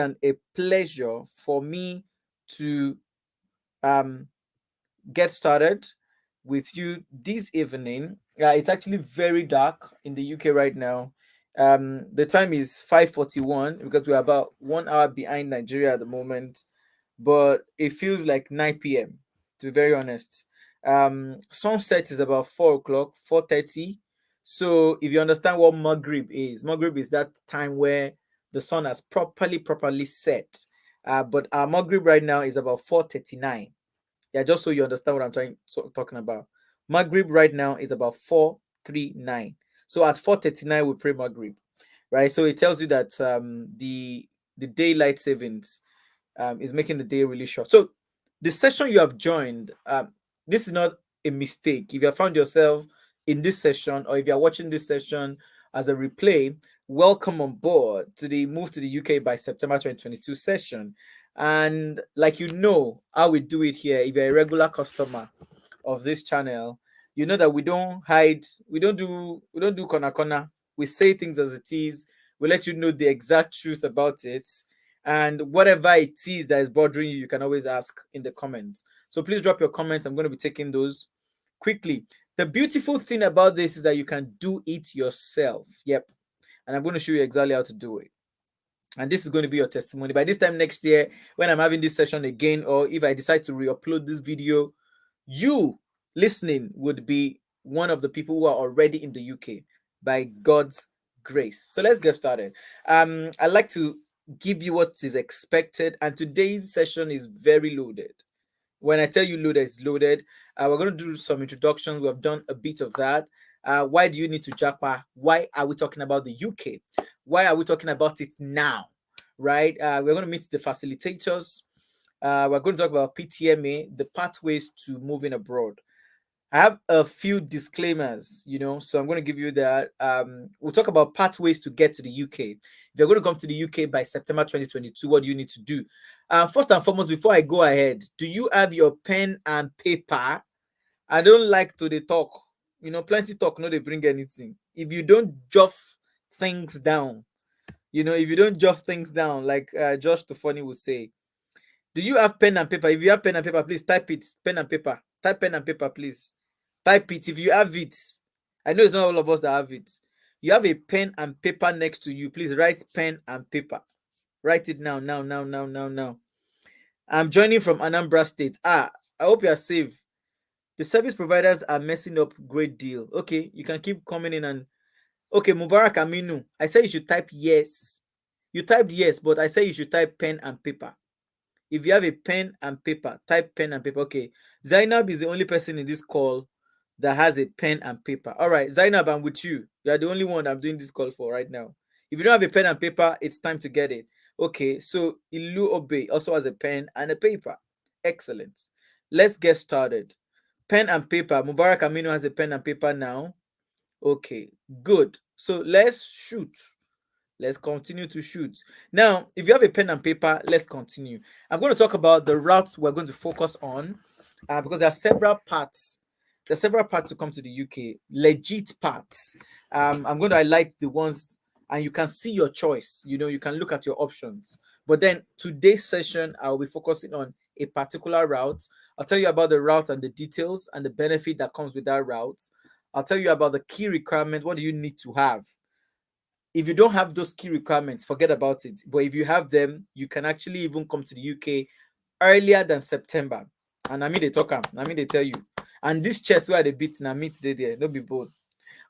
and a pleasure for me to get started with you this evening. It's actually very dark in the UK right now. The time is 5:41 because we're about 1 hour behind Nigeria at the moment, but it feels like 9 p.m. to be very honest. Sunset is about 4 o'clock, 4:30. So if you understand what Maghrib is that time where the sun has properly set. But our Maghrib right now is about 4:39. Yeah, just so you understand what I'm talking about. Maghrib right now is about 4:39. So at 4:39 we pray Maghrib, right? So it tells you that the daylight savings is making the day really short. So the session you have joined, this is not a mistake. If you have found yourself in this session, or if you are watching this session as a replay, welcome on board to the Move to the UK by September 2022 session. And like you know how we do it here, if you're a regular customer of this channel, you know that we don't hide, we don't do corner. We say things as it is. We let you know the exact truth about it. And whatever it is that is bothering you, you can always ask in the comments. So please drop your comments. I'm going to be taking those quickly. The beautiful thing about this is that you can do it yourself. Yep. And I'm going to show you exactly how to do it. And this is going to be your testimony. By this time next year, when I'm having this session again, or if I decide to re-upload this video, you listening would be one of the people who are already in the UK by God's grace. So let's get started. I'd like to give you what is expected, and today's session is very loaded. When I tell you loaded, it's loaded. We're going to do some introductions. We have done a bit of that. Why do you need to japa? Why are we talking about the UK? Why are we talking about it now? Right? We're going to meet the facilitators. We're going to talk about PTMA, the pathways to moving abroad. I have a few disclaimers, so I'm going to give you that. We'll talk about pathways to get to the UK. If you're going to come to the UK by September 2022, what do you need to do? First and foremost, before I go ahead, do you have your pen and paper? I don't like to dey talk. Plenty talk, no, they bring anything. If you don't jot things down, like Josh the Funny will say, do you have pen and paper? If you have pen and paper, please type it. Pen and paper. Type pen and paper, please. Type it if you have it. I know it's not all of us that have it. You have a pen and paper next to you. Please write pen and paper. Write it now. I'm joining from Anambra State. I hope you are safe. The service providers are messing up. Great deal. Okay, you can keep coming in and okay, Mubarak Aminu. I say you should type yes. You typed yes, but I say you should type pen and paper. If you have a pen and paper, type pen and paper. Okay, Zainab is the only person in this call that has a pen and paper. All right, Zainab, I'm with you. You are the only one I'm doing this call for right now. If you don't have a pen and paper, it's time to get it. Okay, so Ilu Obe also has a pen and a paper. Excellent. Let's get started. Pen and paper. Mubarak Aminu has a pen and paper now. Okay, good. So let's shoot. Let's continue to shoot. Now, if you have a pen and paper, let's continue. I'm going to talk about the routes we're going to focus on because there are several parts. There are several parts to come to the UK, legit parts. I'm going to highlight the ones, and you can see your choice. You can look at your options. But then today's session, I'll be focusing on a particular route. I'll tell you about the route and the details and the benefit that comes with that route. I'll tell you about the key requirements. What do you need to have? If you don't have those key requirements, forget about it. But if you have them, you can actually even come to the UK earlier than September. And I mean they talk, I mean they tell you. And this chest where they beat now meet today there. Don't be bold.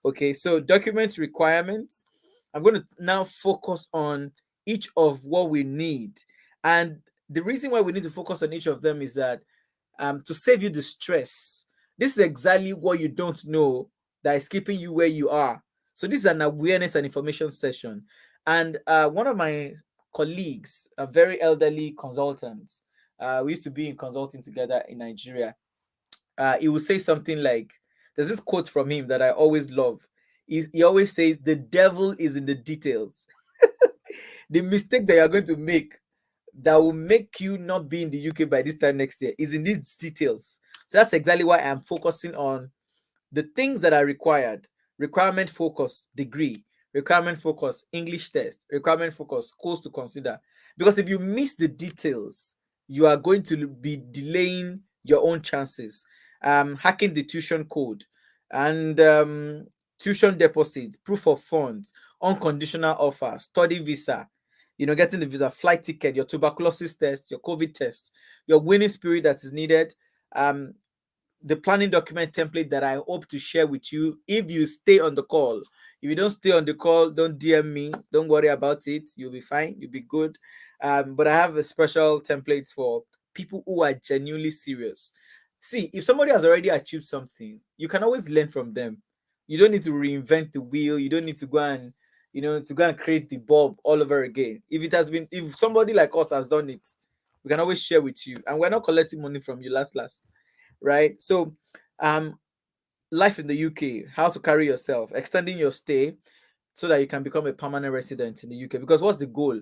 Okay, so document requirements. I'm going to now focus on each of what we need. And the reason why we need to focus on each of them is that to save you the stress. This is exactly what you don't know that is keeping you where you are. So this is an awareness and information session. And one of my colleagues, a very elderly consultant, we used to be in consulting together in Nigeria. He will say something like, there's this quote from him that I always love. He always says, the devil is in the details. The mistake that you're going to make that will make you not be in the UK by this time next year is in these details. So that's exactly why I'm focusing on the things that are required. Requirement focus, degree. Requirement focus, English test. Requirement focus, schools to consider. Because if you miss the details, you are going to be delaying your own chances. Hacking the tuition code and tuition deposit, proof of funds, unconditional offer, study visa, getting the visa, flight ticket, your tuberculosis test, your COVID test, your winning spirit that is needed, um, the planning document template that I hope to share with you if you stay on the call. If you don't stay on the call, don't DM me. Don't worry about it. You'll be fine. You'll be good. But I have a special template for people who are genuinely serious. See, if somebody has already achieved something, you can always learn from them. You don't need to reinvent the wheel. You don't need to go and create the bulb all over again. If somebody like us has done it, we can always share with you, and we're not collecting money from you. Last, right? So, um, life in the UK, how to carry yourself, extending your stay so that you can become a permanent resident in the UK. Because what's the goal?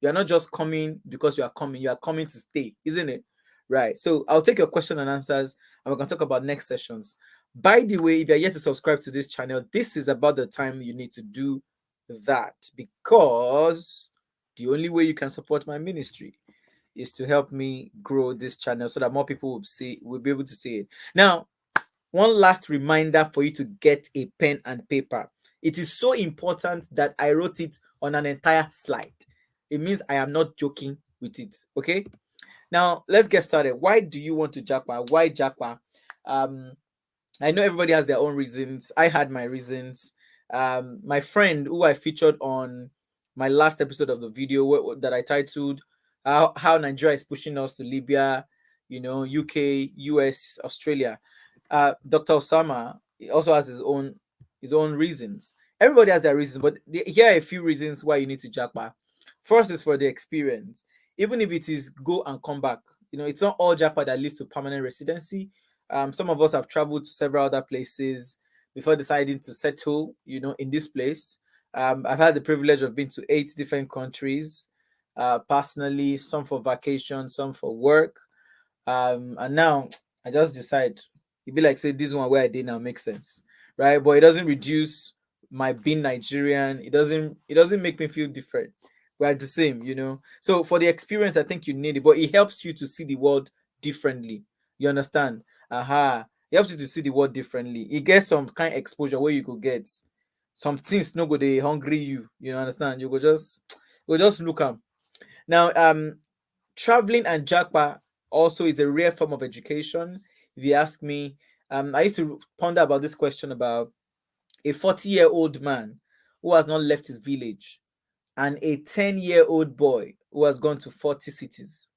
You are not just coming because you are coming to stay, isn't it? Right. So I'll take your question and answers, and we're gonna talk about next sessions. By the way, if you're yet to subscribe to this channel, this is about the time you need to do that, because the only way you can support my ministry is to help me grow this channel so that more people will be able to see it. Now, one last reminder for you to get a pen and paper. It is so important that I wrote it on an entire slide. It means I am not joking with it. Okay. Now let's get started. Why do you want to japa? Why japa? Um, I know everybody has their own reasons. I had my reasons. My friend who I featured on my last episode of the video that I titled how Nigeria is pushing us to Libya, UK, US, Australia. Dr. Osama also has his own reasons. Everybody has their reasons, but here are a few reasons why you need to japa. First is for the experience. Even if it is go and come back, it's not all japa that leads to permanent residency. Some of us have traveled to several other places before deciding to settle, in this place. I've had the privilege of being to 8 different countries, personally, some for vacation, some for work. And now I just decide it be like say this one where I did now makes sense, right? But it doesn't reduce my being Nigerian. It doesn't make me feel different. We're the same. So for the experience, I think you need it, but it helps you to see the world differently. You understand? Aha. It helps you to see the world differently. It gets some kind of exposure where you could get some things no go they hungry you. You understand? You go just look up. Now, traveling and japa also is a rare form of education. If you ask me, I used to ponder about this question about a 40-year-old man who has not left his village and a 10-year-old boy who has gone to 40 cities.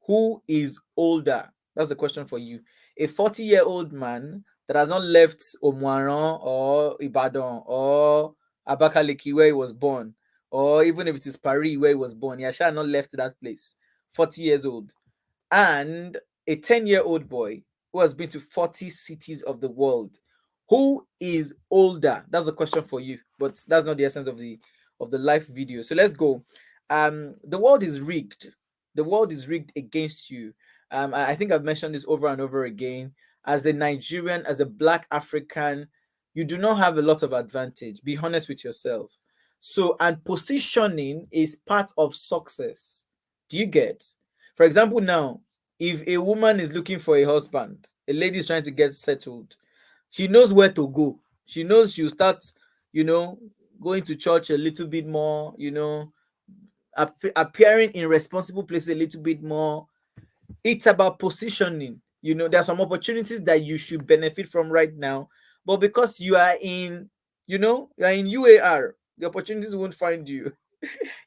Who is older? That's the question for you. A 40-year-old man that has not left Omuaran or Ibadan or Abakaliki where he was born, or even if it is Paris where he was born, he has not left that place. 40 years old. And a 10-year-old boy who has been to 40 cities of the world. Who is older? That's a question for you, but that's not the essence of the live video. So let's go. The world is rigged. The world is rigged against you. I think I've mentioned this over and over again. As a Nigerian, as a Black African, you do not have a lot of advantage. Be honest with yourself. So, and positioning is part of success. Do you get? For example, now, if a woman is looking for a husband, a lady is trying to get settled, she knows where to go. She knows she'll start, you know, going to church a little bit more, appearing in responsible places a little bit more. It's about positioning. There are some opportunities that you should benefit from right now, but because you are in UAR, the opportunities won't find you.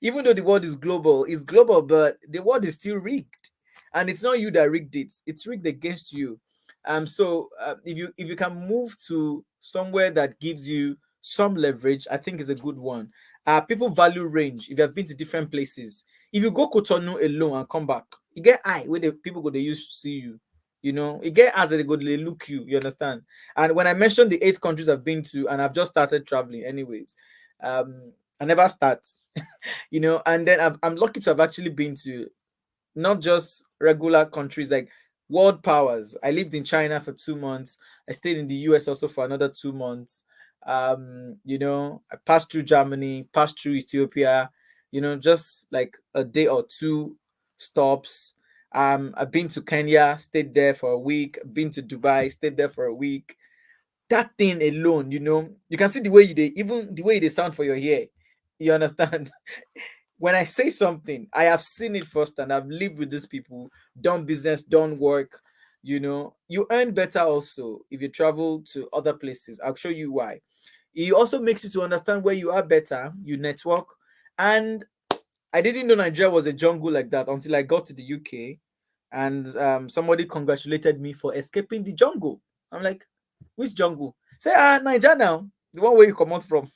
Even though the world is global, it's global, but the world is still rigged, and it's not you that rigged it; it's rigged against you. So if you can move to somewhere that gives you some leverage, I think is a good one. People value range. If you have been to different places, if you go Cotonou alone and come back, you get eye where the people go they used to see you. You get eyes that they go they look you. You understand? And when I mentioned the 8 countries I've been to, and I've just started traveling, anyways, I never start. And then I'm lucky to have actually been to not just regular countries like world powers. I lived in China for 2 months. I stayed in the US also for another 2 months. I passed through Germany, passed through Ethiopia, just like a day or two stops. I've been to Kenya, stayed there for a week. Been to Dubai, stayed there for a week. That thing alone, you can see the way even the way they sound for your ear. You understand? When I say something, I have seen it first and I've lived with these people, done business, done work. You earn better also if you travel to other places. I'll show you why. It also makes you to understand where you are better, you network. And I didn't know Nigeria was a jungle like that until I got to the UK, and somebody congratulated me for escaping the jungle. I'm like, which jungle? Say, Nigeria now, the one where you come out from.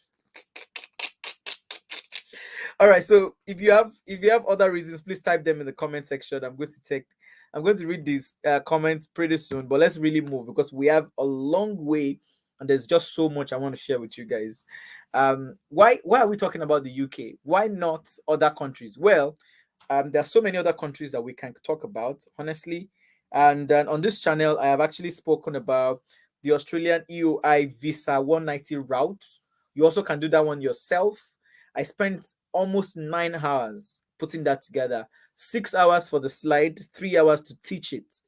All right. So if you have other reasons, please type them in the comment section. I'm going to read these comments pretty soon. But let's really move because we have a long way, and there's just so much I want to share with you guys. Why are we talking about the UK? Why not other countries? Well, there are so many other countries that we can talk about, honestly. And then on this channel, I have actually spoken about the Australian EOI visa 190 route. You also can do that one yourself. I spent almost 9 hours putting that together. 6 hours for the slide, 3 hours to teach it.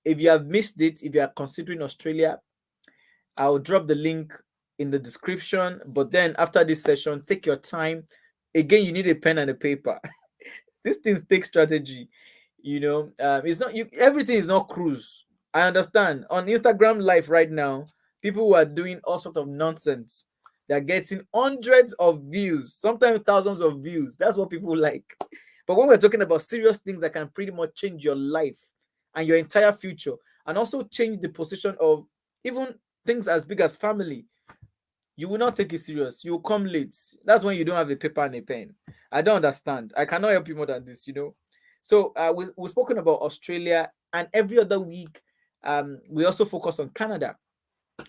If you have missed it, if you are considering Australia, I'll drop the link in the description. But then after this session, take your time. Again, you need a pen and a paper. These things take strategy. It's not you. Everything is not cruise. I understand. On Instagram Live right now, people who are doing all sorts of nonsense. They're getting hundreds of views, sometimes thousands of views. That's what people like. But when we're talking about serious things that can pretty much change your life and your entire future, and also change the position of even things as big as family, you will not take it serious. You will come late. That's when you don't have a paper and a pen. I don't understand. I cannot help you more than this. So we've spoken about Australia, and every other week, we also focus on Canada.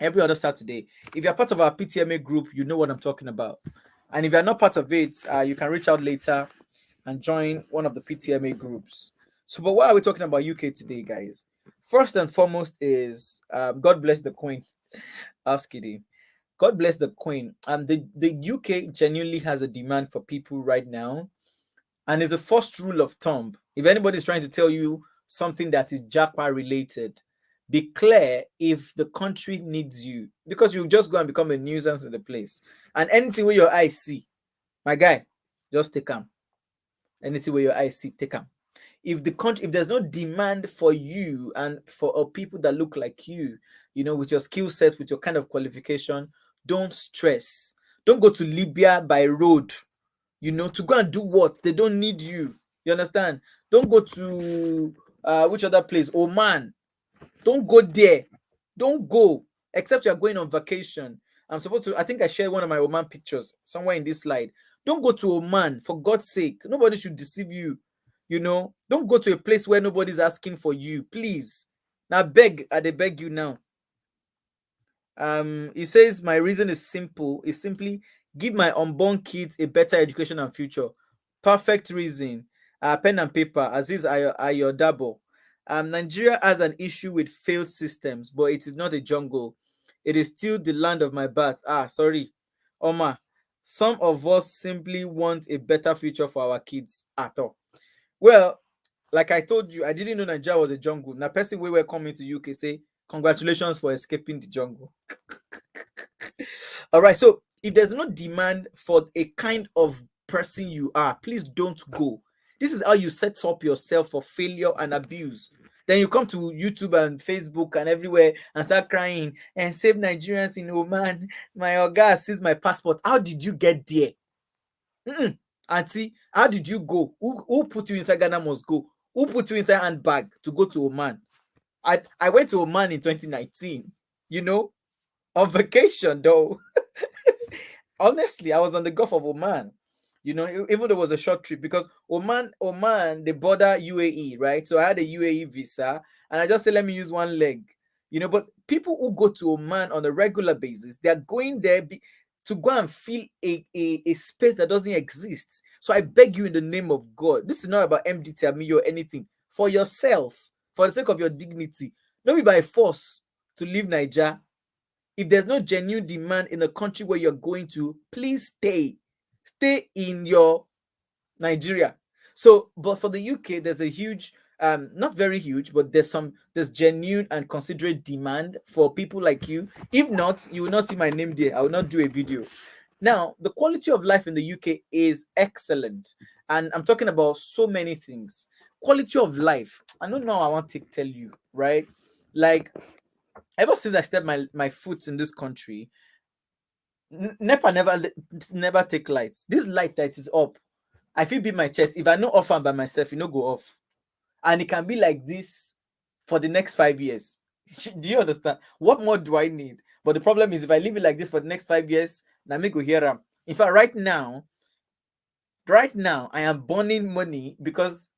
Every other Saturday. If you're part of our PTMA group, you know what I'm talking about. And if you're not part of it, you can reach out later and join one of the PTMA groups. So, but why are we talking about UK today, guys? First and foremost is God bless the Queen. Ask kidding. God bless the Queen. The UK genuinely has a demand for people right now. And it's the first rule of thumb. If anybody's trying to tell you something that is japa related, be clear if the country needs you, because you just go and become a nuisance in the place. And anything where your eyes see, my guy, just take them. Anything where your eyes see, take them. If there's no demand for you and for people that look like you, with your skill set, with your kind of qualification, don't stress. Don't go to Libya by road, to go and do what? They don't need you. You understand? Don't go to which other place? Oman. Don't go there. Don't go except you're going on vacation. I think I shared one of my Oman pictures somewhere in this slide. Don't go to Oman, for God's sake. Nobody should deceive you. Don't go to a place where nobody's asking for you, please. Now they beg you now. He says my reason is simple. It's simply give my unborn kids a better education and future. Perfect reason. Pen and paper. Aziz Ayodabo. Nigeria has an issue with failed systems, but it is not a jungle. It is still the land of my birth. Sorry, Oma. Some of us simply want a better future for our kids at all. Well, like I told you, I didn't know Nigeria was a jungle. Now, person we were coming to UK say, congratulations for escaping the jungle. All right. So if there's no demand for a kind of person you are, please don't go. This is how you set up yourself for failure and abuse. Then you come to YouTube and Facebook and everywhere and start crying and save Nigerians in Oman. My Oga sees my passport. How did you get there? Auntie, how did you go? Who put you inside Ghana must go? Who put you inside handbag to go to Oman? I went to Oman in 2019, on vacation though. Honestly, I was on the Gulf of Oman. Even though it was a short trip, because Oman, they border UAE, right? So I had a UAE visa, and I just said, let me use one leg. But people who go to Oman on a regular basis, they are going there to go and fill a space that doesn't exist. So I beg you in the name of God, this is not about Emdee Tell or anything. For yourself, for the sake of your dignity, don't be by force to leave Nigeria. If there's no genuine demand in the country where you're going to, please stay. Stay in your Nigeria. So, but for the UK, there's a huge, not very huge, but there's genuine and considerate demand for people like you. If not, you will not see my name there. I will not do a video. Now, the quality of life in the UK is excellent, and I'm talking about so many things. Quality of life. I don't know. I want to tell you, right? Like, ever since I stepped my foot in this country, NEPA never take lights. This light that is up, I feel beat my chest. If I no off am by myself, it no go off. And it can be like this for the next 5 years. Do you understand? What more do I need? But the problem is if I leave it like this for the next 5 years, now me go hear am. In fact, right now, I am burning money because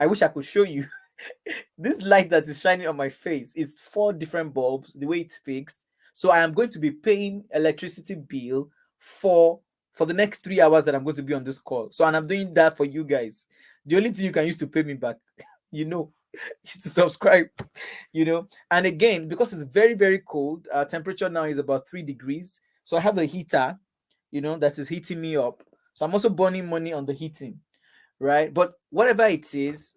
I wish I could show you. This light that is shining on my face is four different bulbs, the way it's fixed. So I am going to be paying electricity bill for for the next 3 hours that I'm going to be on this call. So and I'm doing that for you guys. The only thing you can use to pay me back, you know, is to subscribe. And again, because it's very, very cold, temperature now is about 3 degrees. So I have a heater, that is heating me up. So I'm also burning money on the heating, right? But whatever it is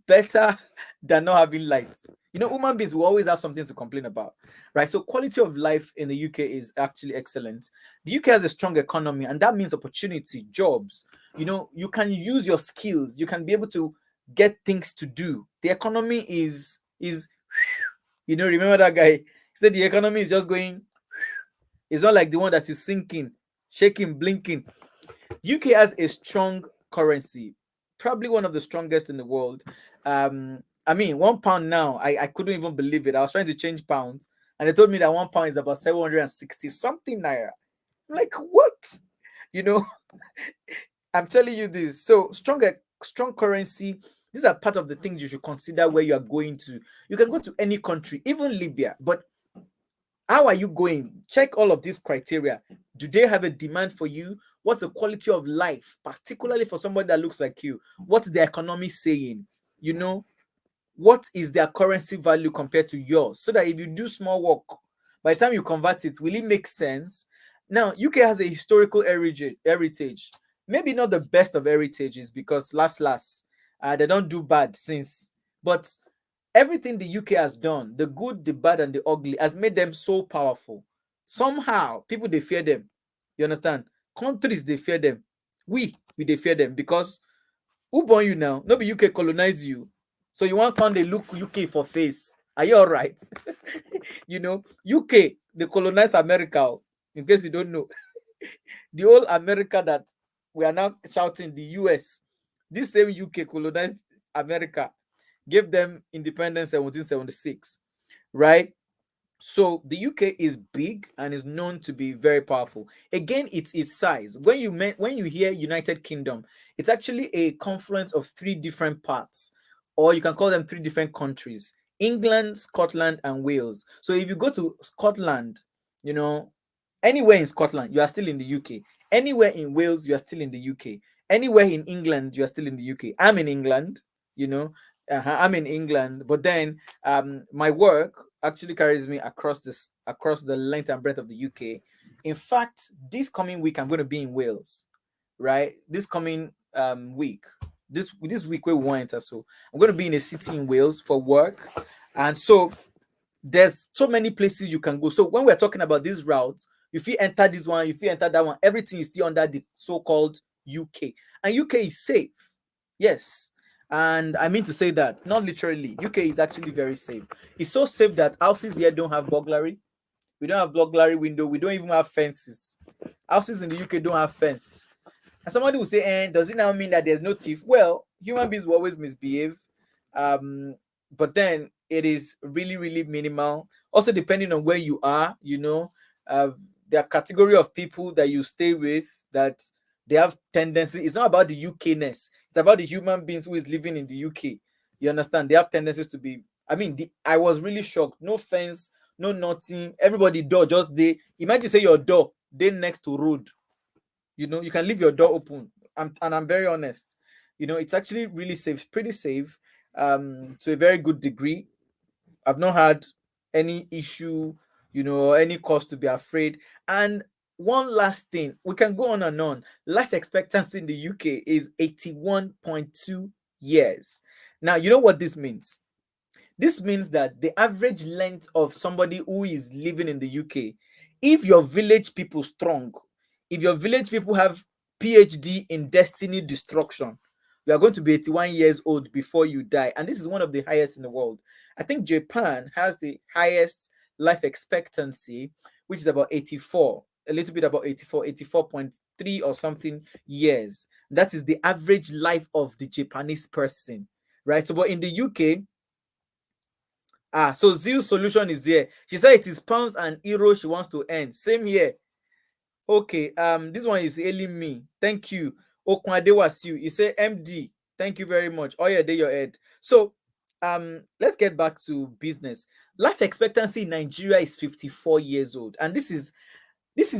better than not having lights. Human beings will always have something to complain about, right? So quality of life in the UK is actually excellent. The UK has a strong economy, and that means opportunity, jobs. You can use your skills. You can be able to get things to do. The economy is remember that guy? He said the economy is just going. It's not like the one that is sinking, shaking, blinking. UK has a strong currency, probably one of the strongest in the world. I mean, £1 now, I couldn't even believe it. I was trying to change pounds, and they told me that £1 is about 760 something naira. I'm like, what? You know, I'm telling you this. So strong currency. These are part of the things you should consider where you are going to. You can go to any country, even Libya, but how are you going? Check all of these criteria. Do they have a demand for you? What's the quality of life, particularly for somebody that looks like you? What's the economy saying? You know, what is their currency value compared to yours? So that if you do small work, by the time you convert it, will it make sense? Now, UK has a historical heritage. Maybe not the best of heritages because last, they don't do bad since. But everything the UK has done, the good, the bad, and the ugly, has made them so powerful. Somehow, people they fear them. You understand? Countries they fear them. We they fear them because who born you now? No be UK colonize you. So you want come they look UK for face. Are you alright? UK they colonize America. In case you don't know. The whole America that we are now shouting the US. This same UK colonized America, gave them independence 1776, right? So the UK is big and is known to be very powerful. Again, it's its size. When you hear United Kingdom, it's actually a confluence of three different parts, or you can call them three different countries: England, Scotland, and Wales. So if you go to Scotland, you know, anywhere in Scotland, you are still in the UK. Anywhere in Wales, you are still in the UK. Anywhere in England, you are still in the UK. I'm in England, you know. I'm in England, but then my work actually carries me across the length and breadth of the UK. In fact, this coming week I'm going to be in Wales, right? This coming week, this week we went or so, I'm going to be in a city in Wales for work, and so there's so many places you can go. So when we're talking about these routes, if you enter this one, if you enter that one, everything is still under the so-called UK, and UK is safe. Yes. And I mean to say that, not literally. UK is actually very safe. It's so safe that houses here don't have burglary. We don't have burglary window. We don't even have fences. Houses in the UK don't have fence. And somebody will say, does it now mean that there's no thief? Well, human beings will always misbehave. Um, but then it is really, really minimal. Also, depending on where you are, uh, there are category of people that you stay with that they have tendency. It's not about the UK-ness. It's about the human beings who is living in the UK. You understand? They have tendencies to be. I mean, I was really shocked. No fence, no nothing. Everybody door just they. Imagine say your door they next to road. You can leave your door open. I'm very honest. It's actually really safe, pretty safe, to a very good degree. I've not had any issue, or any cause to be afraid. And one last thing, we can go on and on. Life expectancy in the UK is 81.2 years. Now, you know what this means? This means that the average length of somebody who is living in the UK, if your village people strong, if your village people have PhD in destiny destruction, you are going to be 81 years old before you die. And this is one of the highest in the world. I think Japan has the highest life expectancy, which is about 84, a little bit about 84, 84.3 or something years. That is the average life of the Japanese person, right? So, but in the UK, so Zill's solution is there. She said it is pounds and euros she wants to earn. Same here. Okay, this one is ailing me. Thank you. Okwadewasu. You say MD. Thank you very much. Oh yeah, there your head. So, let's get back to business. Life expectancy in Nigeria is 54 years old, and this is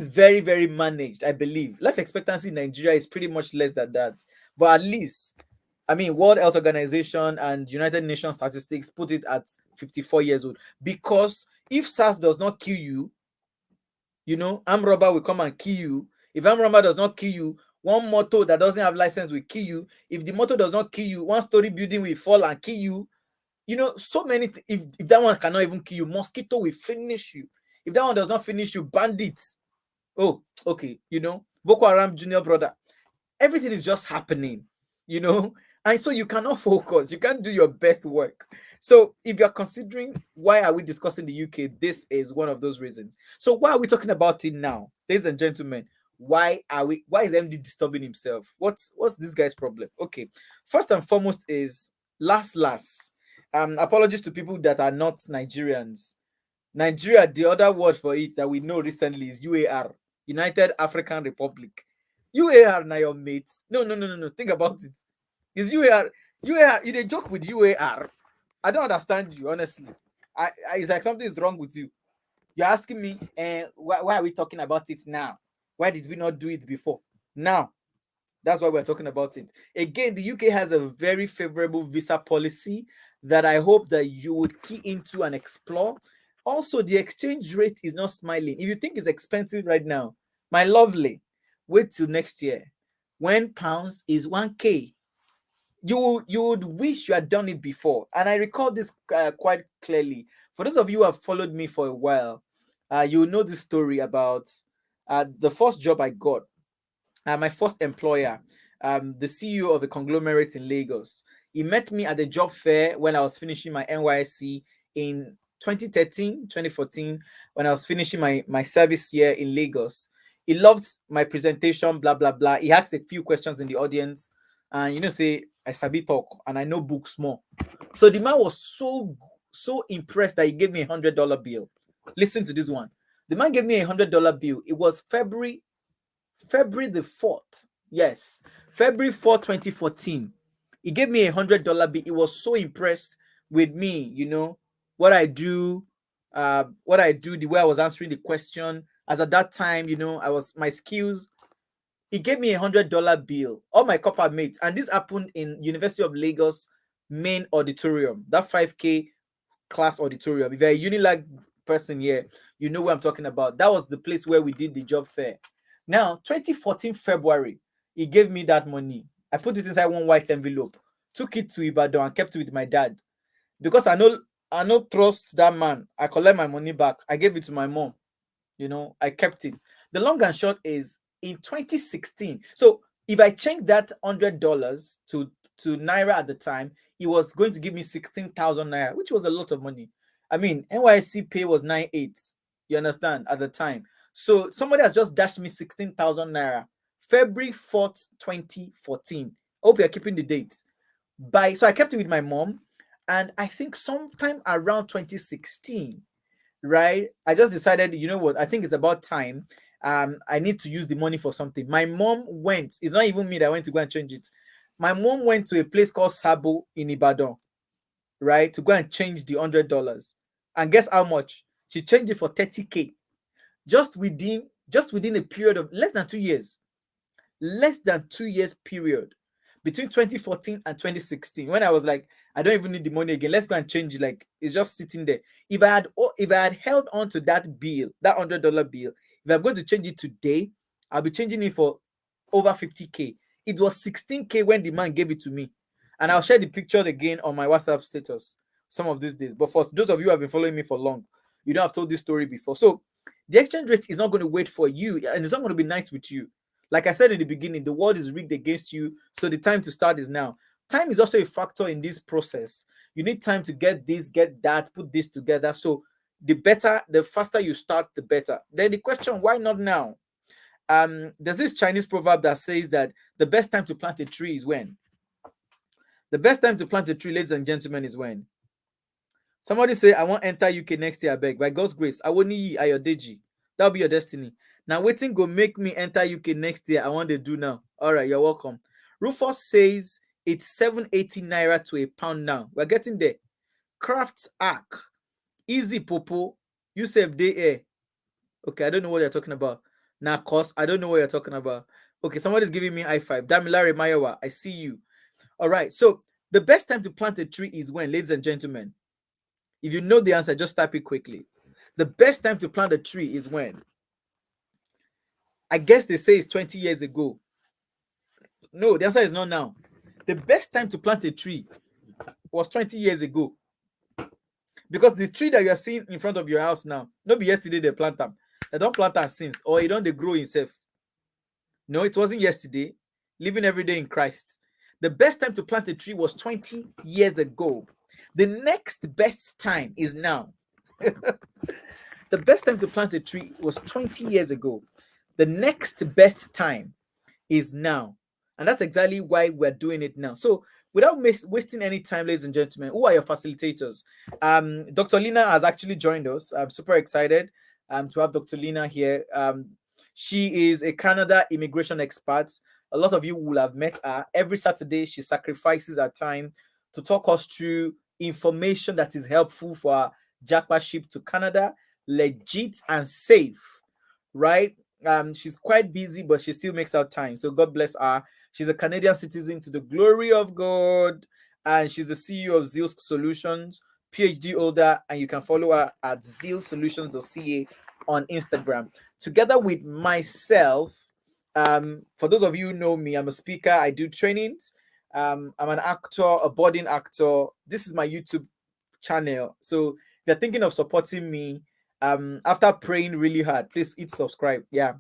very, very managed, I believe. Life expectancy in Nigeria is pretty much less than that, but at least, I mean, World Health Organization and United Nations statistics put it at 54 years old. Because if SARS does not kill you, armed robber will come and kill you. If armed robber does not kill you, one motor that doesn't have license will kill you. If the motor does not kill you, one-story building will fall and kill you. So many. If that one cannot even kill you, mosquito will finish you. If that one does not finish you, bandits. Oh, okay. Boko Haram junior brother. Everything is just happening, you know, and so you cannot focus. You can't do your best work. So if you're considering why are we discussing the UK, this is one of those reasons. So why are we talking about it now, ladies and gentlemen? Why is MD disturbing himself? What's this guy's problem? Okay, first and foremost is last. Apologies to people that are not Nigerians. Nigeria, the other word for it that we know recently is UAR, United African Republic. UAR na your mates. No, no, no, no, no. Think about it. Is UAR you dey joke with UAR? I don't understand you, honestly. It's like something is wrong with you. You're asking me, why are we talking about it now? Why did we not do it before? Now, that's why we're talking about it. Again, the UK has a very favorable visa policy that I hope that you would key into and explore. Also, the exchange rate is not smiling. If you think it's expensive right now, my lovely, wait till next year when pounds is 1k. You would wish you had done it before. And I recall this quite clearly. For those of you who have followed me for a while, you know this story about the first job I got, my first employer, the CEO of a conglomerate in Lagos. He met me at the job fair when I was finishing my NYSC in 2013, 2014, when I was finishing my service year in Lagos. He loved my presentation, blah, blah, blah. He asked a few questions in the audience, and say, I sabi talk and I know books more. So the man was so impressed that he gave me $100 bill. Listen to this one. The man gave me $100 bill. It was February the 4th. Yes, February 4th, 2014. He gave me $100 bill. He was so impressed with me, what I do, the way I was answering the question. As at that time, I was my skills. He gave me $100 bill. All my copper mates, and this happened in University of Lagos main auditorium, that 5K class auditorium. If you're a Unilag person here, you know what I'm talking about. That was the place where we did the job fair. Now, 2014 February, he gave me that money. I put it inside one white envelope, took it to Ibadan and kept it with my dad. Because I know trust that man. I collect my money back. I gave it to my mom. I kept it. The long and short is in 2016. So if I change that $100 to naira at the time, he was going to give me 16,000 naira, which was a lot of money. I mean, NYC pay was 9.8. You understand, at the time. So somebody has just dashed me 16,000 naira. February 4th, 2014. Hope you're keeping the dates. So I kept it with my mom, and I think sometime around 2016, right? I just decided, you know what? I think it's about time. I need to use the money for something. My mom went. It's not even me that went to go and change it. My mom went to a place called Sabo in Ibadan, right, to go and change the $100. And guess how much? She changed it for 30K. Just within a period of less than 2 years. Less than 2 years period. Between 2014 and 2016, when I was like, I don't even need the money again. Let's go and change it. Like, it's just sitting there. If I had held on to that bill, that $100 bill, If I'm going to change it today, I'll be changing it for over 50K. It was 16K when the man gave it to me. And I'll share the picture again on my WhatsApp status some of these days. But for those of you who have been following me for long, you know I've told this story before. So the exchange rate is not going to wait for you, and it's not going to be nice with you. Like I said in the beginning, the world is rigged against you. So the time to start is now. Time is also a factor in this process. You need time to get this, get that, put this together. So the better, the faster you start, the better. Then the question, why not now? There's this Chinese proverb that says that the best time to plant a tree is when? The best time to plant a tree, ladies and gentlemen, is when? Somebody say, I want enter UK next year, I beg. By God's grace, I won't need Ayodeji. That'll be your destiny. Now, waiting go make me enter UK next year. I want to do now. All right, you're welcome. Rufus says it's 780 naira to a pound now. We're getting there. Crafts Arc. Easy Popo. Yusef Day Air. Okay, I don't know what you're talking about. Now, cause I don't know what you're talking about. Okay, somebody's giving me high five. Damilare Mayowa, I see you. All right, so the best time to plant a tree is when, ladies and gentlemen? If you know the answer, just type it quickly. The best time to plant a tree is when? I guess they say it's 20 years ago. No, the answer is not now. The best time to plant a tree was 20 years ago. Because the tree that you are seeing in front of your house now, not be yesterday they plant them. They don't plant them since, or it don't they grow itself. No, it wasn't yesterday. Living every day in Christ. The best time to plant a tree was 20 years ago. The next best time is now. The best time to plant a tree was 20 years ago. The next best time is now. And that's exactly why we're doing it now. So, without wasting any time, ladies and gentlemen, who are your facilitators? Dr. Lina has actually joined us. I'm super excited to have Dr. Lina here. She is a Canada immigration expert. A lot of you will have met her. Every Saturday, she sacrifices her time to talk us through information that is helpful for our japa ship to Canada, legit and safe, right? She's quite busy, but she still makes out time. So God bless her. She's a Canadian citizen to the glory of God, and she's the CEO of Zeals Solutions, PhD holder, and you can follow her at zealsolutions.ca on Instagram. Together with myself, for those of you who know me, I'm a speaker. I do trainings. I'm an actor, a budding actor. This is my YouTube channel. So if you're thinking of supporting me, after praying really hard, please hit subscribe. Yeah,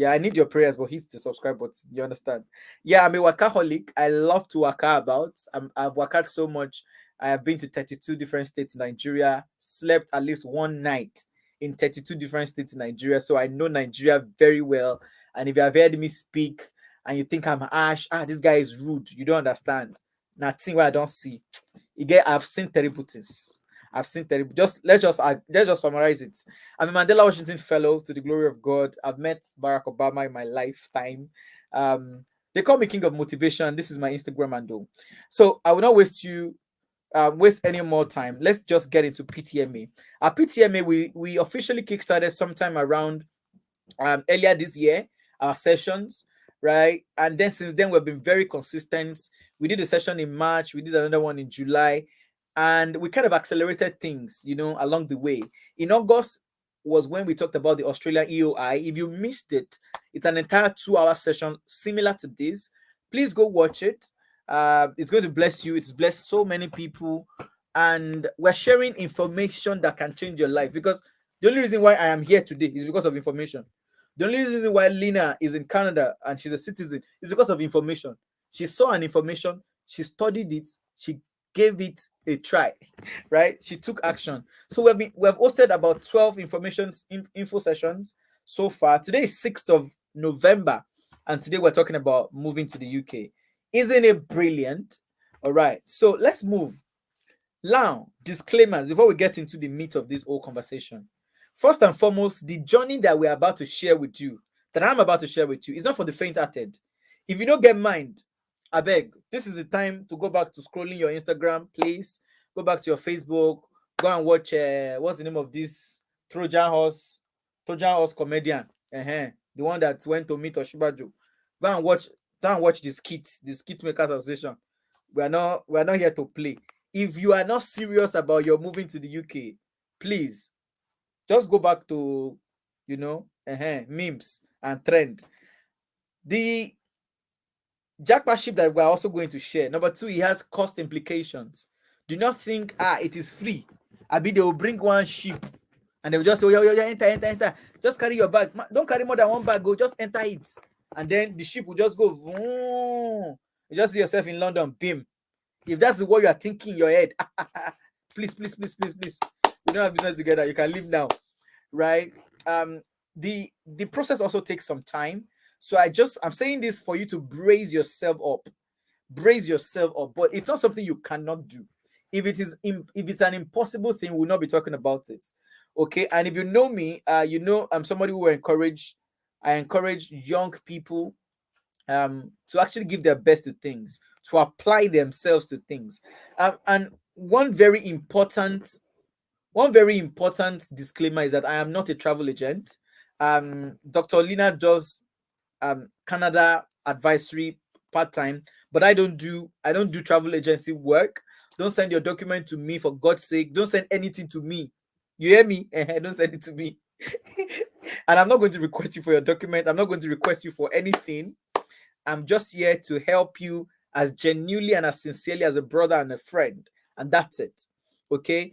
I need your prayers, but hit the subscribe button. You understand? Yeah, I'm a workaholic. I love to work about. I've worked out so much. I have been to 32 different states in Nigeria, slept at least one night in 32 different states in Nigeria. So I know Nigeria very well. And if you have heard me speak and you think I'm harsh, this guy is rude, you don't understand. Nothing where I don't see. I've seen terrible things. I've seen terrible. Let's just summarize it. I'm a Mandela Washington Fellow to the glory of God. I've met Barack Obama in my lifetime. They call me King of Motivation. This is my Instagram handle. So I will not waste any more time. Let's just get into PTMA. Our PTMA, we officially kickstarted sometime around earlier this year, our sessions, right? And then since then, we've been very consistent. We did a session in March, we did another one in July, and we kind of accelerated things, along the way. In August was when we talked about the Australian EOI. If you missed it, it's an entire 2-hour session similar to this. Please go watch it. It's going to bless you. It's blessed so many people, and we're sharing information that can change your life, because the only reason why I am here today is because of information. The only reason why Lina is in Canada and she's a citizen is because of information. She saw an information, she studied it, she gave it a try, right? She took action. So we have hosted about 12 info sessions so far. Today is 6th of November, and today we're talking about moving to the UK. Isn't it brilliant? All right, so let's move. Now, disclaimers before we get into the meat of this whole conversation. First and foremost, the journey that we're about to share with you, that I'm about to share with you, is not for the faint-hearted. If you don't get mind, I beg, this is the time to go back to scrolling your Instagram, please. Go back to your Facebook. Go and watch, what's the name of this Trojan horse comedian? The one that went to meet Oshibaju. Go and watch the skit makers association. We are not here to play. If you are not serious about your moving to the UK, please just go back to memes and trend. The japa ship that we're also going to share. Number two, it has cost implications. Do not think it is free. Abi they will bring one ship and they will just say, oh, yeah, yeah, yeah, enter, enter, enter. Just carry your bag. Don't carry more than one bag. Go, just enter it. And then the ship will just go. Vroom. You just see yourself in London. Bim. If that's what you are thinking in your head, please, please, please, please, please. We don't have business together. You can leave now, right? The process also takes some time. So I'm saying this for you to brace yourself up. Brace yourself up. But it's not something you cannot do. If it's an impossible thing, we'll not be talking about it. Okay. And if you know me, I'm somebody who I encourage young people to actually give their best to things, to apply themselves to things. And one very important disclaimer is that I am not a travel agent. Dr. Lina does Canada advisory part-time, but I don't do travel agency work. Don't send your document to me, for God's sake. Don't send anything to me. You hear me? Don't send it to me. And I'm not going to request you for your document. I'm not going to request you for anything. I'm just here to help you as genuinely and as sincerely as a brother and a friend, and that's it. Okay.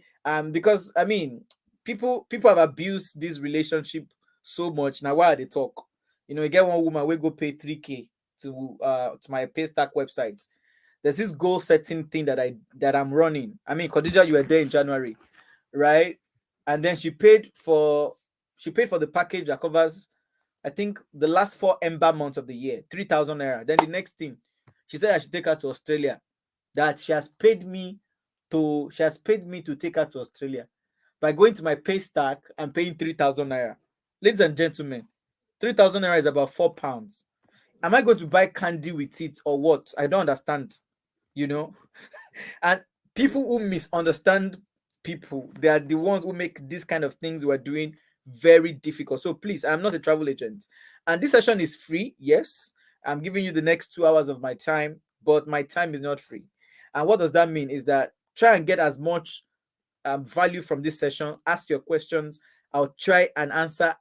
Because I mean, people have abused this relationship so much. Now why they talk? You get one woman we go pay 3K to my Paystack website. There's this goal setting thing that I'm running. I mean, Khadija, you were there in January, right? And then she paid for the package that covers, I think, the last 4 months of the year, 3,000 naira. Then the next thing, she said I should take her to Australia. That she has paid me to take her to Australia by going to my pay stack and paying 3,000 naira. Ladies and gentlemen, 3,000 naira is about £4. Am I going to buy candy with it or what? I don't understand. You know, and people who misunderstand people, they are the ones who make these kind of things we're doing very difficult. So please, I'm not a travel agent, and this session is free. Yes, I'm giving you the next 2 hours of my time, but my time is not free. And what does that mean is that try and get as much value from this session. Ask your questions. I'll try and answer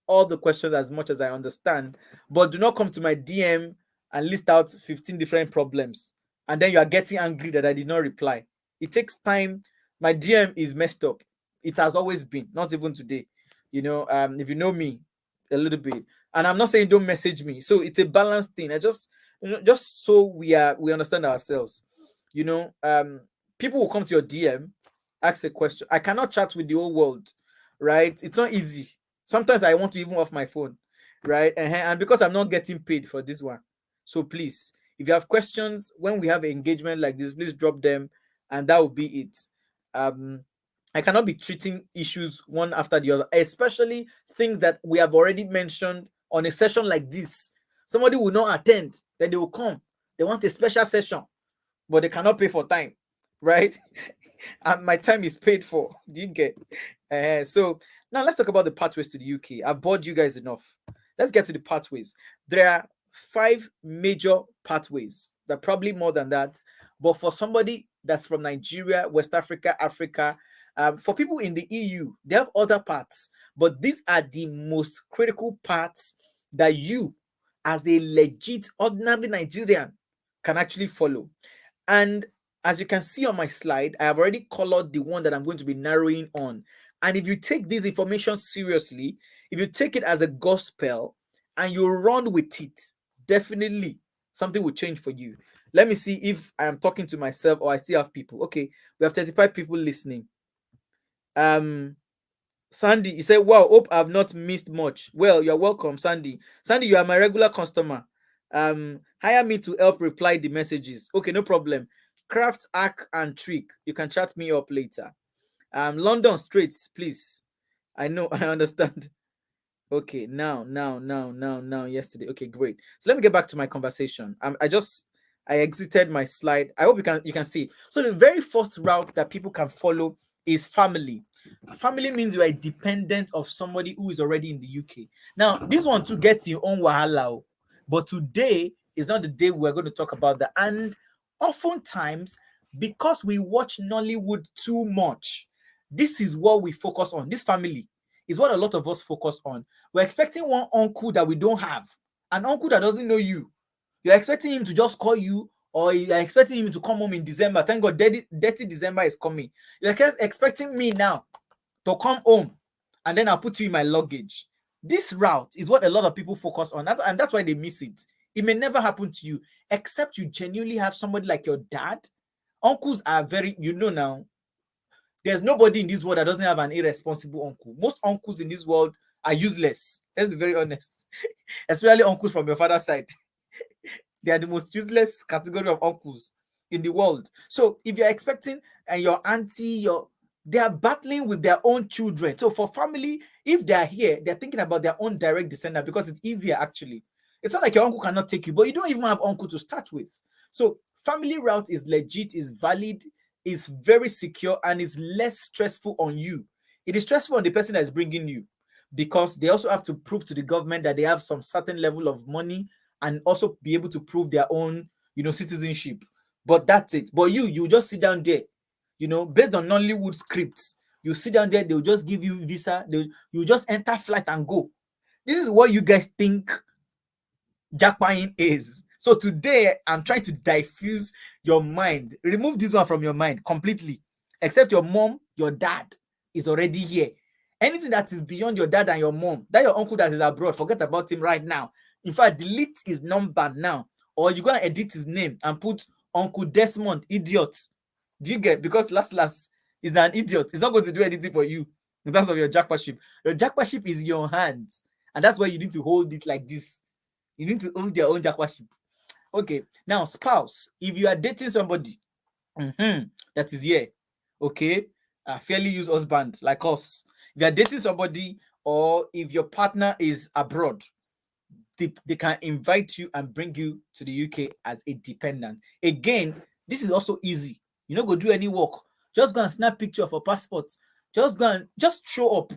all the questions as much as I understand, but do not come to my DM and list out 15 different problems. And then you are getting angry that I did not reply. It takes time. My DM is messed up. It has always been, not even today. If you know me a little bit, and I'm not saying don't message me. So it's a balanced thing. I just so we understand ourselves. People will come to your DM, ask a question. I cannot chat with the whole world, right? It's not easy. Sometimes I want to even off my phone, right? And because I'm not getting paid for this one. So please, if you have questions when we have an engagement like this, please drop them, and that will be it. I cannot be treating issues one after the other, especially things that we have already mentioned on a session like this. Somebody will not attend, then they will come. They want a special session, but they cannot pay for time, right? And my time is paid for. Do you get? So now let's talk about the pathways to the UK. I've bored you guys enough. Let's get to the pathways. There are 5 major pathways. There are probably more than that. But for somebody that's from Nigeria, West Africa, Africa, for people in the EU, they have other paths. But these are the most critical paths that you, as a legit, ordinary Nigerian, can actually follow. And as you can see on my slide, I have already colored the one that I'm going to be narrowing on. And if you take this information seriously, if you take it as a gospel and you run with it, definitely something will change for you. Let me see if I am talking to myself or I still have people. Okay, we have 35 people listening. Sandy, you said, wow, hope I've not missed much. Well, you're welcome, Sandy. Sandy, you are my regular customer. Hire me to help reply the messages. Okay, no problem. Craft, hack, and trick. You can chat me up later. London Straits, please. I know, I understand. Okay, now, yesterday. Okay, great. So let me get back to my conversation. I exited my slide. I hope you can see it. So the very first route that people can follow is family. Family means you are dependent of somebody who is already in the UK. Now, this one to get your own wahala, but today is not the day we're going to talk about that. And oftentimes, because we watch Nollywood too much, this is what we focus on. This family. is what a lot of us focus on. We're expecting one uncle that we don't have, an uncle that doesn't know you. You're expecting him to just call you, or you're expecting him to come home in December. Thank God, dirty December is coming. You're expecting me now to come home, and then I'll put you in my luggage. This route is what a lot of people focus on, and that's why they miss it. It may never happen to you, except you genuinely have somebody like your dad. Uncles are very, now, there's nobody in this world that doesn't have an irresponsible uncle. Most uncles in this world are useless. Let's be very honest. Especially uncles from your father's side. They are the most useless category of uncles in the world. So if you're expecting and your auntie, they are battling with their own children. So for family, if they are here, they're thinking about their own direct descendant because it's easier actually. It's not like your uncle cannot take you, but you don't even have uncle to start with. So family route is legit, is valid, is very secure, and is less stressful on you. It is stressful on the person that is bringing you because they also have to prove to the government that they have some certain level of money and also be able to prove their own, citizenship. But that's it. But you just sit down there, based on Nollywood scripts. You sit down there, they'll just give you visa, you just enter flight and go. This is what you guys think japaing is. So today, I'm trying to diffuse your mind. Remove this one from your mind completely. Except your mom, your dad is already here. Anything that is beyond your dad and your mom, that your uncle that is abroad, forget about him right now. In fact, delete his number now. Or you're going to edit his name and put Uncle Desmond, idiot. Do you get? Because last, he's an idiot. He's not going to do anything for you in terms of your japa ship. Your japa ship is in your hands. And that's why you need to hold it like this. You need to own your own japa ship. Okay, now spouse. If you are dating somebody that is here, okay, fairly use husband like us. If you are dating somebody, or if your partner is abroad, they can invite you and bring you to the UK as a dependent. Again, this is also easy. You don't go do any work. Just go and snap picture of a passport. Just go and just show up.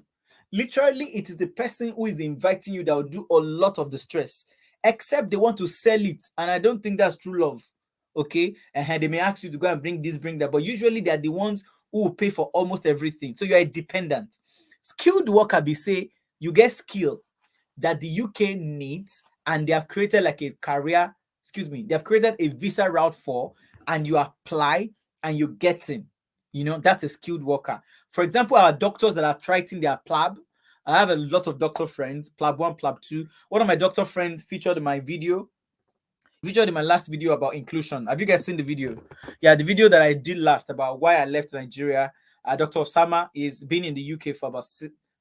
Literally, it is the person who is inviting you that will do a lot of the stress, except they want to sell it. And I don't think that's true love. Okay. And they may ask you to go and bring this, bring that. But usually they are the ones who will pay for almost everything. So you're a dependent. Skilled worker, be say you get skill that the UK needs, and they have created like a career, they have created a visa route for, and you apply and you get in. That's a skilled worker. For example, our doctors that are writing their PLAB, I have a lot of doctor friends, PLAB 1, PLAB 2. One of my doctor friends featured in my last video about inclusion. Have you guys seen the video? Yeah, the video that I did last about why I left Nigeria. Dr. Osama is been in the UK for about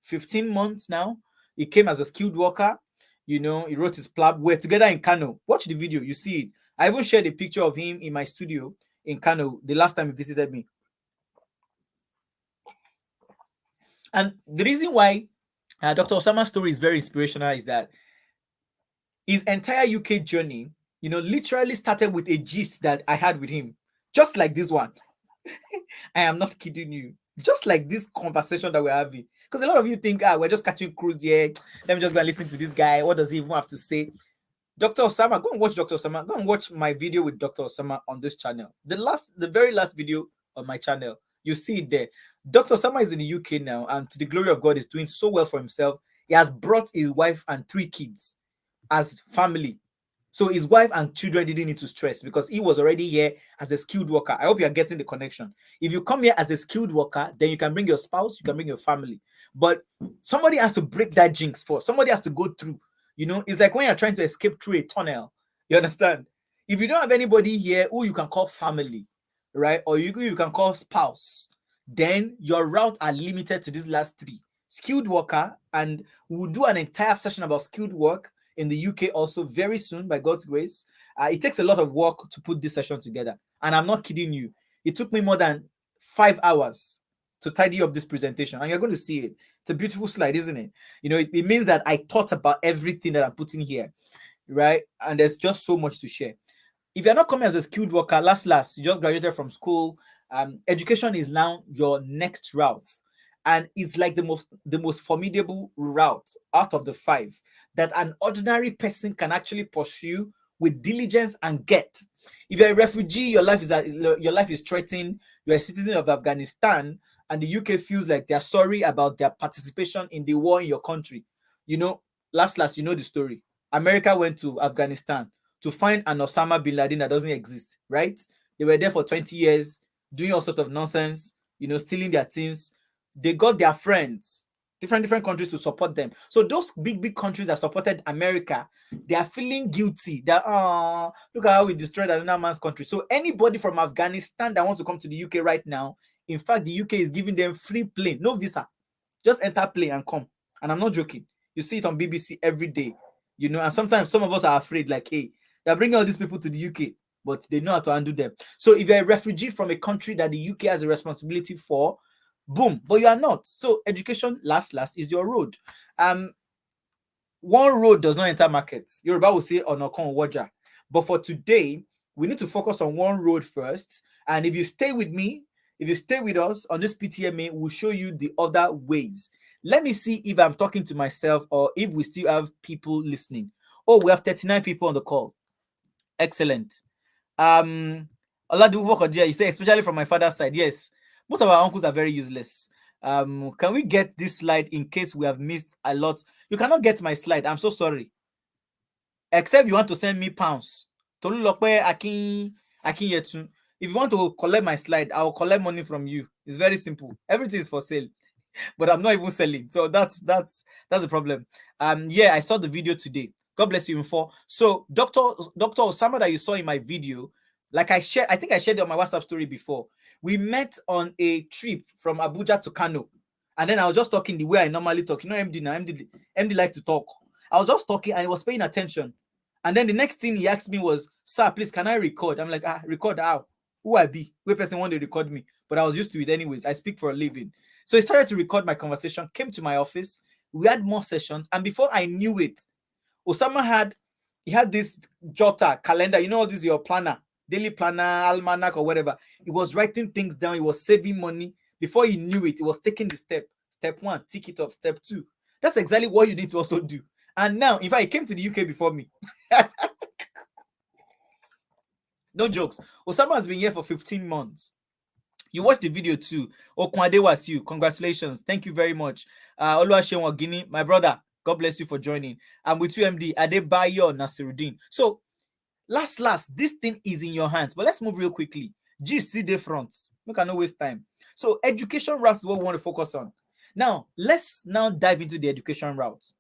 15 months now. He came as a skilled worker. He wrote his PLAB. We're together in Kano. Watch the video. You see it. I even shared a picture of him in my studio in Kano the last time he visited me. And the reason why Dr. Osama's story is very inspirational is that his entire UK journey, literally started with a gist that I had with him. Just like this one. I am not kidding you. Just like this conversation that we're having. Because a lot of you think, we're just catching cruise here. Let me just go and listen to this guy. What does he even have to say? Dr. Osama, go and watch Dr. Osama. Go and watch my video with Dr. Osama on this channel. The very last video on my channel. You see it there. Dr. Osama is in the UK now, and to the glory of God, is doing so well for himself. He has brought his wife and 3 kids as family. So his wife and children didn't need to stress because he was already here as a skilled worker. I hope you are getting the connection. If you come here as a skilled worker, then you can bring your spouse, you can bring your family. But somebody has to break that jinx first. Somebody has to go through. It's like when you're trying to escape through a tunnel. You understand? If you don't have anybody here who you can call family, right? Or you can call spouse, then your route are limited to these last 3. Skilled worker, and we'll do an entire session about skilled work in the UK also very soon by God's grace. It takes a lot of work to put this session together. And I'm not kidding you. It took me more than 5 hours to tidy up this presentation. And you're going to see it. It's a beautiful slide, isn't it? It means that I thought about everything that I'm putting here, right? And there's just so much to share. If you're not coming as a skilled worker, last, you just graduated from school, education is now your next route. And it's like the most formidable route out of the 5 that an ordinary person can actually pursue with diligence and get. If you're a refugee, your life is threatened, you're a citizen of Afghanistan, and the UK feels like they're sorry about their participation in the war in your country. You know, last, you know the story. America went to Afghanistan to find an Osama bin Laden that doesn't exist, right? They were there for 20 years doing all sort of nonsense, stealing their things. They got their friends, different countries to support them. So those big countries that supported America, they are feeling guilty that, oh, look at how we destroyed another man's country. So anybody from Afghanistan that wants to come to the UK right now, in fact, the UK is giving them free plane, no visa. Just enter plane and come. And I'm not joking. You see it on BBC every day, and sometimes some of us are afraid, like, hey, they're bringing all these people to the UK, but they know how to handle them. So if you're a refugee from a country that the UK has a responsibility for, boom, but you are not. So education, last is your road. One road does not enter markets. Yoruba will say onokon waja. But for today, we need to focus on one road first. And if you stay with me, if you stay with us on this PTMA, we'll show you the other ways. Let me see if I'm talking to myself or if we still have people listening. Oh, we have 39 people on the call. Excellent. Oladipo Kodia, you say, especially from my father's side. Yes, most of our uncles are very useless. Can we get this slide in case we have missed a lot? You cannot get my slide. I'm so sorry. Except you want to send me pounds. Tolulope Akinyetu. If you want to collect my slide, I'll collect money from you. It's very simple. Everything is for sale. But I'm not even selling. So that's the problem. Yeah, I saw the video today. God bless you, Info. So Dr. Osama that you saw in my video, like I think I shared it on my WhatsApp story before. We met on a trip from Abuja to Kano. And then I was just talking the way I normally talk. Emdee now, Emdee like to talk. I was just talking and he was paying attention. And then the next thing he asked me was, sir, please, can I record? I'm like, record how? Who I be? What person want to record me? But I was used to it anyways. I speak for a living. So he started to record my conversation, came to my office. We had more sessions. And before I knew it, Osama had this jota calendar. All this, your planner, daily planner, almanac or whatever. He was writing things down. He was saving money. Before he knew it, he was taking the step. Step 1, tick it up. Step 2. That's exactly what you need to also do. And now, in fact, he came to the UK before me. No jokes. Osama has been here for 15 months. You watched the video too. Okwade was you. Congratulations. Thank you very much. Oluwaseun Ogini, my brother. God bless you for joining. I'm with you, Emdee Adebayo Nasiruddin. So, last, this thing is in your hands. But let's move real quickly. GC the front. We cannot waste time. So, education route is what we want to focus on. Now, let's now dive into the education route.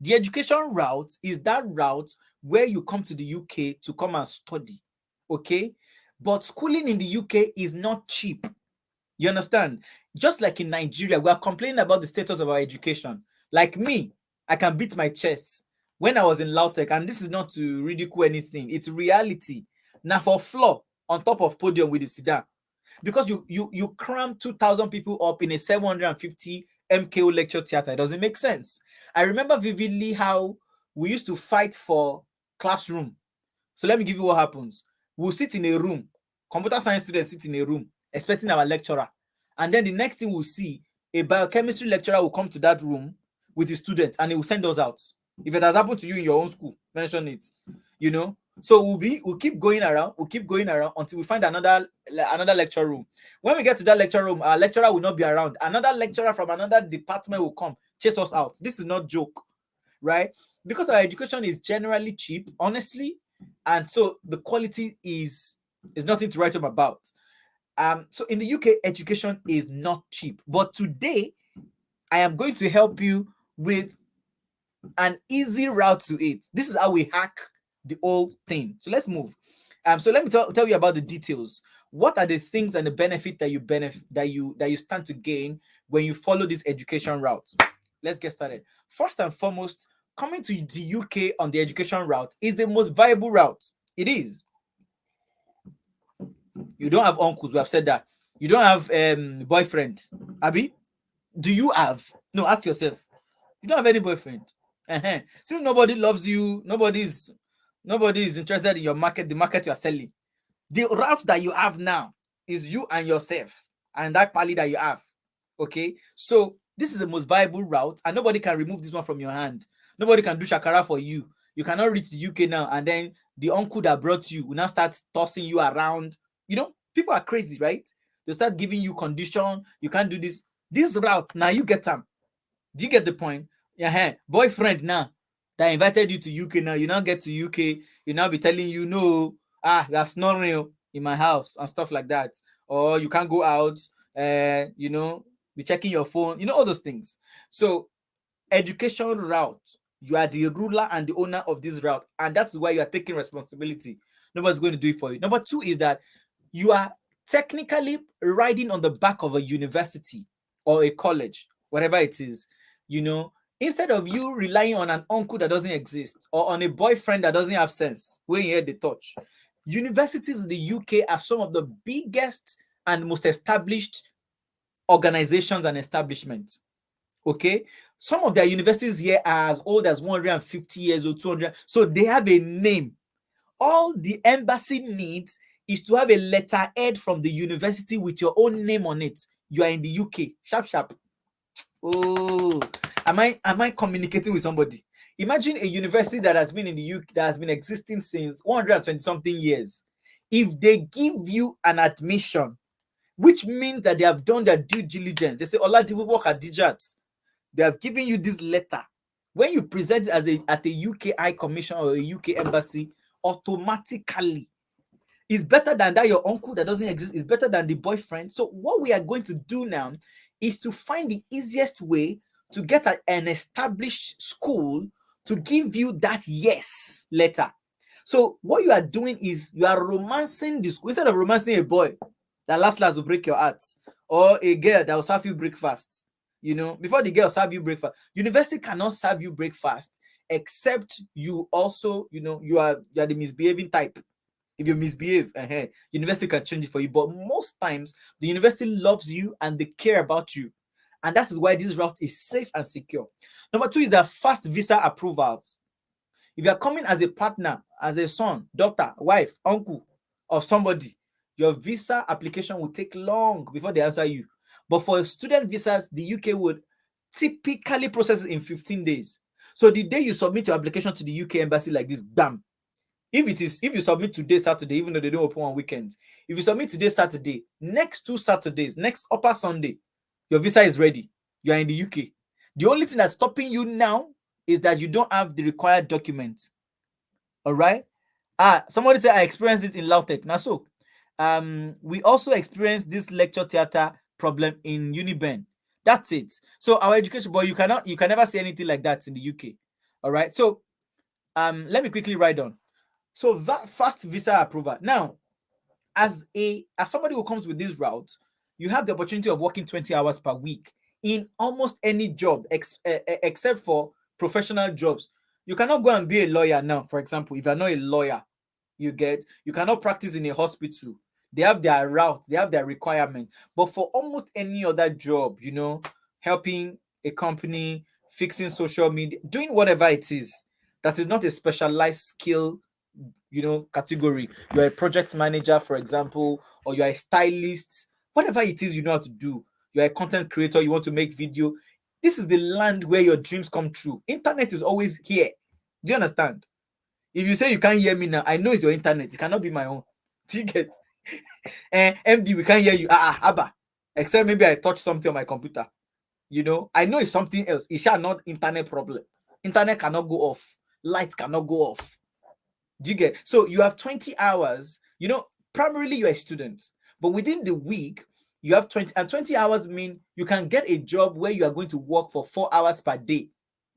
The education route is that route where you come to the UK to come and study. Okay? But schooling in the UK is not cheap. You understand? Just like in Nigeria, we are complaining about the status of our education. Like me, I can beat my chest when I was in Lautech, and this is not to ridicule anything. It's reality. Now for floor on top of podium with the Sidan, because you cram 2,000 people up in a 750 MKO lecture theater. It doesn't make sense. I remember vividly how we used to fight for classroom. So let me give you what happens. We'll sit in a room. Computer science students sit in a room expecting our lecturer. And then the next thing we'll see, a biochemistry lecturer will come to that room with his students and he will send us out. If it has happened to you in your own school, mention it. So we'll keep going around until we find another lecture room. When we get to that lecture room, our lecturer will not be around. Another lecturer from another department will come, chase us out. This is not joke, right? Because our education is generally cheap, honestly, and so the quality is nothing to write home about. So in the UK, education is not cheap. But today, I am going to help you with an easy route to it. This is how we hack the whole thing. So let's move. So let me tell you about the details. What are the things and the benefit that you stand to gain when you follow this education route? Let's get started. First and foremost, coming to the UK on the education route is the most viable route. It is. You don't have uncles. We have said that. You don't have boyfriend. Abby, do you have? No, ask yourself. You don't have any boyfriend. Since nobody loves you, nobody is interested in your market, the market you are selling. The route that you have now is you and yourself and that pally that you have. Okay, so this is the most viable route, and nobody can remove this one from your hand. Nobody can do shakara for you. You cannot reach the UK now, and then the uncle that brought you will now start tossing you around. People are crazy, right? They start giving you condition. You can't do this. This route now you get them. Do you get the point? Yeah, boyfriend now that invited you to UK now. You now get to UK. You now be telling you no. You're snoring in my house and stuff like that. Or you can't go out. You know, be checking your phone. You know all those things. So education route, you are the ruler and the owner of this route, and that's why you are taking responsibility. Nobody's going to do it for you. Number two is that you are technically riding on the back of a university or a college, whatever it is, you know, instead of you relying on an uncle that doesn't exist or on a boyfriend that doesn't have sense when you hear the touch. Universities in the UK are some of the biggest and most established organizations and establishments. Okay, some of their universities here are as old as 150 years old, 200. So they have a name. All the embassy needs is to have a letterhead from the university with your own name on it. You are in the UK. Sharp, sharp. Oh, am I communicating with somebody? Imagine a university that has been in the UK, that has been existing since 120 something years. If they give you an admission, which means that they have done their due diligence, they say, Oladipo work at Dijat. They have given you this letter. When you present it at a UK High Commission or a UK embassy, automatically it's better than that your uncle that doesn't exist. It's better than the boyfriend. So what we are going to do now is to find the easiest way to get an established school to give you that yes letter. So what you are doing is you are romancing the school instead of romancing a boy that last will break your heart, or a girl that will serve you breakfast. You know, before the girl serve you breakfast, university cannot serve you breakfast except you also, you know, you are the misbehaving type. If you misbehave, university can change it for you. But most times, the university loves you and they care about you. And that is why this route is safe and secure. Number two is the fast visa approvals. If you are coming as a partner, as a son, daughter, wife, uncle of somebody, your visa application will take long before they answer you. But for student visas, the UK would typically process it in 15 days. So the day you submit your application to the UK embassy like this, bam. If you submit today, Saturday, even though they don't open on weekends, if you submit today, Saturday, next 2 Saturdays, next upper Sunday, your visa is ready. You are in the UK. The only thing that's stopping you now is that you don't have the required documents. All right. Somebody said I experienced it in Lautech. Now, so we also experienced this lecture theater problem in Uniben. That's it. So our education, but you can never see anything like that in the UK. All right. So let me quickly write on. So that fast visa approval. Now, as somebody who comes with this route, you have the opportunity of working 20 hours per week in almost any job except for professional jobs. You cannot go and be a lawyer now, for example. If you're not a lawyer, you cannot practice in a hospital. They have their route, they have their requirement. But for almost any other job, you know, helping a company, fixing social media, doing whatever it is that is not a specialized skill, you know, category. You're a project manager, for example, or you're a stylist, whatever it is you know how to do. You're a content creator, you want to make video. This is the land where your dreams come true. Internet is always here. Do you understand? If you say you can't hear me now, I know it's your internet. It cannot be my own. Do you get? Emdee, we can't hear you. Abba. Except maybe I touch something on my computer. You know, I know it's something else. It shall not internet problem. Internet cannot go off. Light cannot go off. Do you get? So you have 20 hours. You know, primarily you're a student, but within the week, you have 20, and 20 hours mean you can get a job where you are going to work for 4 hours per day.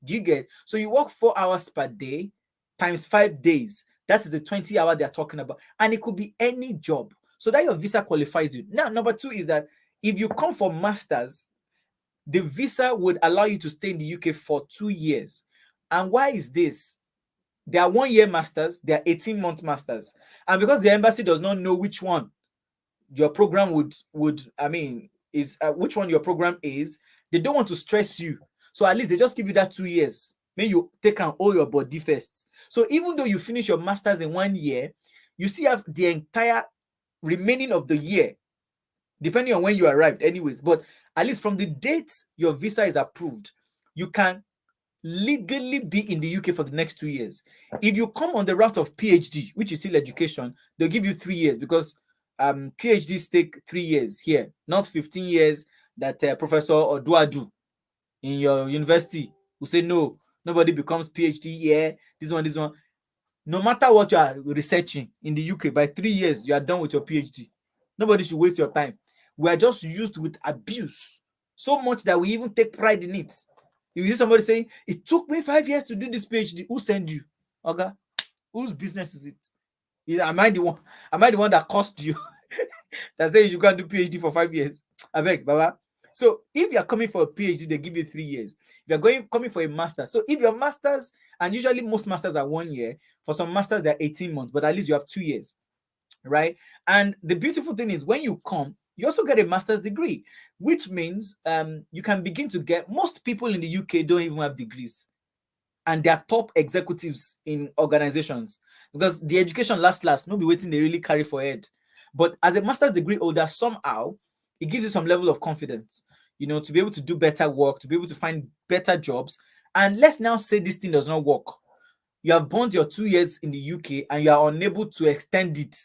Do you get? So you work 4 hours per day times 5 days. That is the 20 hour they're talking about. And it could be any job. So that your visa qualifies you. Now, number two is that if you come for masters, the visa would allow you to stay in the UK for 2 years. And why is this? They are 1 year masters, they are 18-month masters. And because the embassy does not know which one your program which one your program is, they don't want to stress you. So at least they just give you that 2 years. Then you take and hold your body first. So even though you finish your masters in 1 year, you still have the entire remaining of the year, depending on when you arrived anyways. But at least from the date your visa is approved, you can legally be in the UK for the next 2 years. If you come on the route of PhD, which is still education, they'll give you 3 years because PhDs take 3 years here, not 15 years that Professor Oduadu in your university will say no, nobody becomes PhD here. This one. No matter what you are researching in the UK, by 3 years you are done with your PhD. Nobody should waste your time. We are just used with abuse so much that we even take pride in it. You see somebody saying, "It took me 5 years to do this PhD." Who sent you? Okay, whose business is it? Am I the one? Am I the one that cost you? That says you can't do PhD for 5 years? I beg, Baba. So if you are coming for a PhD, they give you 3 years. If you're coming for a master, so if your masters, and usually most masters are 1 year, for some masters they're 18 months, but at least you have 2 years, right? And the beautiful thing is when you come, you also get a master's degree, which means you can begin to get, most people in the UK don't even have degrees, and they are top executives in organizations because the education last no be waiting they really carry for head. But as a master's degree holder, somehow it gives you some level of confidence, to be able to do better work, to be able to find better jobs. And let's now say this thing does not work. You have burnt your 2 years in the UK and you are unable to extend it.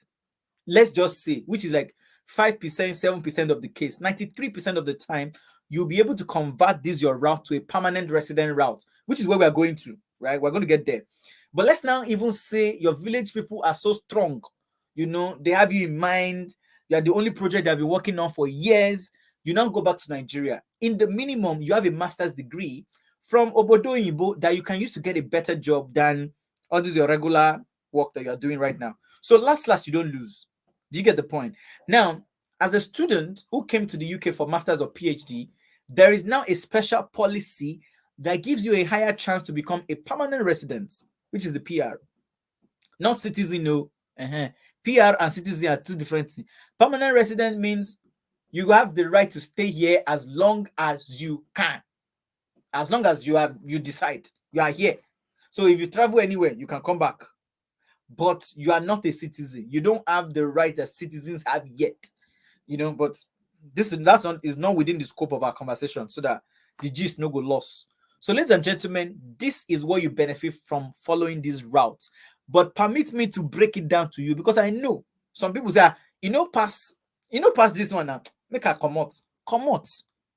Let's just say, which is like 5%, 7% of the case, 93% of the time, you'll be able to convert this your route to a permanent resident route, which is where we're going to, right? We're going to get there. But let's now even say your village people are so strong, they have you in mind. You are the only project they've been working on for years. You now go back to Nigeria. In the minimum, you have a master's degree from Obodo Oyinbo that you can use to get a better job than all this your regular work that you're doing right now. So last, you don't lose. Do you get the point? Now, as a student who came to the UK for master's or PhD, there is now a special policy that gives you a higher chance to become a permanent resident, which is the PR. Not citizen, no. PR and citizen are two different things. Permanent resident means you have the right to stay here as long as you can. As long as you decide you are here. So if you travel anywhere, you can come back. But you are not a citizen. You don't have the right that citizens have yet. But is not within the scope of our conversation, so that the gist no go lost. So, ladies and gentlemen, this is what you benefit from following these routes. But permit me to break it down to you, because I know some people say, pass this one now, make her come out.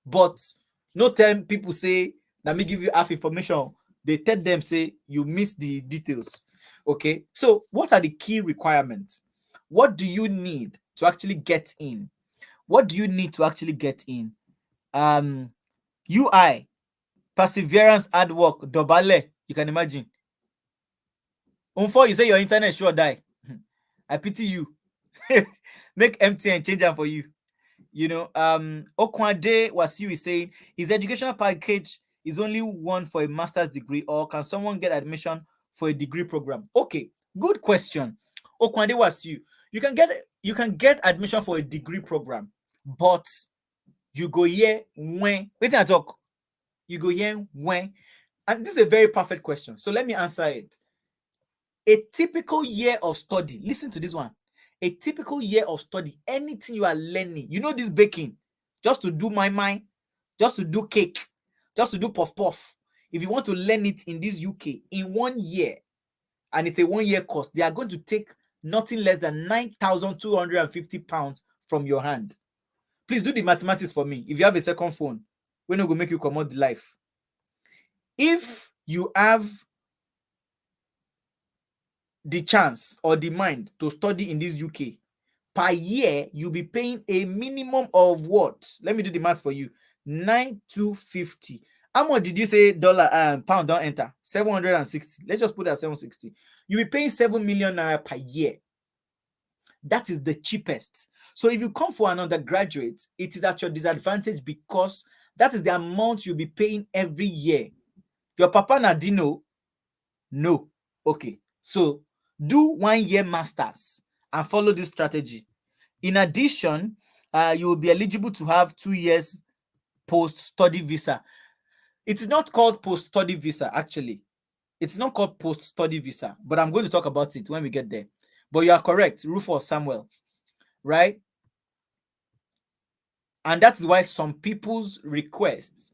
But no time people say, let me give you half information. They tell them, say, you miss the details. Okay, so what are the key requirements? What do you need to actually get in? What do you need to actually get in? UI, perseverance, hard work, dobale. You can imagine. Unfor you say your internet sure die. I pity you. Make MTN change them for you. Okwade Wasiu is saying his educational package is only one for a master's degree, or can someone get admission for a degree program? Okay, good question. Okwade Wasiu, you can get admission for a degree program, but you go here when. Wait I talk. You go here when. And this is a very perfect question. So let me answer it. A typical year of study, listen to this one. A typical year of study, anything you are learning, this baking, just to do my, just to do cake, just to do puff puff. If you want to learn it in this UK in 1 year, and it's a 1 year course, they are going to take nothing less than £9,250 from your hand. Please do the mathematics for me. If you have a second phone, we're not going to make you come out the life. If you have the chance or the mind to study in this UK, per year, you'll be paying a minimum of what? Let me do the math for you. 9,250. How much did you say dollar and pound don't enter? 760. Let's just put that 760. You'll be paying 7 million naira per year. That is the cheapest. So if you come for an undergraduate, it is at your disadvantage, because that is the amount you'll be paying every year. Your papa Nadino? No. Okay. So do 1 year masters and follow this strategy. In addition, you will be eligible to have 2 years post-study visa. It is not called post-study visa, actually. It's not called post-study visa, but I'm going to talk about it when we get there. But you are correct, Rufus Samuel, right? And that's why some people's requests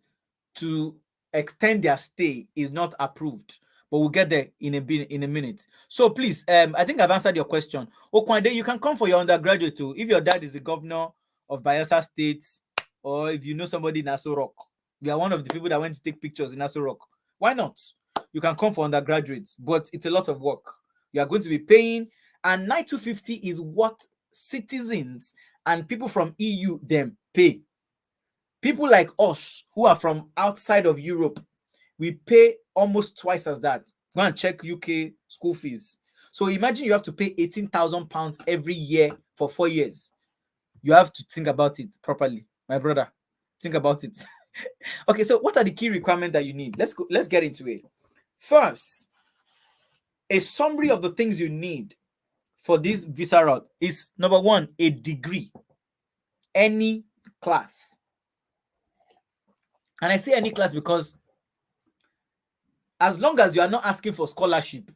to extend their stay is not approved. but we'll get there in a minute. So please, I think I've answered your question. Okwande, you can come for your undergraduate too. If your dad is the governor of Bayelsa State, or if you know somebody in Aso Rock, we are one of the people that went to take pictures in Aso Rock. Why not? You can come for undergraduates, but it's a lot of work. You are going to be paying, and 9250 is what citizens and people from EU them pay. People like us who are from outside of Europe, we pay almost twice as that. Go and check UK school fees. So imagine you have to pay £18,000 every year for 4 years. You have to think about it properly, my brother. Think about it. Okay, so what are the key requirements that you need? Let's get into it. First, a summary of the things you need for this visa route is number one, a degree, any class. And I say any class because as long as you are not asking for scholarship,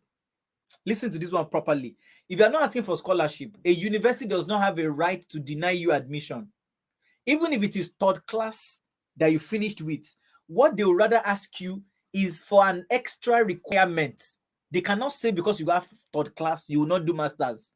listen to this one properly. If you are not asking for scholarship, a university does not have a right to deny you admission. Even if it is third class that you finished with, what they will rather ask you is for an extra requirement. They cannot say because you have third class, you will not do masters.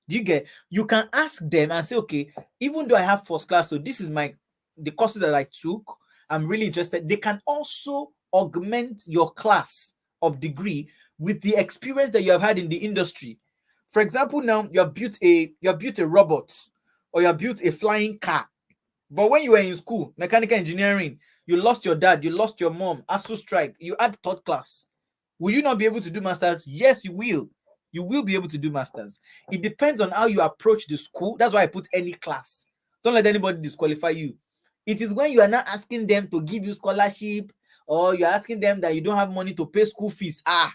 Do you get? You can ask them and say, okay, even though I have first class, so this is the courses that I took, I'm really interested. They can also augment your class of degree with the experience that you have had in the industry. For example, now you have built a robot, or you have built a flying car. But when you were in school, mechanical engineering, you lost your dad, you lost your mom, ASU strike, you had third class. Will you not be able to do masters? Yes, you will. You will be able to do masters. It depends on how you approach the school. That's why I put any class. Don't let anybody disqualify you. It is when you are not asking them to give you scholarship, or you're asking them that you don't have money to pay school fees. That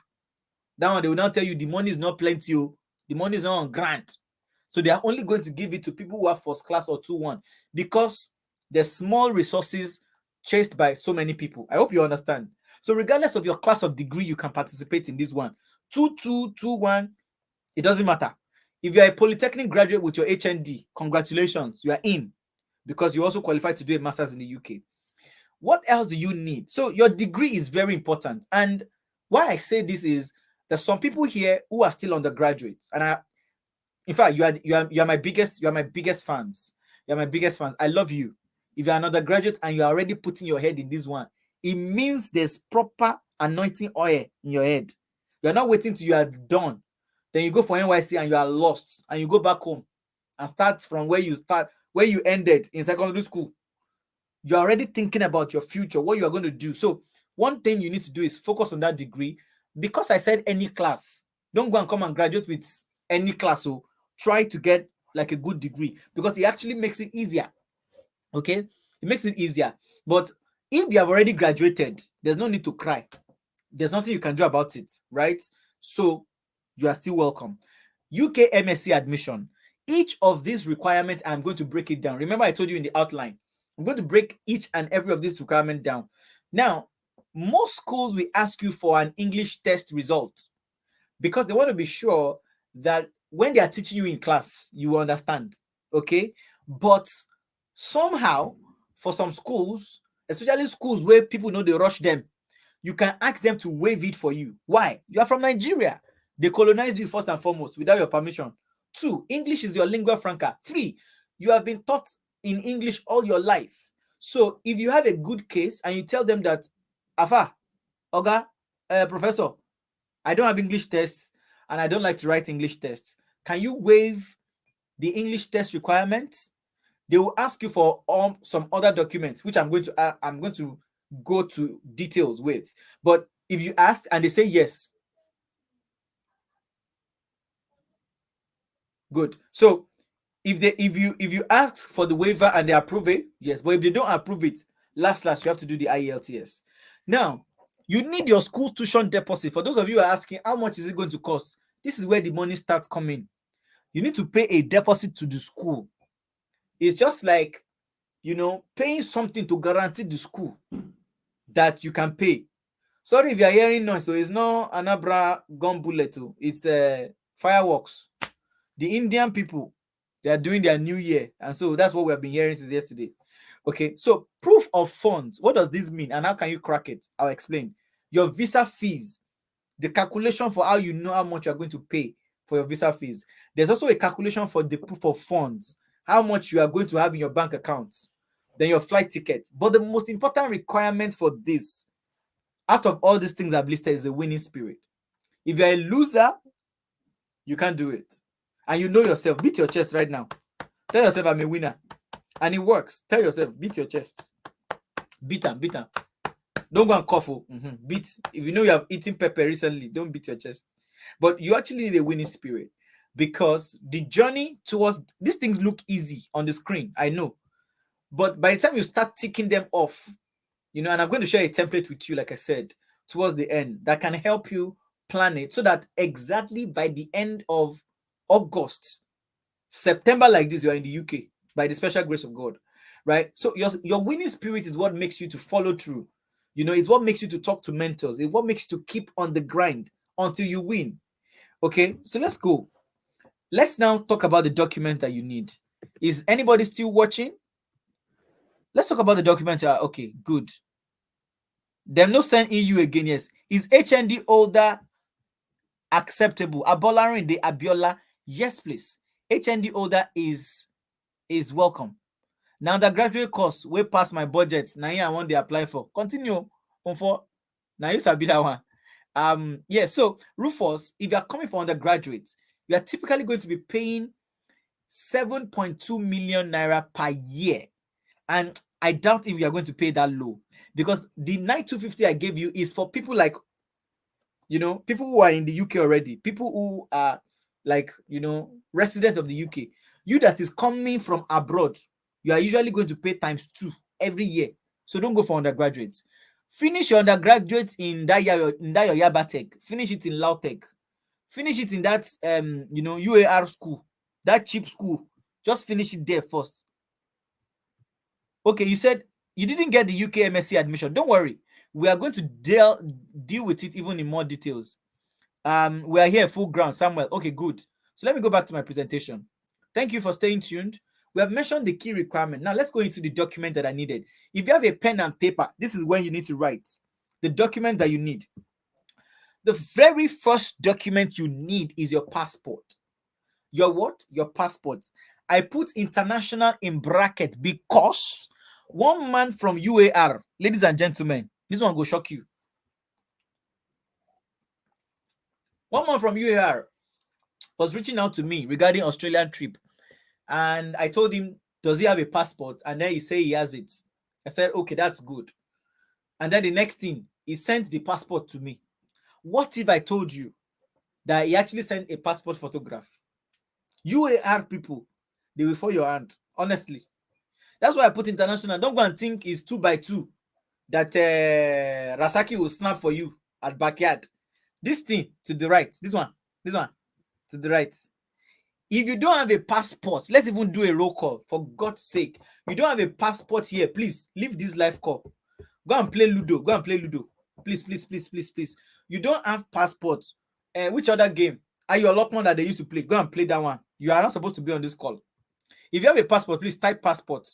one, they will not tell you the money is not plenty. The money is not on grant. So they are only going to give it to people who are first class or 2-1, because there's small resources chased by so many people. I hope you understand. So regardless of your class of degree, you can participate in this one. 2-2, 2-1, it doesn't matter. If you're a polytechnic graduate with your HND, congratulations, you are in, because you also qualify to do a master's in the UK. What else do you need? So your degree is very important. And why I say this is there's some people here who are still undergraduates, and in fact, you are my biggest fans. You're my biggest fans. I love you. If you're an undergraduate and you're already putting your head in this one, it means there's proper anointing oil in your head. You're not waiting till you are done. Then you go for NYC and you are lost, and you go back home and start from where you ended in secondary school. You're already thinking about your future, what you are going to do. So one thing you need to do is focus on that degree. Because I said any class, don't go and come and graduate with any class. So try to get like a good degree, because it actually makes it easier. Okay, it makes it easier. But if you have already graduated, there's no need to cry. There's nothing you can do about it, right? So you are still welcome. UK MSc admission. Each of these requirements, I'm going to break it down. Remember, I told you in the outline, I'm going to break each and every of these requirements down. Now, most schools will ask you for an English test result, because they want to be sure that when they are teaching you in class, you understand. Okay? But somehow, for some schools, especially schools where people know they rush them, you can ask them to waive it for you. Why? You are from Nigeria. They colonized you first and foremost without your permission. 2, English is your lingua franca. 3, you have been taught in English all your life. So if you have a good case and you tell them that, Afa, Oga, Professor, I don't have English tests and I don't like to write English tests, can you waive the English test requirements? They will ask you for some other documents, which I'm going to go to details with. But if you ask and they say yes, good. So if you ask for the waiver and they approve it, yes. But if they don't approve it, last you have to do the Ielts. Now, you need your school tuition deposit. For those of you who are asking, how much is it going to cost? This is where the money starts coming. You need to pay a deposit to the school. It's just like, paying something to guarantee the school that you can pay. Sorry if you are hearing noise, so it's not Anabra gun bullet, it's fireworks. The Indian people, they are doing their new year, and so that's what we have been hearing since yesterday. Okay, so proof of funds, what does this mean and how can you crack it? I'll explain. Your visa fees, the calculation for how you know how much you're going to pay for your visa fees. There's also a calculation for the proof of funds, how much you are going to have in your bank account, then your flight ticket. But the most important requirement for this, out of all these things I've listed, is a winning spirit. If you're a loser, you can't do it. And you know yourself. Beat your chest right now. Tell yourself I'm a winner. And it works. Tell yourself, beat your chest. Beat them, beat them. Don't go and cough. Beat. If you know you have eaten pepper recently, don't beat your chest. But you actually need a winning spirit, because the journey towards these things look easy on the screen, I know. But by the time you start ticking them off, and I'm going to share a template with you, like I said, towards the end, that can help you plan it so that exactly by the end of August, September like this, you're in the UK by the special grace of God, right? So your winning spirit is what makes you to follow through. It's what makes you to talk to mentors. It's what makes you to keep on the grind until you win. Okay, so let's go. Let's now talk about the document that you need. Is anybody still watching? Let's talk about the document. Okay, good. Them no send EU again. Yes. Is HND holder acceptable? Abolarin de Abiola. Yes, please. HND holder is welcome. Now the graduate course way past my budget. Now I want to apply for. Continue on for. Now you sabi that one. Yeah. So Rufus, if you are coming for undergraduate, you are typically going to be paying 7.2 million naira per year. And I doubt if you are going to pay that low, because the 9,250 I gave you is for people like, people who are in the UK already, people who are like, resident of the UK. You that is coming from abroad, you are usually going to pay times 2 every year. So don't go for undergraduates. Finish your undergraduate in that your Yaba Tech. Finish it in Lautech. Finish it in that UAR school, that cheap school. Just finish it there first. Okay, you said you didn't get the UK MSc admission. Don't worry. We are going to deal with it even in more details. We are here full ground, Samuel. Okay, good. So let me go back to my presentation. Thank you for staying tuned. We have mentioned the key requirement. Now let's go into the document that I needed. If you have a pen and paper, this is when you need to write the document that you need. The very first document you need is your passport. Your what? Your passport. I put international in bracket because one man from UAR, ladies and gentlemen, this one will shock you. One man from UAR was reaching out to me regarding Australian trip. And I told him, does he have a passport? And then he said he has it. I said, okay, that's good. And then the next thing, he sent the passport to me. What if I told you that he actually sent a passport photograph? UAR people, they will fall your hand, honestly. That's why I put international. Don't go and think it's 2x2 that Rasaki will snap for you at backyard. This thing to the right, this one to the right. If you don't have a passport, let's even do a roll call, for God's sake. You don't have a passport here, please leave this live call. Go and play Ludo. Go and play Ludo. Please, please, please, please, please. You don't have passports. Which other game? Are you a Lockman that they used to play? Go and play that one. You are not supposed to be on this call. If you have a passport, please type passport.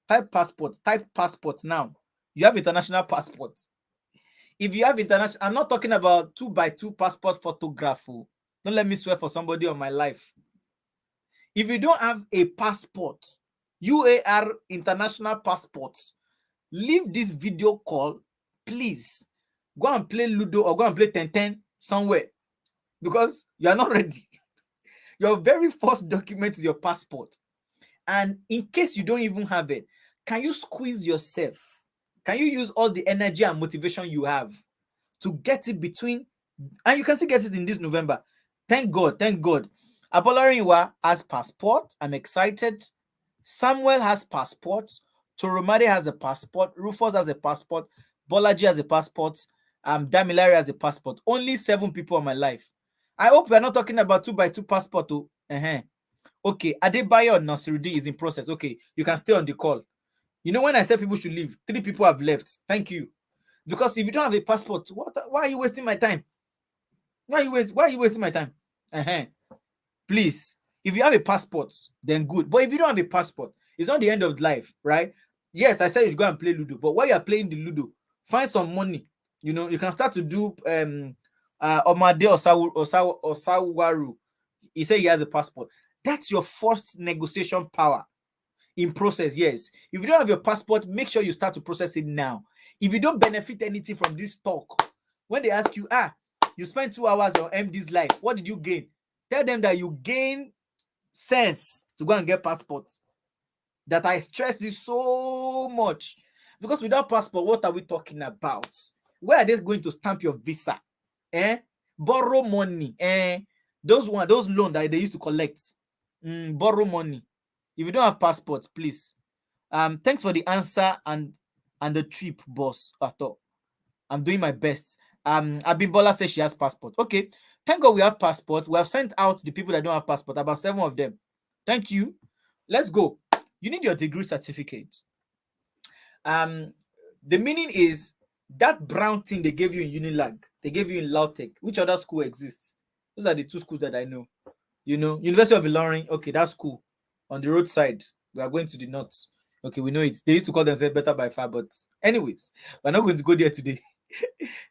Type passport. Type passport now. You have international passport. If you have international, I'm not talking about 2x2 passport photograph. Don't let me swear for somebody on my life. If you don't have a passport, UAR international passport, leave this video call, please. Go and play Ludo or go and play 10 somewhere, because you are not ready. Your very first document is your passport. And in case you don't even have it, can you squeeze yourself? Can you use all the energy and motivation you have to get it between, and you can still get it in this November. Thank God, thank God. Abolariwa has passport. I'm excited. Samuel has passports. Toromade has a passport. Rufus has a passport. Bolaji has a passport. Damilari has a passport. Only 7 people in my life. I hope we're not talking about 2x2 passport. Okay, Adebayo Nasirudi is in process. Okay, you can stay on the call. You know, when I said people should leave, 3 people have left. Thank you. Because if you don't have a passport, why are you wasting my time? Why are you wasting my time? Please, if you have a passport, then good. But if you don't have a passport, it's not the end of life, right? Yes, I said you should go and play Ludo. But while you're playing the Ludo, find some money. You know, you can start to do Omade Osawaru, he said he has a passport. That's your first negotiation power in process. Yes, if you don't have your passport, make sure you start to process it now. If you don't benefit anything from this talk, when they ask you, you spent 2 hours on Emdee's life, what did you gain? Tell them that you gain sense to go and get passport. That I stress this so much, because without passport, what are we talking about? Where are they going to stamp your visa? Borrow money. Those loans that they used to collect. Borrow money. If you don't have passport, please. Thanks for the answer and the trip, boss. At all. I'm doing my best. Abimbola says she has passport. Okay. Thank God we have passport. We have sent out the people that don't have passport, about 7 of them. Thank you. Let's go. You need your degree certificate. The meaning is that brown thing they gave you in Unilag, they gave you in Lautech. Which other school exists? Those are the 2 schools that I know. University of Ilorin. Okay, that's cool. On the roadside, we are going to the north. Okay, we know it. They used to call themselves Better by Far, but anyways, we're not going to go there today.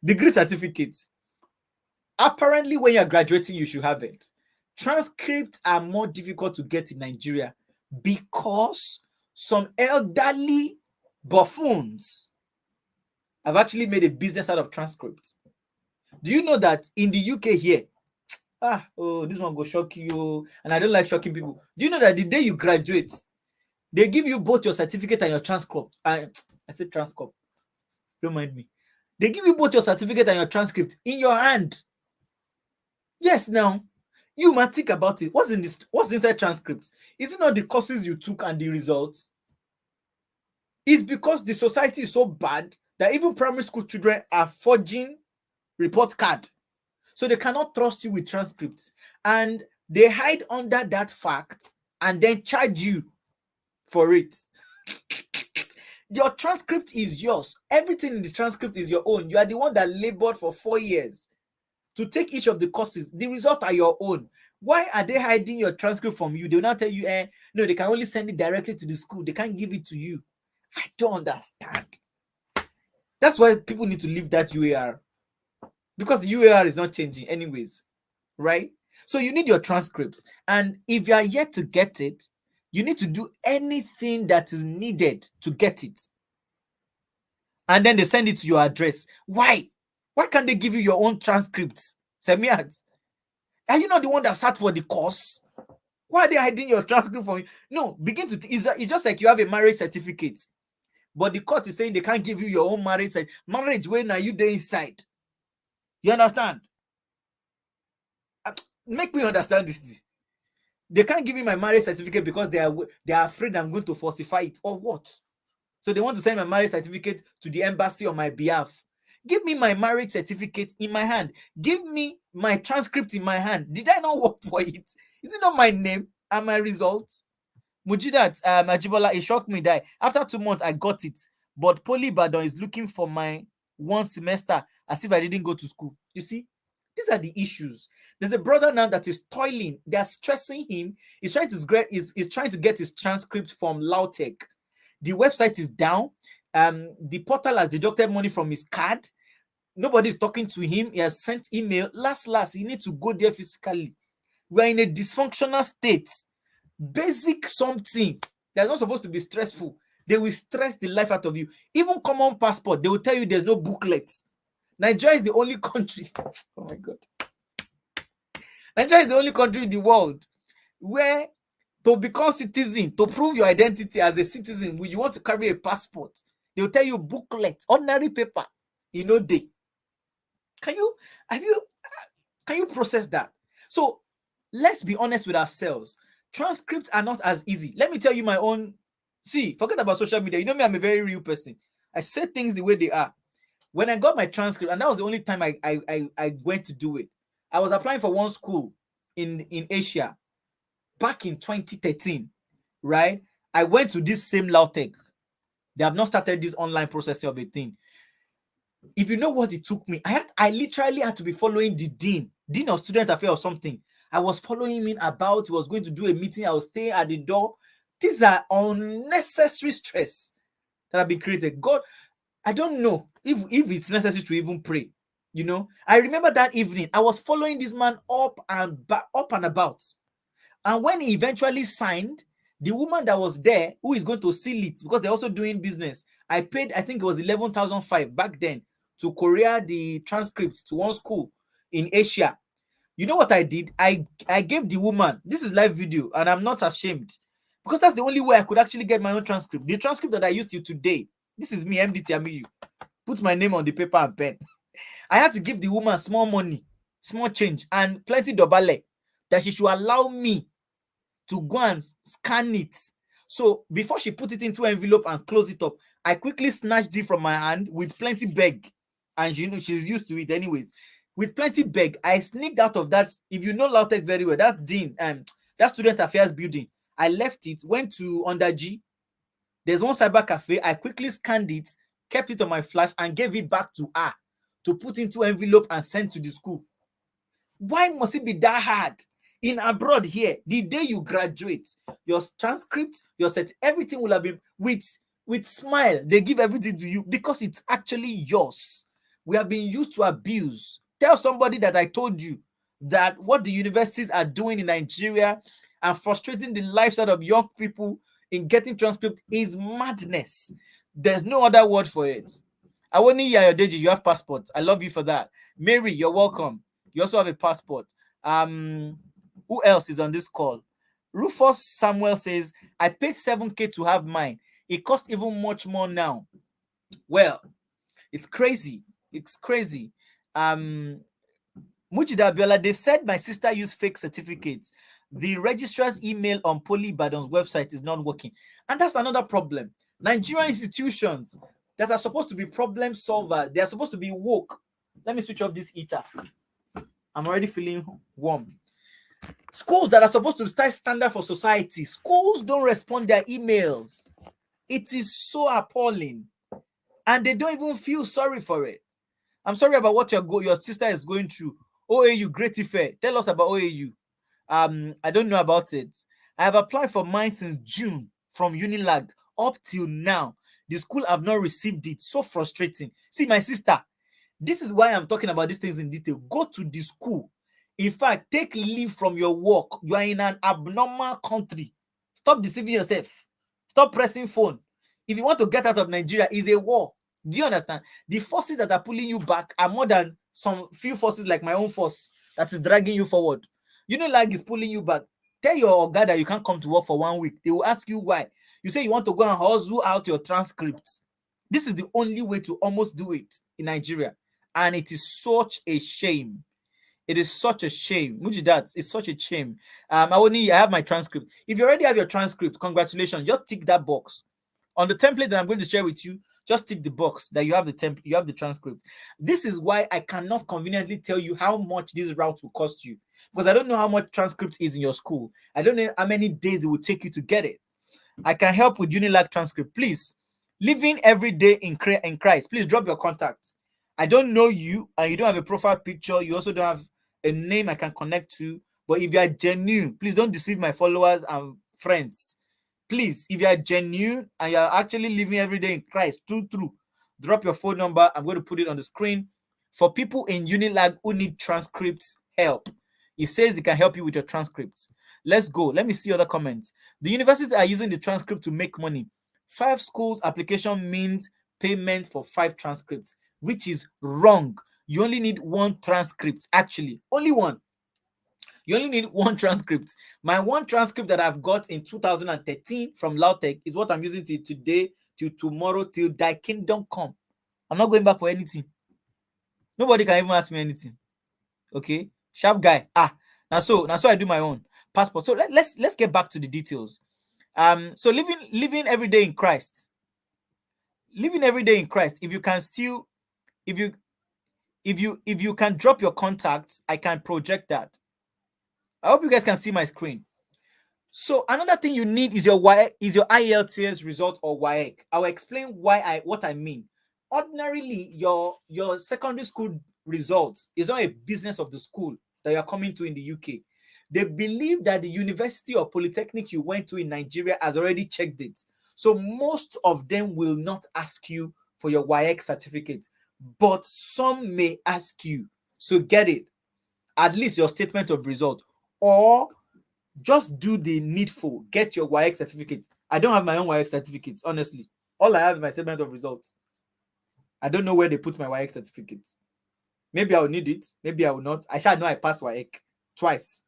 Degree certificates. Apparently, when you're graduating, you should have it. Transcripts are more difficult to get in Nigeria because some elderly buffoons have actually made a business out of transcripts. Do you know that in the UK here, this one go shock you, and I don't like shocking people. Do you know that the day you graduate, they give you both your certificate and your transcript? I said transcript. Don't mind me. They give you both your certificate and your transcript in your hand. Yes, now you might think about it. What's inside transcripts? Is it not the courses you took and the results? It's because the society is so bad that even primary school children are forging report card. So they cannot trust you with transcripts. And they hide under that fact and then charge you for it. Your transcript is yours. Everything in the transcript is your own. You are the one that labored for 4 years to take each of the courses. The results are your own. Why are they hiding your transcript from you? They will not tell you, no, they can only send it directly to the school. They can't give it to you. I don't understand. That's why people need to leave that UAR. Because the UAR is not changing anyways, right? So you need your transcripts. And if you are yet to get it, you need to do anything that is needed to get it. And then they send it to your address. Why? Why can't they give you your own transcripts? Semiat, are you not the one that sat for the course? Why are they hiding your transcript from you? No, it's just like you have a marriage certificate. But the court is saying they can't give you your own marriage when are you there inside? You understand? Make me understand this. They can't give me my marriage certificate because they are afraid I'm going to falsify it, or what? So they want to send my marriage certificate to the embassy on my behalf. Give me my marriage certificate in my hand. Give me my transcript in my hand. Did I not work for it? Is it not my name and my result? Mujidat Ajibola, it shocked me that after 2 months I got it, but Poly Badon is looking for my 1 semester as if I didn't go to school. You see, these are the issues. There's a brother now that is toiling. They are stressing him. He's trying to get his transcript from Lautech. The website is down. The portal has deducted money from his card. Nobody's talking to him. He has sent email. Last, he needs to go there physically. We're in a dysfunctional state. Basic something that's not supposed to be stressful, they will stress the life out of you. Even common passport, they will tell you there's no booklet. Nigeria is the only country. Oh my God. Nigeria is the only country in the world where to become citizen, to prove your identity as a citizen, when you want to carry a passport, they will tell you booklet, ordinary paper, day. Can you process that? So let's be honest with ourselves. Transcripts are not as easy. Let me tell you my own. See, forget about social media. You know me, I'm a very real person. I say things the way they are. When I got my transcript, and that was the only time I went to do it. I was applying for one school in Asia back in 2013, right? I went to this same Lautech. They have not started this online processing of a thing. If you know what it took me, I literally had to be following the dean of student affairs or something. I was following him about. He was going to do a meeting. I was staying at the door. These are unnecessary stress that have been created. God, I don't know if it's necessary to even pray. I remember that evening I was following this man up and about. And when he eventually signed, the woman that was there, who is going to seal it, because they're also doing business, I paid, I think it was 11,500 back then, to courier the transcripts to one school in Asia. You know what I did? I gave the woman, this is live video, and I'm not ashamed, because that's the only way I could actually get my own transcript. The transcript that I used till today, this is me, Emdee Tiamiyu, put my name on the paper and pen. I had to give the woman small money, small change, and plenty dobale, that she should allow me to go and scan it. So before she put it into envelope and close it up, I quickly snatched it from my hand with plenty beg. And she's used to it anyways. With plenty beg, I sneaked out of that. If you know Lautech very well, that dean, that student affairs building, I left it, went to under G. There's one cyber cafe. I quickly scanned it, kept it on my flash, and gave it back to her to put into envelope and send to the school. Why must it be that hard? In abroad here, the day you graduate, your transcript, your set, everything will have been with smile. They give everything to you because it's actually yours. We have been used to abuse. Tell somebody that I told you that what the universities are doing in Nigeria and frustrating the lifestyle of young people in getting transcript is madness. There's no other word for it. Awoni Yayodeji, you have passport. I love you for that. Mary, you're welcome. You also have a passport. Who else is on this call? Rufus Samuel says, I paid 7K to have mine. It costs even much more now. Well, it's crazy. It's crazy. Mujida Abiola, they said my sister used fake certificates. The registrar's email on Poly Ibadan's website is not working. And that's another problem. Nigerian institutions that are supposed to be problem solver, they are supposed to be woke. Let me switch off this heater. I'm already feeling warm. Schools that are supposed to start standard for society, schools don't respond their emails. It is so appalling. And they don't even feel sorry for it. I'm sorry about what your sister is going through. OAU, Great Ife. Tell us about OAU. I don't know about it. I have applied for mine since June from Unilag up till now. The school have not received it. So frustrating. See, my sister, this is why I'm talking about these things in detail. Go to the school. In fact, take leave from your work. You are in an abnormal country. Stop deceiving yourself. Stop pressing phone. If you want to get out of Nigeria, it's a war. Do you understand? The forces that are pulling you back are more than some few forces like my own force that is dragging you forward. Unilag is pulling you back. Tell your guy that you can't come to work for 1 week. They will ask you why. You say you want to go and hustle out your transcripts. This is the only way to almost do it in Nigeria. And it is such a shame. It is such a shame. Mujidat, it's such a shame. I have my transcript. If you already have your transcript, congratulations. Just tick that box. On the template that I'm going to share with you, just tick the box that you have the transcript. This is why I cannot conveniently tell you how much this route will cost you, because I don't know how much transcript is in your school. I don't know how many days it will take you to get it. I can help with Unilag transcript. Please, living every day in Christ. Please drop your contact. I don't know you, and you don't have a profile picture. You also don't have a name I can connect to. But if you are genuine, please don't deceive my followers and friends. Please, if you are genuine and you are actually living every day in Christ, true, drop your phone number. I'm going to put it on the screen for people in Unilag who need transcripts help. It says it can help you with your transcripts. Let's go. Let me see other comments. The universities are using the transcript to make money. 5 schools application means payment for 5 transcripts, which is wrong. You only need 1 transcript, actually. Only 1. You only need 1 transcript. My 1 transcript that I've got in 2013 from Lautech is what I'm using till today, till tomorrow, till thy kingdom come. I'm not going back for anything. Nobody can even ask me anything. Okay? Sharp guy. Now so I do my own passport. So let's get back to the details. So living every day in Christ. Living every day in Christ. If you can still, if you can drop your contacts, I can project that. I hope you guys can see my screen. So another thing you need is your IELTS result or WAEC. I'll explain what I mean. Ordinarily, your secondary school result is not a business of the school that you're coming to in the UK. They believe that the university or polytechnic you went to in Nigeria has already checked it. So most of them will not ask you for your WAEC certificate. but some may ask you. So get it, at least your statement of result, or just do the needful. Get your WAEC certificate. I don't have my own WAEC certificate, honestly. All I have is my statement of results. I don't know where they put my WAEC certificate. Maybe I will need it. Maybe I will not. I shall know I passed WAEC twice.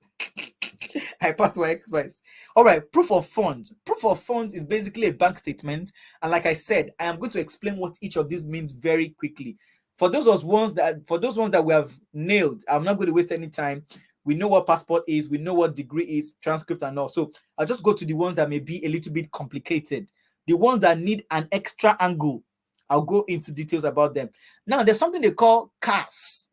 I passed WAEC twice. All right, proof of funds. Proof of funds is basically a bank statement. And like I said, I am going to explain what each of these means very quickly. For those ones that we have nailed, I'm not going to waste any time. We know what passport is, we know what degree is, transcript and all. So I'll just go to the ones that may be a little bit complicated. The ones that need an extra angle, I'll go into details about them. Now, there's something they call CAS.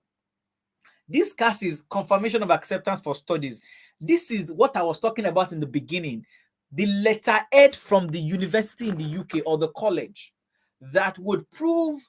This CAS is confirmation of acceptance for studies. This is what I was talking about in the beginning. The letterhead from the university in the UK or the college that would prove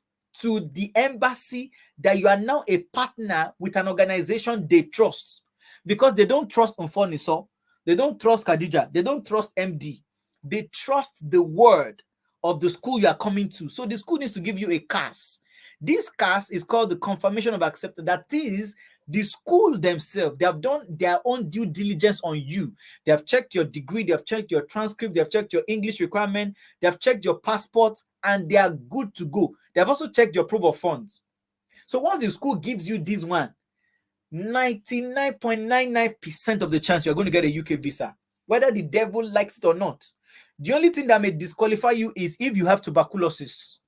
to the embassy that you are now a partner with an organization they trust. Because they don't trust Mfoniso, they don't trust Khadija, they don't trust Emdee. They trust the word of the school you are coming to. So the school needs to give you a CAS. This CAS is called the confirmation of acceptance. That is, the school themselves, they have done their own due diligence on you. They have checked your degree, they have checked your transcript, they have checked your English requirement, they have checked your passport, and they are good to go. They have also checked your proof of funds. So once the school gives you this one, 99.99% of the chance you're going to get a UK visa, whether the devil likes it or not. The only thing that may disqualify you is if you have tuberculosis.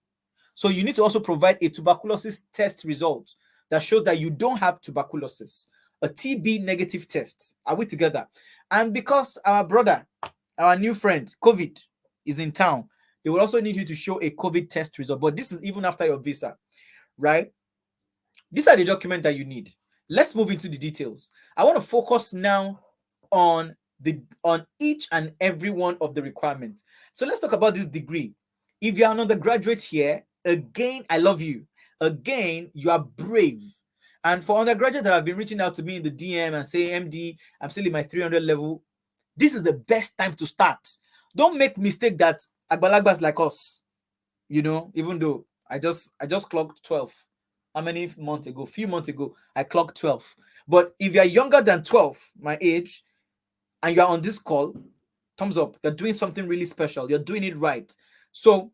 So you need to also provide a tuberculosis test result that shows that you don't have tuberculosis, a TB negative test. Are we together? And because our brother, our new friend, COVID, is in town, they will also need you to show a COVID test result. But this is even after your visa, right? These are the documents that you need. Let's move into the details. I want to focus now on each and every one of the requirements. So let's talk about this degree. If you're an undergraduate here, again, I love you. Again, you are brave. And for undergraduates that have been reaching out to me in the DM and saying, Emdee, I'm still in my 300 level, this is the best time to start. Don't make mistake that Agbalagbas like us, even though I just clocked 12. How many months ago? Few months ago, I clocked 12. But if you're younger than 12, my age, and you're on this call, thumbs up. You're doing something really special. You're doing it right. So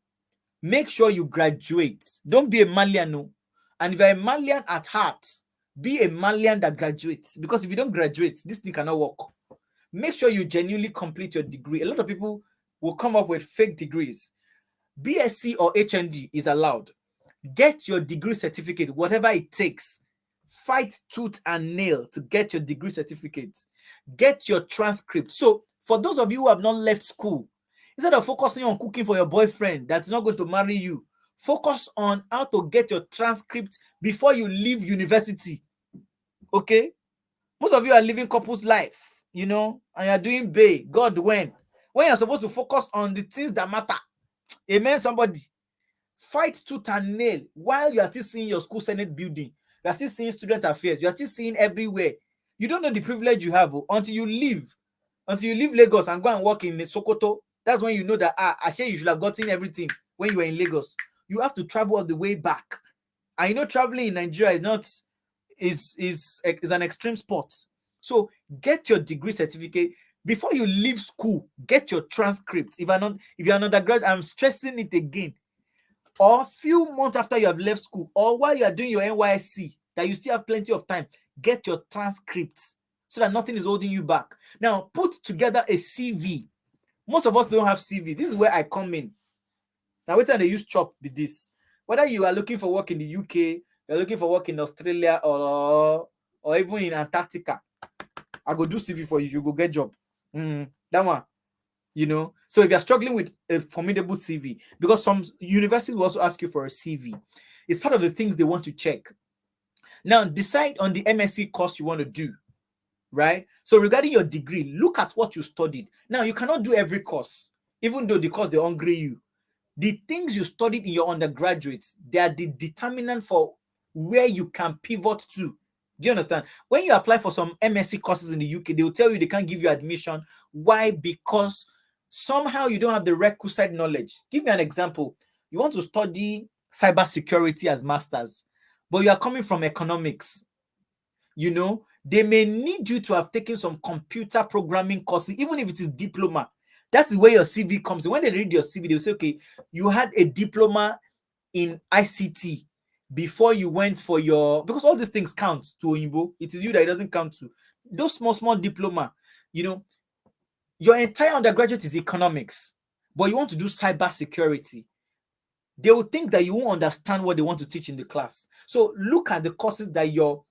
make sure you graduate. Don't be a Malian, no. And if you're a Malian at heart, be a Malian that graduates. Because if you don't graduate, this thing cannot work. Make sure you genuinely complete your degree. A lot of people will come up with fake degrees. BSc or HND is allowed. Get your degree certificate, whatever it takes. Fight tooth and nail to get your degree certificate. Get your transcript. So for those of you who have not left school, instead of focusing on cooking for your boyfriend that's not going to marry you, focus on how to get your transcript before you leave university. Okay? Most of you are living couple's life, and you're doing bay, God when you're supposed to focus on the things that matter. Amen, somebody. Fight tooth and nail while you are still seeing your school senate building. You are still seeing student affairs. You are still seeing everywhere. You don't know the privilege you have until you leave Lagos and go and work in Sokoto. That's when you know that actually you should have gotten everything when you were in Lagos. You have to travel all the way back. And traveling in Nigeria is an extreme sport. So get your degree certificate before you leave school. Get your transcript. If you're an undergraduate, I'm stressing it again. Or a few months after you have left school, or while you are doing your NYSC, that you still have plenty of time, get your transcripts so that nothing is holding you back. Now, put together a CV. Most of us don't have CV. This is where I come in. Now, wait till they use CHOP with this. Whether you are looking for work in the UK, you're looking for work in Australia, or even in Antarctica, I go do CV for you. You go get job. That one. So if you're struggling with a formidable CV, because some universities will also ask you for a CV, it's part of the things they want to check. Now, decide on the MSc course you want to do, right? So regarding your degree, look at what you studied. Now, you cannot do every course, even though the course they hungry you. The things you studied in your undergraduate, they are the determinant for where you can pivot to. Do you understand? When you apply for some MSc courses in the UK, they will tell you they can't give you admission. Why? Because somehow you don't have the requisite knowledge. Give me an example. You want to study cybersecurity as masters, but you are coming from economics, they may need you to have taken some computer programming courses, even if it is diploma. That's where your CV comes in. When they read your CV, they'll say, okay, you had a diploma in ICT before you went for your, because all these things count to Oyinbo. It is you that it doesn't count to. Those small diploma, your entire undergraduate is economics, but you want to do cyber security. They will think that you won't understand what they want to teach in the class. So look at the courses that your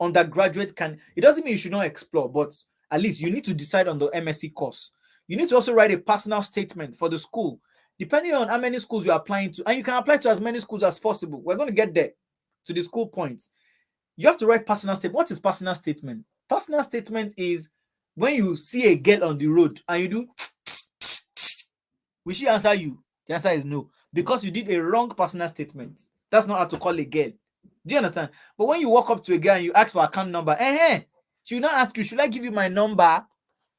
undergraduate can. It doesn't mean you should not explore, but at least you need to decide on the MSc course. You need to also write a personal statement for the school, depending on how many schools you're applying to. And you can apply to as many schools as possible. We're going to get there to the school points. You have to write personal statement. What is personal statement? Personal statement is when you see a girl on the road and you do, will she answer you? The answer is no, because you did a wrong personal statement. That's not how to call a girl. Do you understand? But when you walk up to a girl and you ask for account number, she will not ask you, should I give you my number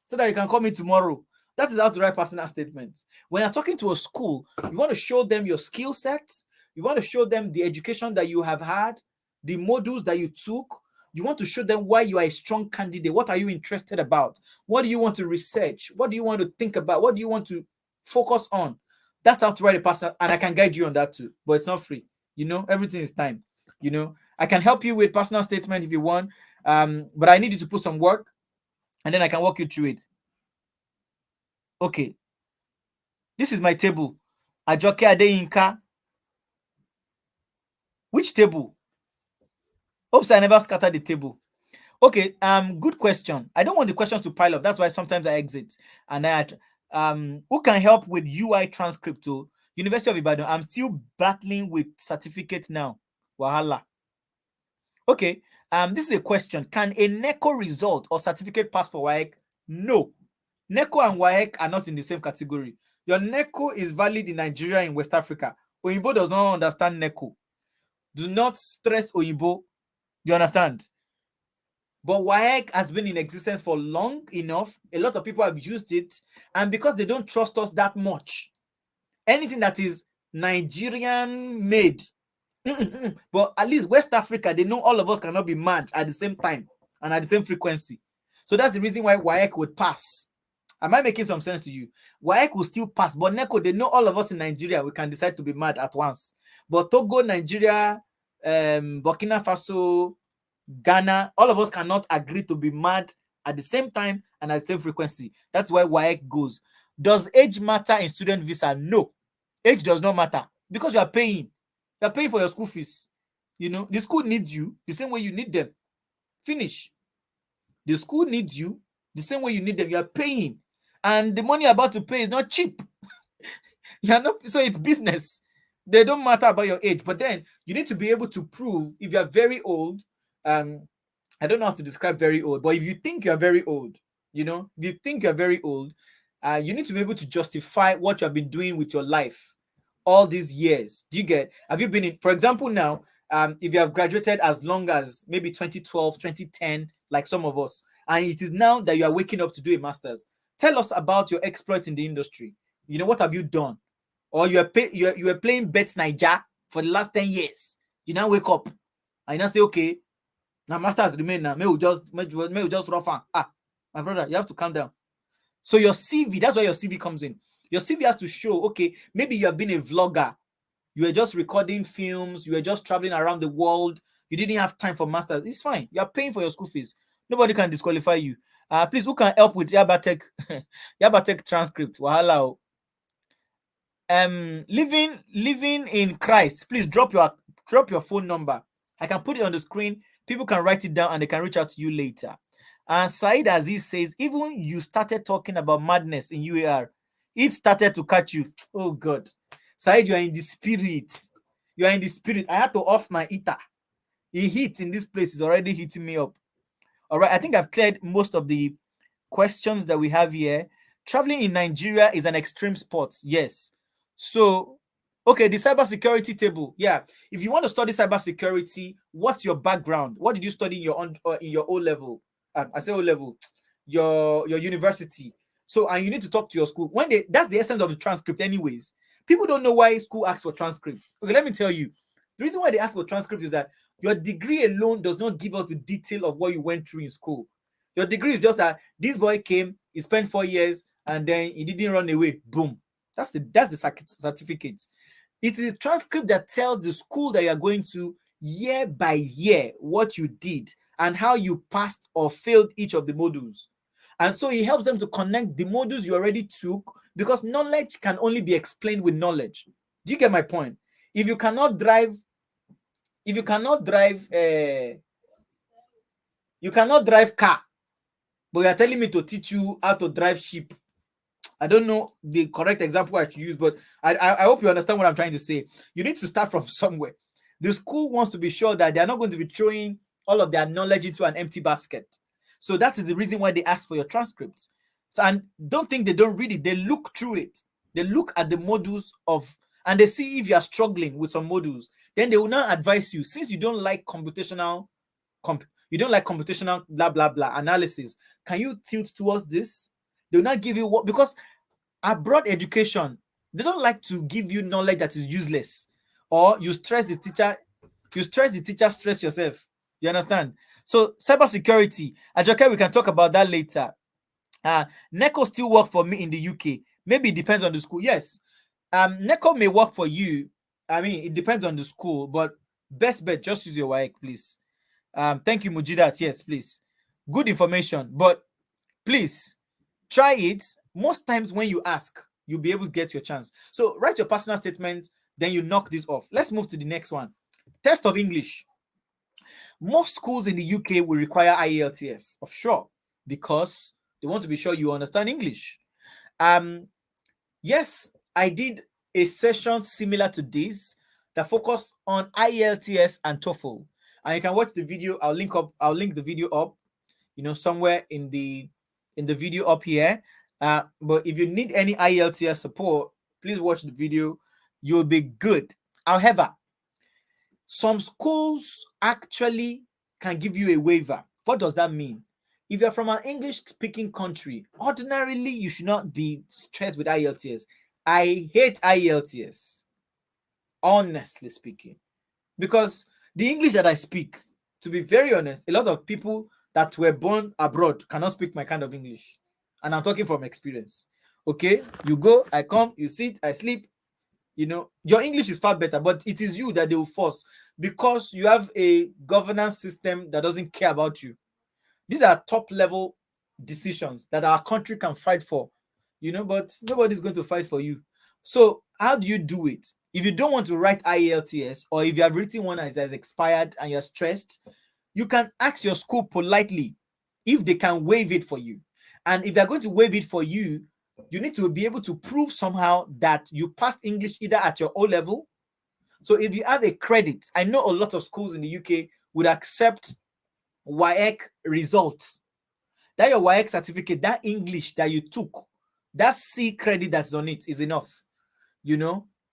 so that you can call me tomorrow? That is how to write personal statements. When you're talking to a school, you want to show them your skill set. You want to show them the education that you have had, the modules that you took. You want to show them why you are a strong candidate. What are you interested about? What do you want to research? What do you want to think about? What do you want to focus on? That's how to write a personal, and I can guide you on that too, but it's not free. Everything is time. I can help you with personal statement if you want, but I need you to put some work, and then I can walk you through it. Okay, this is my table. Ajoke Adeyinka. Which table? Oops, I never scattered the table. Okay, good question. I don't want the questions to pile up. That's why sometimes I exit. And who can help with UI transcript to University of Ibadan? I'm still battling with certificate now. Wahala. Okay, this is a question. Can a NECO result or certificate pass for WAEC? No. NECO and WAEC are not in the same category. Your NECO is valid in Nigeria, in West Africa. Oyinbo does not understand NECO. Do not stress Oyinbo. You understand? But WAEC has been in existence for long enough. A lot of people have used it. And because they don't trust us that much, anything that is Nigerian made, but at least West Africa, they know all of us cannot be mad at the same time and at the same frequency. So that's the reason why WAEC would pass. Am I making some sense to you? WAEC will still pass, but NECO, they know all of us in Nigeria, we can decide to be mad at once. But Togo, Nigeria, Burkina Faso, Ghana, all of us cannot agree to be mad at the same time and at the same frequency. That's why WAEC goes. Does age matter in student visa? No. Age does not matter because you are paying. You are paying for your school fees. The school needs you the same way you need them. Finish. The school needs you the same way you need them. You are paying. And the money you're about to pay is not cheap. So it's business. They don't matter about your age. But then you need to be able to prove if you're very old. I don't know how to describe very old, but if you think you're very old, if you think you're very old, you need to be able to justify what you have been doing with your life all these years. Do you get? Have you been in, for example, now, if you have graduated as long as maybe 2012, 2010, like some of us, and it is now that you are waking up to do a master's, tell us about your exploits in the industry. What have you done? Or you are playing Bet Naija for the last 10 years. You now wake up and you now say, okay, now masters remain now. May we just rough on. My brother, you have to calm down. So your CV, that's where your CV comes in. Your CV has to show, okay, maybe you have been a vlogger. You were just recording films. You were just traveling around the world. You didn't have time for masters. It's fine. You are paying for your school fees. Nobody can disqualify you. Please, who can help with Yabatek Yabatek transcript? Wahala. Living in Christ. Please drop your phone number. I can put it on the screen. People can write it down and they can reach out to you later. And Said Aziz says, even you started talking about madness in UAR, it started to catch you. Oh God. Said, you are in the spirit. You are in the spirit. I had to off my heater. The heat in this place is already heating me up. All right. I think I've cleared most of the questions that we have here. Traveling in Nigeria is an extreme sport. Yes. So, okay, the cybersecurity table. Yeah. If you want to study cybersecurity, what's your background? What did you study in your O level? I say O level, your university. So, and you need to talk to your school. That's the essence of the transcript, anyways. People don't know why school asks for transcripts. Okay, let me tell you. The reason why they ask for transcripts is that your degree alone does not give us the detail of what you went through in school. Your degree is just that this boy came, he spent 4 years, and then he didn't run away. Boom. That's the certificate. It is a transcript that tells the school that you're going to year by year what you did and how you passed or failed each of the modules. And so it helps them to connect the modules you already took, because knowledge can only be explained with knowledge. Do you get my point? If you cannot drive, if you cannot drive, you cannot drive car, but you're telling me to teach you how to drive ship. I don't know the correct example I should use, but I hope you understand what I'm trying to say. You need to start from somewhere. The school wants to be sure that they're not going to be throwing all of their knowledge into an empty basket. So that is the reason why they ask for your transcripts. So, and don't think they don't read it. They look through it. They look at the modules of, and they see if you are struggling with some modules. Then they will now advise you, since you don't like you don't like computational blah blah blah analysis, can you tilt towards this? They'll not give you what, because abroad education, they don't like to give you knowledge that is useless, or you stress the teacher, stress yourself. You understand? So cybersecurity, Ajoke, we can talk about that later. NECO still work for me in the UK. Maybe it depends on the school. Yes, NECO may work for you. I mean, it depends on the school, but best bet, just use your WAEC, please. Thank you, Mujidat. Yes, please. Good information, but please try it. Most times when you ask, you'll be able to get your chance. So write your personal statement, then you knock this off. Let's move to the next one. Test of English. Most schools in the UK will require IELTS, of sure, because they want to be sure you understand English. Yes, I did a session similar to this that focused on IELTS and TOEFL. And you can watch the video. I'll link the video up, somewhere in the video up here. But if you need any IELTS support, please watch the video. You'll be good. However, some schools actually can give you a waiver. What does that mean? If you're from an English-speaking country, ordinarily you should not be stressed with IELTS. I hate IELTS, honestly speaking, because the English that I speak, to be very honest, a lot of people that were born abroad cannot speak my kind of English. And I'm talking from experience. Okay, you go, I come, you sit, I sleep. Your English is far better, but it is you that they will force, because you have a governance system that doesn't care about you. These are top level decisions that our country can fight for, but nobody's going to fight for you. So how do you do it? If you don't want to write IELTS, or if you have written one that has expired and you're stressed, you can ask your school politely if they can waive it for you. And if they're going to waive it for you, you need to be able to prove somehow that you passed English either at your O level. So if you have a credit, I know a lot of schools in the UK would accept WAEC results. That your WAEC certificate, that English that you took, that C credit that's on it is enough,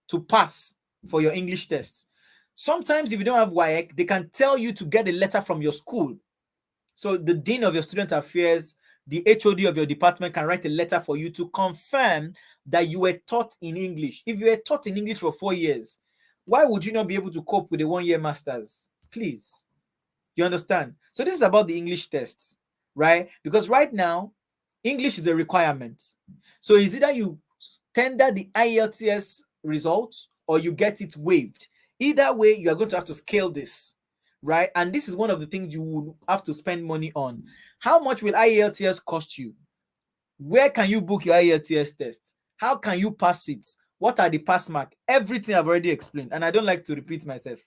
to pass for your English test. Sometimes if you don't have WAEC, they can tell you to get a letter from your school. So the dean of your student affairs, the HOD of your department can write a letter for you to confirm that you were taught in English. If you were taught in English for 4 years, why would you not be able to cope with a 1-year master's? Please. You understand? So this is about the English tests, right? Because right now, English is a requirement. So it's either you tender the IELTS results or you get it waived. Either way, you are going to have to scale this, right? And this is one of the things you will have to spend money on. How much will IELTS cost you? Where can you book your IELTS test? How can you pass it? What are the pass mark? Everything I've already explained, and I don't like to repeat myself.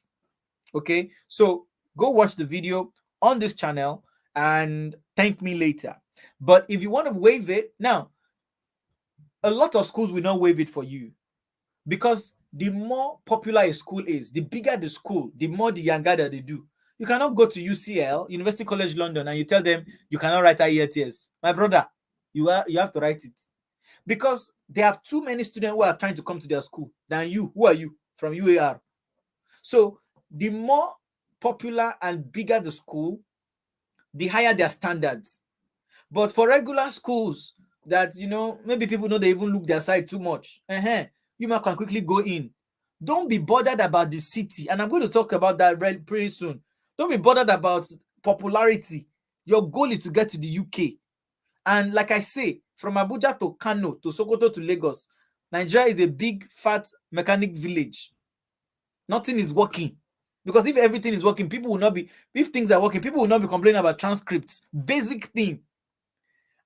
Okay, so go watch the video on this channel and thank me later. But if you want to waive it, now, a lot of schools will not waive it for you, because the more popular a school is, the bigger the school, the more the younger that they do. You cannot go to UCL, University College London, and you tell them you cannot write IELTS. My brother, you have to write it, because they have too many students who are trying to come to their school than you. Who are you? From UAR. So the more popular and bigger the school, the higher their standards. But for regular schools that, maybe people know they even look their side too much, you might can quickly go in. Don't be bothered about the city. And I'm going to talk about that pretty soon. Don't be bothered about popularity. Your goal is to get to the UK. And like I say, from Abuja to Kano to Sokoto to Lagos, Nigeria is a big, fat mechanic village. Nothing is working. Because if everything is working, people will not be, if things are working, people will not be complaining about transcripts. Basic thing.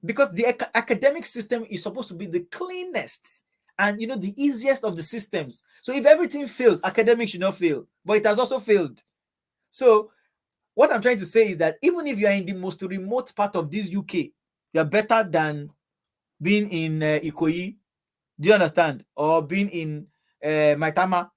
Because the academic system is supposed to be the cleanest and the easiest of the systems. So if everything fails, academics should not fail. But it has also failed. So what I'm trying to say is that even if you are in the most remote part of this UK, you're better than being in Ikoyi. Do you understand? Or being in Maitama,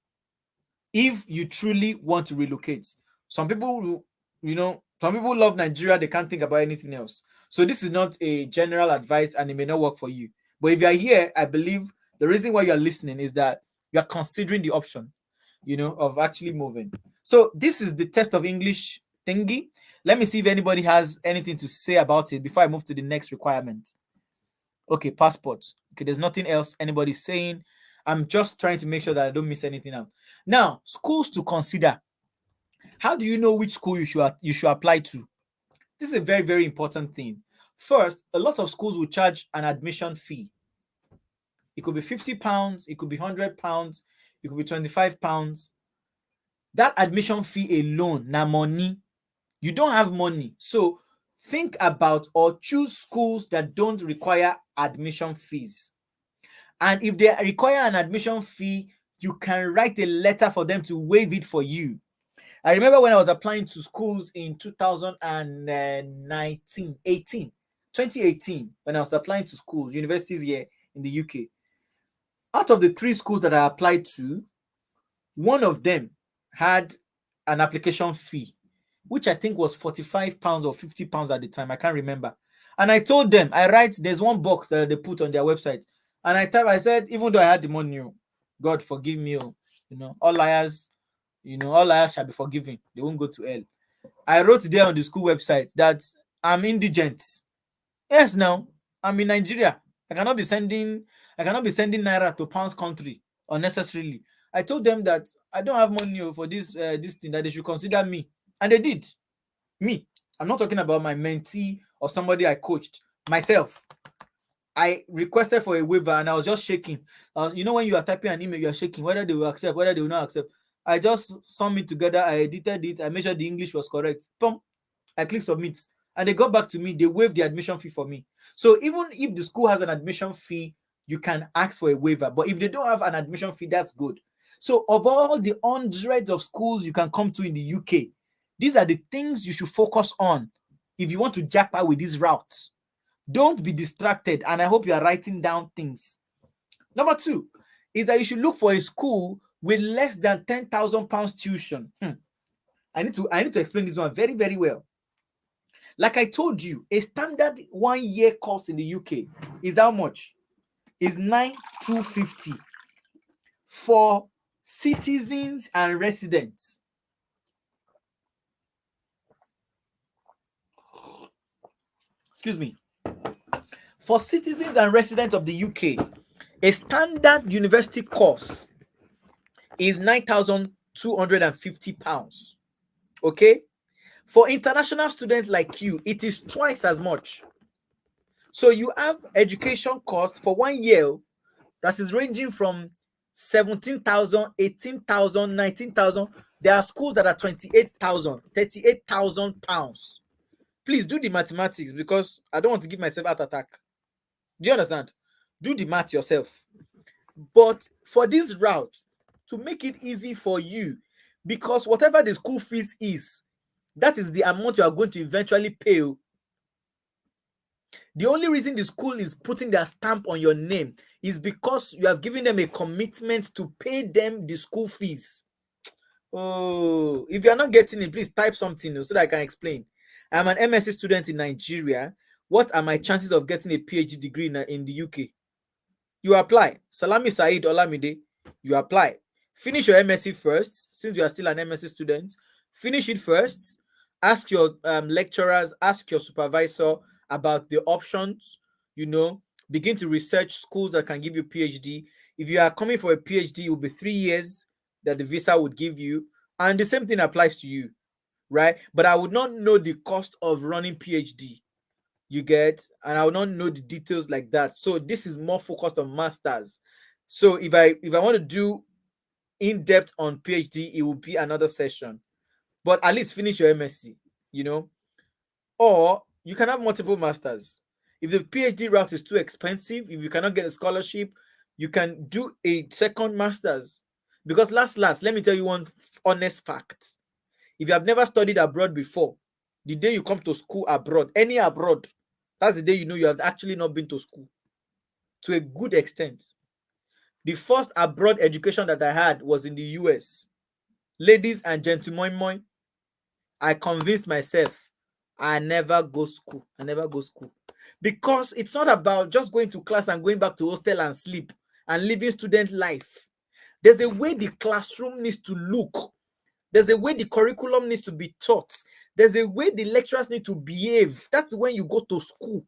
if you truly want to relocate. Some people, some people love Nigeria, they can't think about anything else. So this is not a general advice and it may not work for you. But if you are here, I believe the reason why you're listening is that you're considering the option, of actually moving. So this is the test of English thingy. Let me see if anybody has anything to say about it before I move to the next requirement. Okay, passport. Okay, there's nothing else anybody's saying. I'm just trying to make sure that I don't miss anything out. Now, schools to consider. How do you know which school you should apply to? This is a very, very important thing. First, a lot of schools will charge an admission fee. It could be £50, it could be £100, it could be £25. That admission fee alone, na money. You don't have money. So think about or choose schools that don't require admission fees. And if they require an admission fee, you can write a letter for them to waive it for you. I remember when I was applying to schools in 2018, when I was applying to schools, universities here in the UK. Out of the 3 schools that I applied to, one of them had an application fee, which I think was £45 or £50 at the time. I can't remember. And I told them, there's one box that they put on their website. And I said, even though I had the money, God forgive me, all liars shall be forgiven. They won't go to hell. I wrote there on the school website that I'm indigent. Yes, now I'm in Nigeria. I cannot be sending naira to pounds country unnecessarily. I told them that I don't have money for this thing, that they should consider me, and they did. Me, I'm not talking about my mentee or somebody I coached. Myself, I requested for a waiver and I was just shaking. When you are typing an email, you are shaking, whether they will accept, whether they will not accept. I just summed it together, I edited it, I made sure the English was correct. Boom, I clicked submit. And they got back to me, they waived the admission fee for me. So even if the school has an admission fee, you can ask for a waiver. But if they don't have an admission fee, that's good. So of all the hundreds of schools you can come to in the UK, these are the things you should focus on if you want to japa with this route. Don't be distracted, and I hope you are writing down things. Number 2 is that you should look for a school with less than £10,000 tuition. I need to explain this one very, very well. Like I told you, a standard 1-year course in the UK is how much? Is 9,250 for citizens and residents. Excuse me. For citizens and residents of the UK, a standard university course is £9,250. Okay? For international students like you, it is twice as much. So you have education costs for 1 year that is ranging from 17,000, 18,000, 19,000. There are schools that are 28,000, 38,000 pounds. Please do the mathematics, because I don't want to give myself heart attack. Do you understand? Do the math yourself. But for this route, to make it easy for you, because whatever the school fees is, that is the amount you are going to eventually pay. The only reason the school is putting their stamp on your name is because you have given them a commitment to pay them the school fees. Oh, if you are not getting it, please type something so that I can explain. I'm an MSc student in Nigeria. What are my chances of getting a PhD degree in the UK? You apply. Salami Said Olamide. You apply. Finish your MSc first, since you are still an MSc student. Finish it first. Ask your lecturers, ask your supervisor about the options. Begin to research schools that can give you PhD. If you are coming for a PhD, it will be 3 years that the visa would give you. And the same thing applies to you, right? But I would not know the cost of running PhD, you get, and I would not know the details like that. So this is more focused on masters. So if I want to do in depth on PhD, it will be another session. But at least finish your MSc, you know. Or you can have multiple masters. If the PhD route is too expensive, if you cannot get a scholarship, you can do a second master's. Because last, let me tell you one honest fact. If you have never studied abroad before, the day you come to school abroad, any abroad, that's the day you know you have actually not been to school to a good extent. The first abroad education that I had was in the US. Ladies and gentlemen, I convinced myself I never go school. I never go school. Because it's not about just going to class and going back to hostel and sleep and living student life. There's a way the classroom needs to look. There's a way the curriculum needs to be taught. There's a way the lecturers need to behave. That's when you go to school.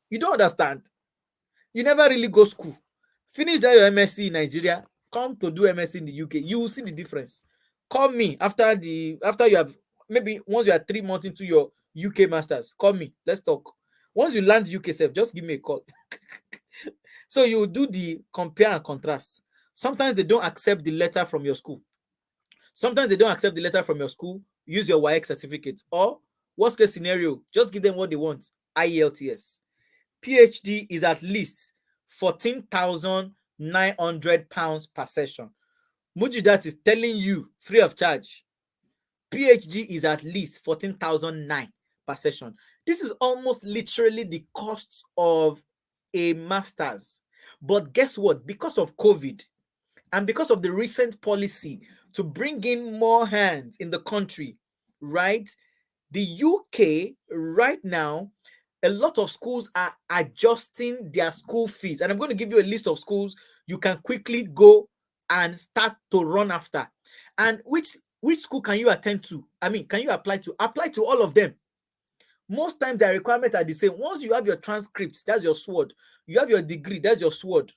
You don't understand. You never really go school. Finish that your MSc in Nigeria, come to do MSc in the UK. You will see the difference. Call me after you have, maybe once you are 3 months into your UK masters. Call me. Let's talk. Once you land UK self, just give me a call. So you do the compare and contrast. Sometimes they don't accept the letter from your school. Sometimes they don't accept the letter from your school. Use your YX certificate. Or worst case scenario, just give them what they want. Ielts. PhD is at least £14,900 per session. Mujidat is telling you free of charge. PhD is at least 14,009 per session. This is almost literally the cost of a master's. But guess what? Because of COVID and because of the recent policy to bring in more hands in the country, right? The UK right now, a lot of schools are adjusting their school fees. And I'm going to give you a list of schools you can quickly go and start to run after. And which school can you attend to? I mean, can you apply to? Apply to all of them. Most times their requirements are the same. Once you have your transcripts, that's your sword. You have your degree, that's your sword.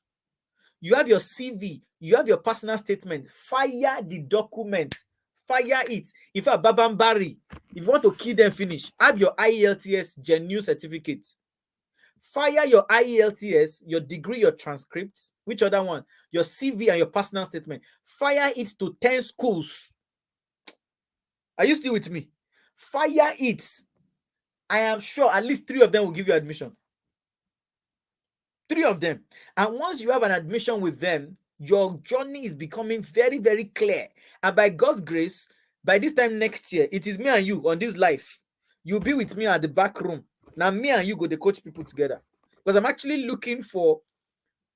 You have your CV, you have your personal statement. Fire the document. Fire it. In fact, Babambari, if you want to kill them, finish. Have your IELTS genuine certificate. Fire your IELTS, your degree, your transcripts. Which other one? Your CV and your personal statement. Fire it to 10 schools. Are you still with me? Fire it. I am sure at least 3 of them will give you admission. 3 of them. And once you have an admission with them, your journey is becoming very, very clear. And by God's grace, by this time next year, it is me and you on this life. You'll be with me at the back room. Now, me and you go to coach people together. Because I'm actually looking for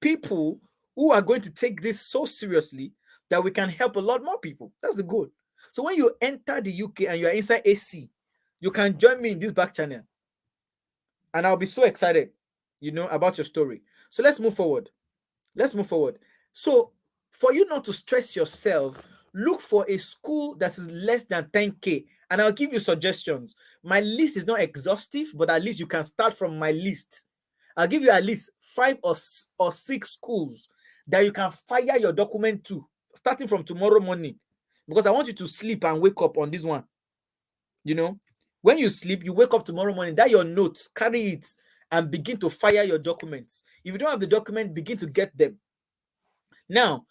people who are going to take this so seriously that we can help a lot more people. That's the goal. So when you enter the UK and you're inside AC, you can join me in this back channel. And I'll be so excited, about your story. So let's move forward. So for you not to stress yourself, look for a school that is less than 10K. And I'll give you suggestions. My list is not exhaustive, but at least you can start from my list. I'll give you at least 5 or 6 schools that you can fire your document to, starting from tomorrow morning. Because I want you to sleep and wake up on this one. When you sleep, you wake up tomorrow morning, that your notes, carry it and begin to fire your documents. If you don't have the document, begin to get them. Now,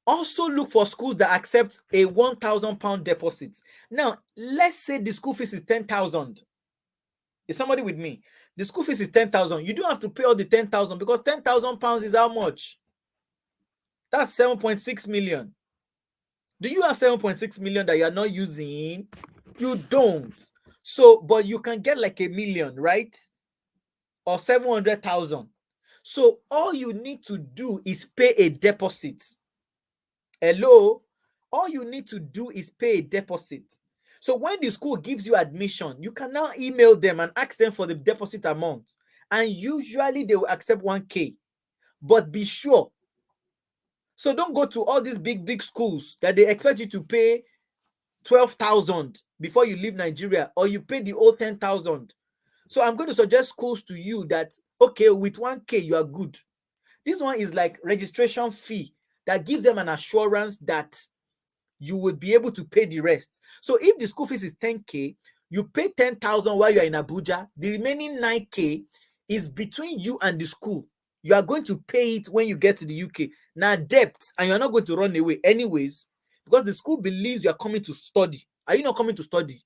also look for schools that accept a £1,000 deposit. Now, let's say the school fees is 10,000. Is somebody with me? The school fees is 10,000. You don't have to pay all the 10,000 because £10,000 is how much? That's 7.6 million. Do you have 7.6 million that you are not using? You don't. So, but you can get like 1 million, right? Or 700,000. So all you need to do is pay a deposit. Hello? All you need to do is pay a deposit. So when the school gives you admission, you can now email them and ask them for the deposit amount. And usually they will accept 1K. But be sure. So don't go to all these big schools that they expect you to pay 12,000 before you leave Nigeria, or you pay the whole 10,000. So I'm going to suggest schools to you that, okay, with 1K, you are good. This one is like registration fee that gives them an assurance that you would be able to pay the rest. So if the school fees is 10K, you pay 10,000 while you are in Abuja. The remaining 9K is between you and the school. You are going to pay it when you get to the UK. Now debt, and you're not going to run away anyways, because the school believes you are coming to study. Are you not coming to study?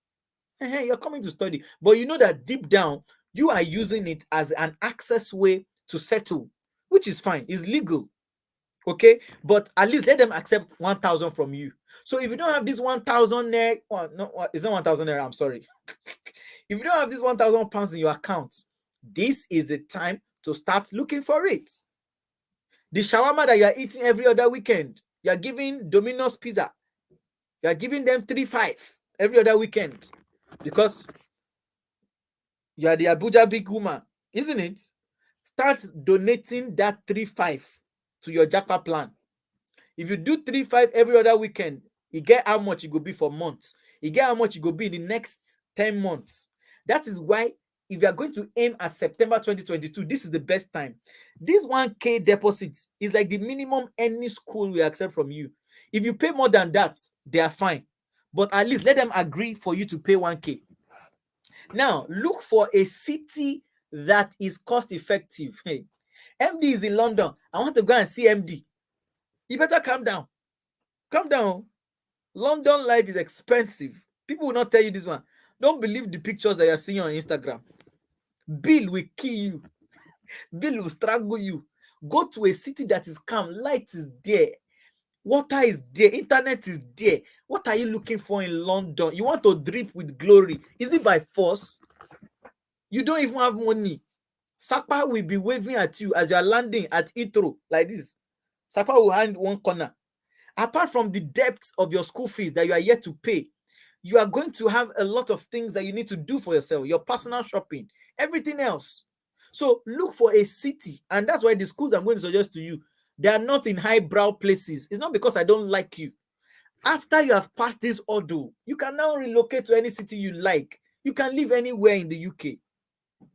You're coming to study, but you know that deep down you are using it as an access way to settle, which is fine. It's legal. Okay, but at least let them accept 1,000 from you. So if you don't have this 1,000 naira, well, no, it's not 1,000 naira, I'm sorry. If you don't have this 1,000 pounds in your account, this is the time to start looking for it. The shawarma that you are eating every other weekend, you are giving Domino's Pizza, you are giving them 3-5 every other weekend because you are the Abuja big woman, isn't it? Start donating that 3-5 to your japa plan. If you do 3-5 every other weekend, you get how much it will be for months. You get how much it will be in the next 10 months. That is why if you are going to aim at September 2022, this is the best time. This 1K deposit is like the minimum any school will accept from you. If you pay more than that, they are fine. But at least let them agree for you to pay 1K. Now, look for a city that is cost effective. Hey, Emdee is in London. I want to go and see Emdee. You better calm down. Calm down. London life is expensive. People will not tell you this one. Don't believe the pictures that you're seeing on Instagram. Bill will kill you. Bill will strangle you. Go to a city that is calm. Light is there. Water is there. Internet is there. What are you looking for in London? You want to drip with glory. Is it by force? You don't even have money. Sapa will be waving at you as you're landing at Heathrow like this. Sapa will hand one corner. Apart from the depth of your school fees that you are yet to pay, you are going to have a lot of things that you need to do for yourself, your personal shopping, everything else. So look for a city, and that's why the schools I'm going to suggest to you, they are not in highbrow places. It's not because I don't like you. After you have passed this ordeal, you can now relocate to any city you like. You can live anywhere in the UK.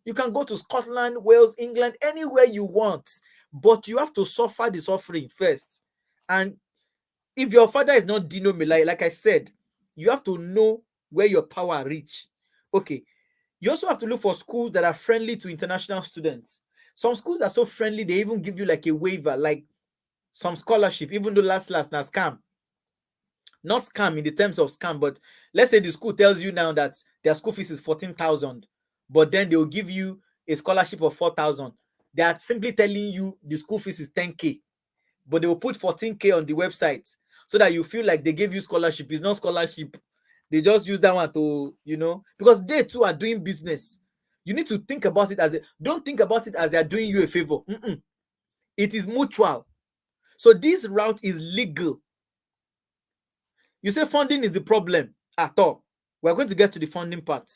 You can go to Scotland, Wales, England, anywhere you want, but you have to suffer the suffering first. And if your father is not Dino Melai, like I said, you have to know where your power reach. Okay. You also have to look for schools that are friendly to international students. Some schools are so friendly, they even give you like a waiver, like some scholarship, even though last now scam. Not scam in the terms of scam, but let's say the school tells you now that their school fees is 14,000, but then they will give you a scholarship of 4,000. They are simply telling you the school fees is 10K, but they will put 14K on the website so that you feel like they gave you scholarship. It's not scholarship. They just use that one to, because they too are doing business. You need to think about it don't think about it as they're doing you a favor. It is mutual. So this route is legal. You say funding is the problem at all. We're going to get to the funding part.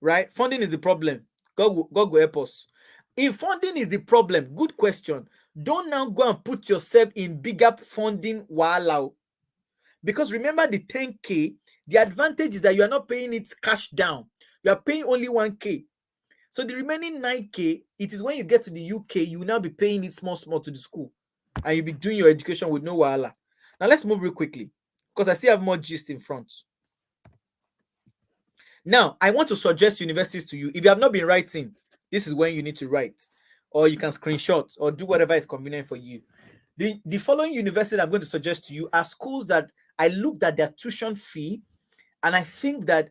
Right? Funding is the problem. God will help us. If funding is the problem, good question. Don't now go and put yourself in bigger funding wahala. Because remember the 10K, the advantage is that you are not paying it cash down. You are paying only 1K. So the remaining 9K, it is when you get to the UK, you will now be paying it small to the school. And you'll be doing your education with no wahala. Now let's move real quickly, because I still have more gist in front. Now, I want to suggest universities to you. If you have not been writing, this is when you need to write. Or you can screenshot or do whatever is convenient for you. The following universities I'm going to suggest to you are schools that I looked at their tuition fee, and I think that,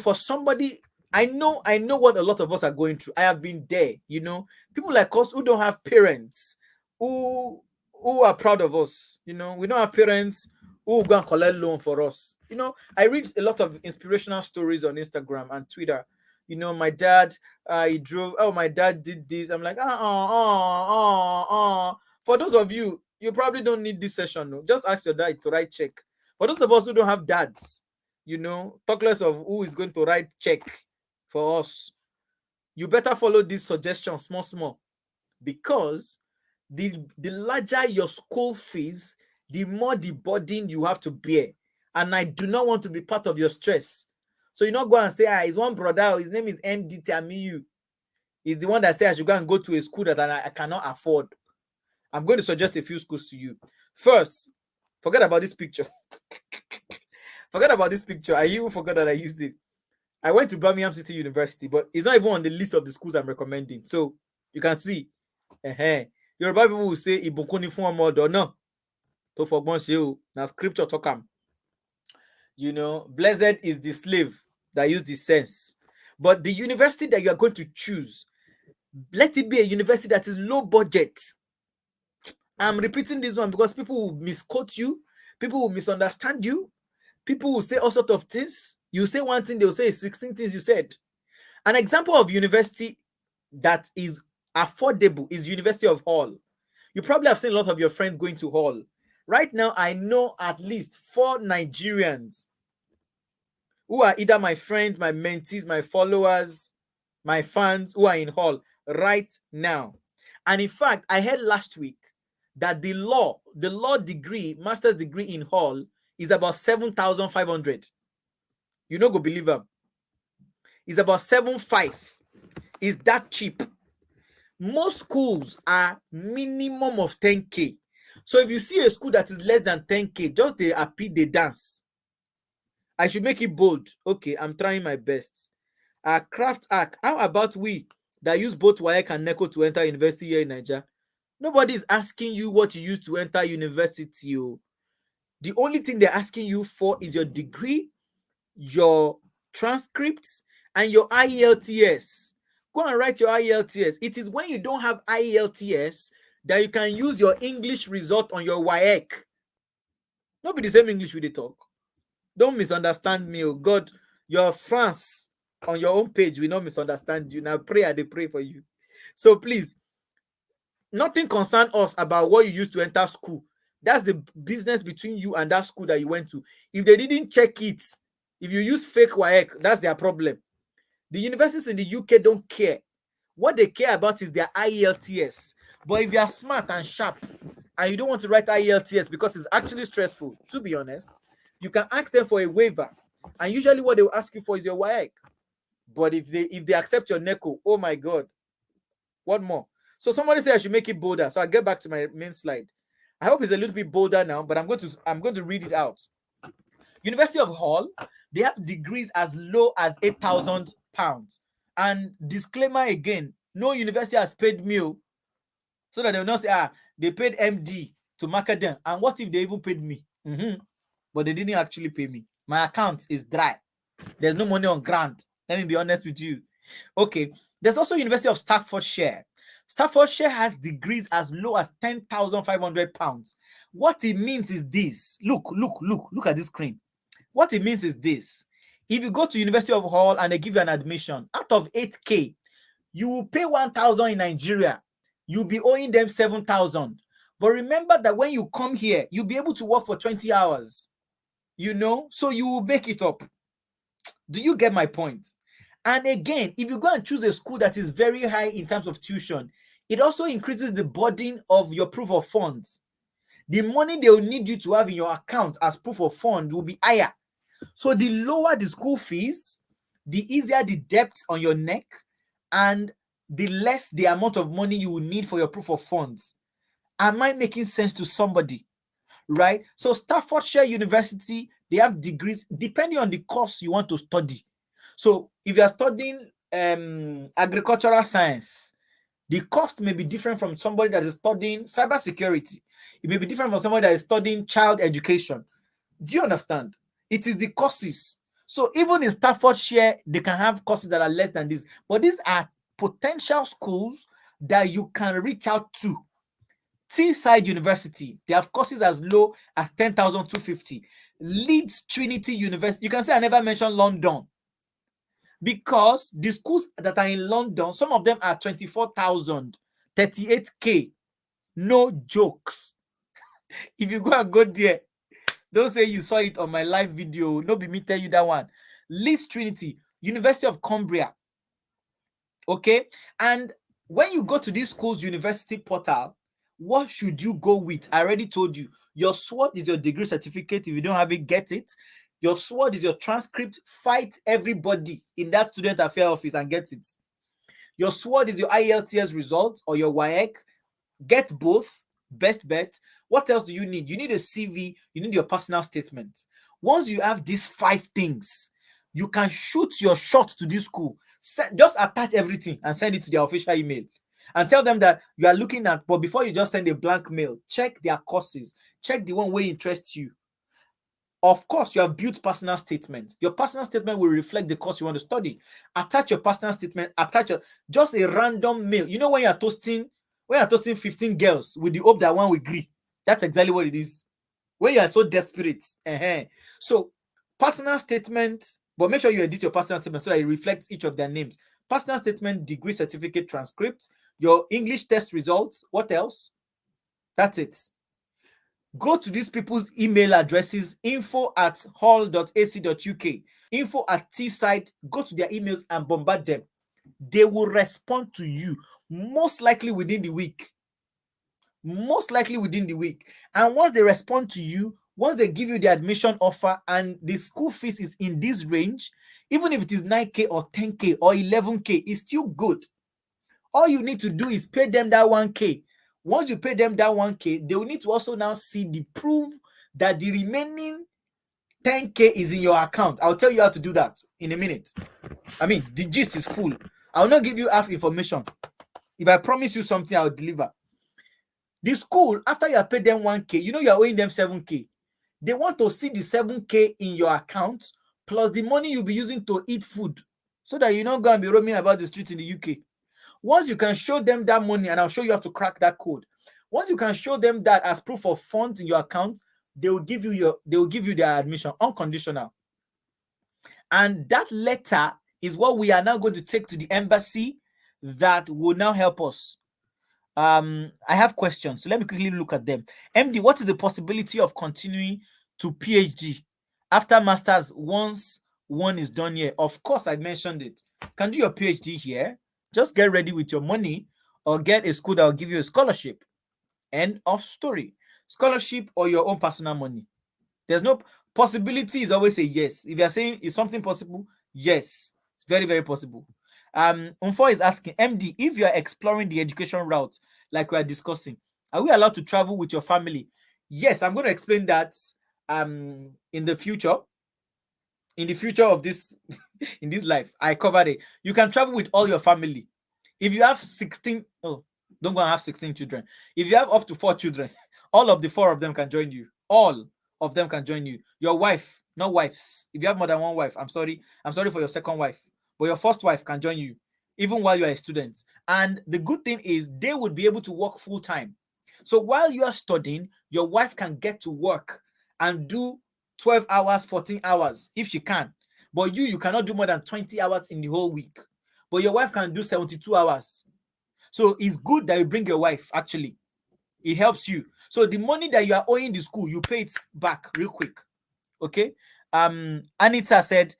for somebody, I know what a lot of us are going through. I have been there, people like us who don't have parents, who are proud of us. We don't have parents who go and collect loan for us. I read a lot of inspirational stories on Instagram and Twitter. My dad, he drove. Oh, my dad did this. I'm like, For those of you, you probably don't need this session. No? Just ask your dad to write check. For those of us who don't have dads, talk less of who is going to write check for us. You better follow this suggestion small, because the larger your school fees, the more the burden you have to bear. And I do not want to be part of your stress. So you not go and say, it's one brother, his name is Emdee Tamiyu. is the one that says I should go to a school that I cannot afford. I'm going to suggest a few schools to you. First, forget about this picture. Forget about this picture. I even forgot that I used it. I went to Birmingham City University, but it's not even on the list of the schools I'm recommending. So you can see, Yoruba people will say Ibukuni fun omo odo na to fogbon se o. Now scripture talk am. Blessed is the slave that use the sense. But the university that you are going to choose, let it be a university that is low budget. I'm repeating this one because people will misquote you, people will misunderstand you, people will say all sorts of things. You say one thing, they'll say 16 things you said. An example of university that is affordable is University of Hull. You probably have seen a lot of your friends going to Hull. Right now, I know at least 4 Nigerians who are either my friends, my mentees, my followers, my fans who are in Hull right now. And in fact, I heard last week that the law degree, master's degree in Hull is about 7,500. You know, go believe them. It's about 7,500. Is that cheap? Most schools are minimum of 10K. So if you see a school that is less than 10K, just they happy, they dance. I should make it bold. Okay, I'm trying my best. Craft arc. How about we that use both WAEC and NECO to enter university here in Nigeria? Nobody is asking you what you use to enter university. The only thing they're asking you for is your degree, your transcripts, and your IELTS. Go and write your IELTS. It is when you don't have IELTS that you can use your English result on your WAEC. Not be the same English we dey talk. Don't misunderstand me. Oh God, your France on your own page will not misunderstand you. Now pray, they pray for you. So please, nothing concern us about what you used to enter school. That's the business between you and that school that you went to. If they didn't check it, if you use fake WAEC, that's their problem. The universities in the UK don't care. What they care about is their IELTS. But if you are smart and sharp and you don't want to write IELTS because it's actually stressful, to be honest, you can ask them for a waiver. And usually what they will ask you for is your WAEC. But if they accept your NECO, oh my God, what more? So somebody said I should make it bolder. So I'll get back to my main slide. I hope it's a little bit bolder now, but I'm going to read it out. University of Hull, they have degrees as low as £8,000. And disclaimer again, no university has paid me, so that they will not say, they paid Emdee to market them. And what if they even paid me? But they didn't actually pay me. My account is dry. There's no money on ground. Let me be honest with you. Okay. There's also University of Staffordshire. Staffordshire has degrees as low as £10,500. What it means is this. Look at this screen. What it means is this. If you go to University of Hull and they give you an admission, out of 8K, you will pay 1,000 in Nigeria. You'll be owing them 7,000. But remember that when you come here, you'll be able to work for 20 hours. So you will make it up. Do you get my point? And again, if you go and choose a school that is very high in terms of tuition, it also increases the burden of your proof of funds. The money they will need you to have in your account as proof of fund will be higher. So the lower the school fees, the easier the debt on your neck, and the less the amount of money you will need for your proof of funds. Am I making sense to somebody? Right? So Staffordshire University, they have degrees depending on the course you want to study. So if you are studying agricultural science, the cost may be different from somebody that is studying cybersecurity. It may be different from somebody that is studying child education. Do you understand? It is the courses. So even in Staffordshire, they can have courses that are less than this. But these are potential schools that you can reach out to. Teesside University, they have courses as low as 10,250. Leeds Trinity University, you can say I never mentioned London, because the schools that are in London, some of them are 24,000, 38K. No jokes. If you go and go there, don't say you saw it on my live video. No be me tell you that one. Leeds Trinity, University of Cumbria. Okay? And when you go to this school's university portal, what should you go with? I already told you. Your sword is your degree certificate. If you don't have it, get it. Your sword is your transcript. Fight everybody in that student affair office and get it. Your sword is your IELTS result or your WAEC. Get both. Best bet. What else do you need? You need a CV. You need your personal statement. Once you have these 5 things, you can shoot your shot to this school. Just attach everything and send it to their official email and tell them that you are looking at, but before you just send a blank mail, check their courses, check the one where interests you. Of course, you have built personal statement. Your personal statement will reflect the course you want to study. Attach your personal statement, just a random mail. You know, when you're toasting 15 girls with the hope that one will agree. That's exactly what it is. When you are so desperate. So, personal statement, but make sure you edit your personal statement so that it reflects each of their names. Personal statement, degree certificate, transcript, your English test results. What else? That's it. Go to these people's email addresses, info@hall.ac.uk, info@tside. Go to their emails and bombard them. They will respond to you most likely within the week. And once they respond to you, once they give you the admission offer and the school fees is in this range, even if it is 9K or 10K or 11K, it's still good. All you need to do is pay them that 1K. Once you pay them that 1K, they will need to also now see the proof that the remaining 10K is in your account. I'll tell you how to do that in a minute. I mean, the gist is full. I'll not give you half information. If I promise you something, I'll deliver. The school, after you have paid them 1K, you know you're owing them 7K. They want to see the 7K in your account plus the money you'll be using to eat food so that you're not going to be roaming about the streets in the UK. Once you can show them that money, and I'll show you how to crack that code. Once you can show them that as proof of funds in your account, they will give you their admission unconditional. And that letter is what we are now going to take to the embassy that will now help us. I have questions, so let me quickly look at them. Emdee, what is the possibility of continuing to PhD after masters once one is done here? Of course, I mentioned it. You can do your PhD here. Just get ready with your money or get a school that will give you a scholarship. End of story. Scholarship or your own personal money. There's no possibility, is always a yes. If you're saying is something possible, yes, it's very, very possible. Unfo is asking, Emdee, if you are exploring the education route like we are discussing, are we allowed to travel with your family? Yes, I'm going to explain that in the future. In the future of this in this life, I covered it. You can travel with all your family. If you have 16, don't go and have 16 children. If you have up to 4 children, all of the 4 of them can join you. All of them can join you. Your wife, not wives. If you have more than one wife, I'm sorry for your second wife, but your first wife can join you even while you are a student. And the good thing is they would be able to work full time. So while you are studying, your wife can get to work and do 12 hours, 14 hours if she can. But you cannot do more than 20 hours in the whole week. But your wife can do 72 hours. So it's good that you bring your wife, actually. It helps you. So the money that you are owing the school, you pay it back real quick. Okay? Anita said,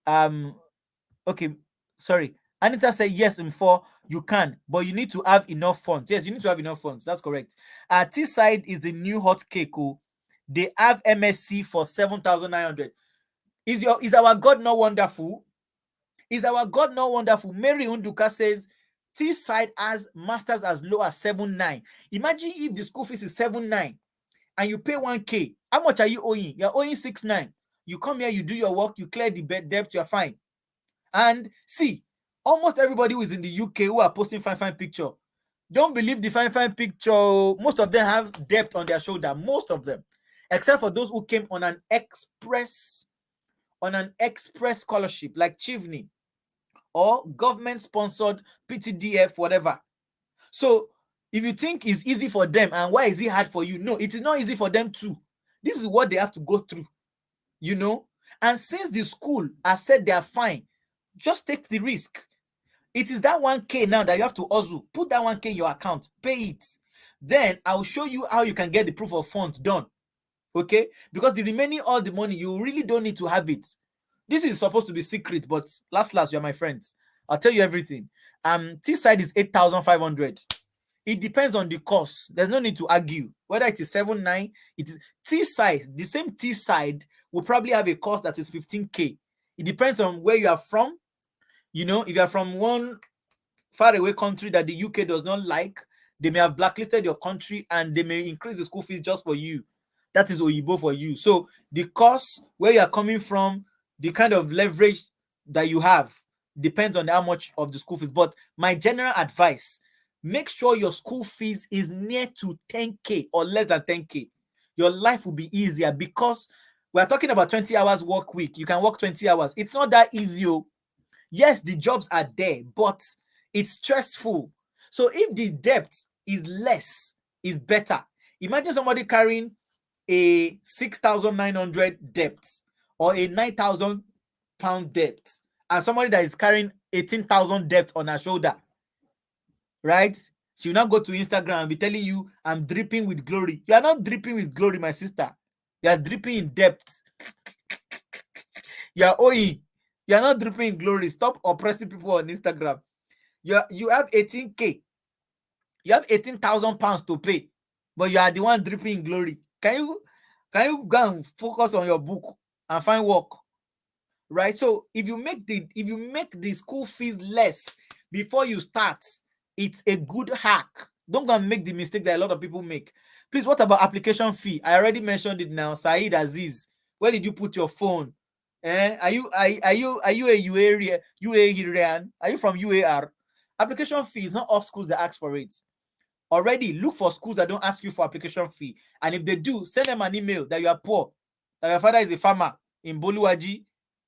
okay, sorry. Anita said, yes, Info, you can, but you need to have enough funds. Yes, you need to have enough funds. That's correct. T-side is the new hot cake. They have MSc for 7,900. Is our God not wonderful? Is our God not wonderful? Mary Unduka says T-side has masters as low as 7,900. Imagine if the school fees is 7,900 and you pay 1K. How much are you owing? You're owing 6,900. You come here, you do your work, you clear the debt, you're fine. And see, almost everybody who is in the UK who are posting fine picture, don't believe the fine picture. Most of them have debt on their shoulder. Most of them, except for those who came on an express scholarship like Chivney or government-sponsored PTDF, whatever. So if you think it's easy for them and why is it hard for you? No, it is not easy for them too. This is what they have to go through, And since the school has said they are fine, just take the risk. It is that 1K now that you have to hustle. Put that 1K in your account, pay it. Then I'll show you how you can get the proof of funds done. Okay? Because the remaining all the money, you really don't need to have it. This is supposed to be secret, but last, you're my friends. I'll tell you everything. T-side is 8,500. It depends on the course. There's no need to argue. Whether it is 7,900, it is T-side. The same T-side will probably have a course that is 15K. It depends on where you are from. If you are from one faraway country that the UK does not like, they may have blacklisted your country and they may increase the school fees just for you. That is Oyibo for you. So the cost, where you are coming from, the kind of leverage that you have depends on how much of the school fees. But my general advice, make sure your school fees is near to 10K or less than 10K. Your life will be easier because we're talking about 20 hours work week. You can work 20 hours. It's not that easy. Yes, the jobs are there, but it's stressful. So if the debt is less, is better. Imagine somebody carrying a 6,900 debt or a 9,000 pound debt, and somebody that is carrying 18,000 debt on her shoulder, right? She will not go to Instagram and be telling you, I'm dripping with glory. You are not dripping with glory, my sister. You are dripping in debt. You are owing. You are not dripping in glory. Stop oppressing people on Instagram. You have 18K. You have 18,000 pounds to pay, but you are the one dripping in glory. Can you go and focus on your book and find work? Right? So if you make the school fees less before you start, it's a good hack. Don't go and make the mistake that a lot of people make. Please, what about application fee? I already mentioned it now. Saeed Aziz, where did you put your phone? Are you a UAEan? Are you from UAR? Application fee is not all schools that ask for it. Already look for schools that don't ask you for application fee. And if they do, send them an email that you are poor, that your father is a farmer in Boluwaji,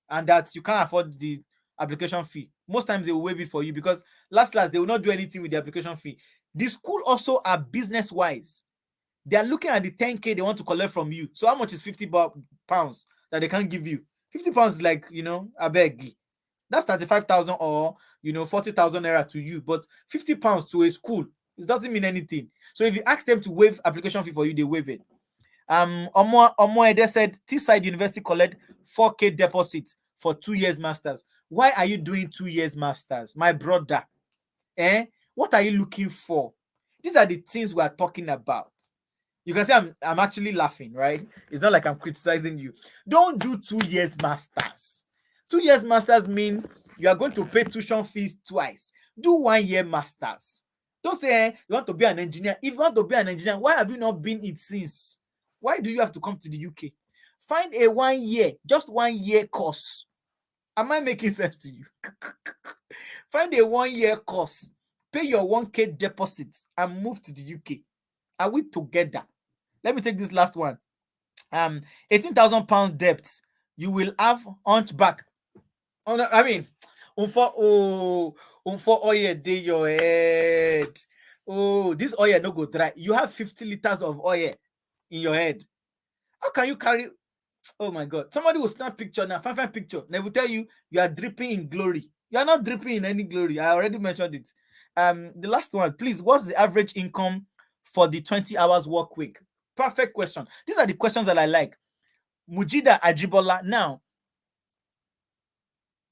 and that you can't afford the application fee. Most times they will waive it for you because last they will not do anything with the application fee. The school also are business wise. They are looking at the 10K they want to collect from you. So how much is 50 pounds that they can't give you? 50 pounds is like, a beg. That's 35,000 or 40,000 naira to you, but 50 pounds to a school, it doesn't mean anything. So if you ask them to waive application fee for you, they waive it. Omo said Teesside University collect 4K deposit for 2 years masters. Why are you doing 2 years masters, my brother? What are you looking for? These are the things we are talking about. You can say I'm actually laughing, right? It's not like I'm criticizing you. Don't do 2 years masters. 2 years masters mean you are going to pay tuition fees twice. Do 1 year masters. Don't say you want to be an engineer. If you want to be an engineer, why have you not been it since? Why do you have to come to the UK? Find a 1 year, just 1 year course. Am I making sense to you? Find a 1 year course, pay your 1K deposit, and move to the UK. Are we together? Let me take this last one. 18,000 pounds debt. You will have hunchback. Oh, no, I mean, for oil dey your head. Oh, this oil no go dry. You have 50 liters of oil in your head. How can you carry? Oh my God! Somebody will snap picture now, fine picture. They will tell you are dripping in glory. You are not dripping in any glory. I already mentioned it. The last one, please. What's the average income for the 20 hours work week? Perfect question. These are the questions that I like. Mujida Ajibola. Now,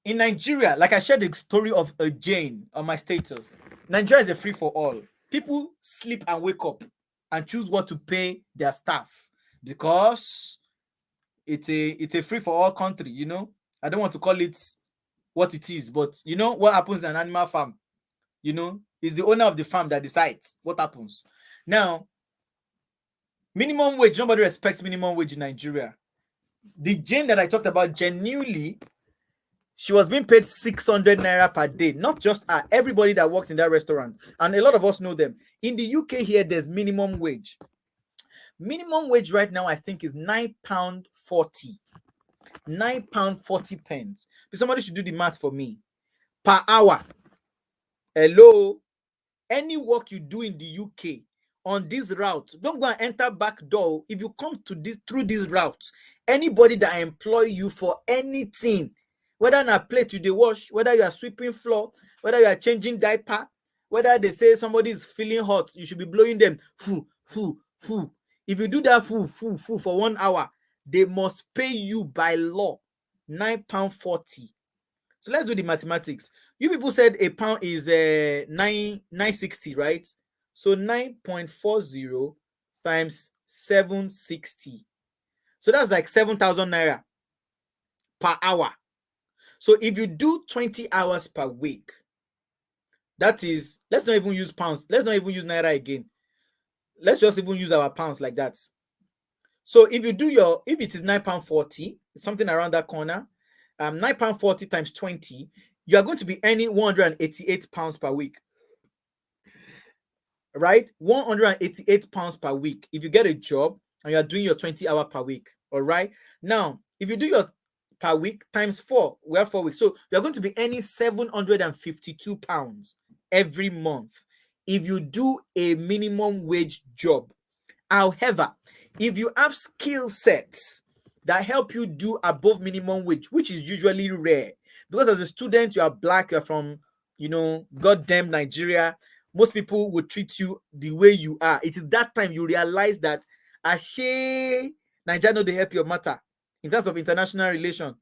in Nigeria, like I shared the story of a Jane on my status. Nigeria is a free for all. People sleep and wake up and choose what to pay their staff because it's a free for all country. I don't want to call it what it is, but what happens in an animal farm. It's the owner of the farm that decides what happens. Now, minimum wage, nobody respects minimum wage in Nigeria. The Jane that I talked about, genuinely, she was being paid 600 naira per day. Not just her, everybody that worked in that restaurant. And a lot of us know them. In the UK here, there's minimum wage. Minimum wage right now, I think, is £9.40. £9.40. Somebody should do the math for me. Per hour. Hello? Any work you do in the UK on this route, don't go and enter back door. If you come to this through this route, anybody that employ you for anything, whether na plate you dey wash, whether you are sweeping floor, whether you are changing diaper, whether they say somebody is feeling hot, you should be blowing them. If you do that for 1 hour, they must pay you by law £9.40. So let's do the mathematics. You people said a pound is 960, right? So 9.40 times 760. So that's like 7,000 naira per hour. So if you do 20 hours per week, That is, let's not even use pounds. Let's not even use naira again. Let's just even use our pounds like that. So if you do your, if it is £9.40, something around that corner, £9.40 times 20, you are going to be earning £188 per week, right? £188 per week if you get a job and you are doing your 20 hour per week. All right. Now, if you do your per week times 4, we have 4 weeks. So you're going to be earning £752 every month if you do a minimum wage job. However, if you have skill sets that help you do above minimum wage, which is usually rare, because as a student, you are black, you're from, goddamn Nigeria, most people would treat you the way you are. It is that time you realize that, Ashe, Nigeria know they help your matter in terms of international relation.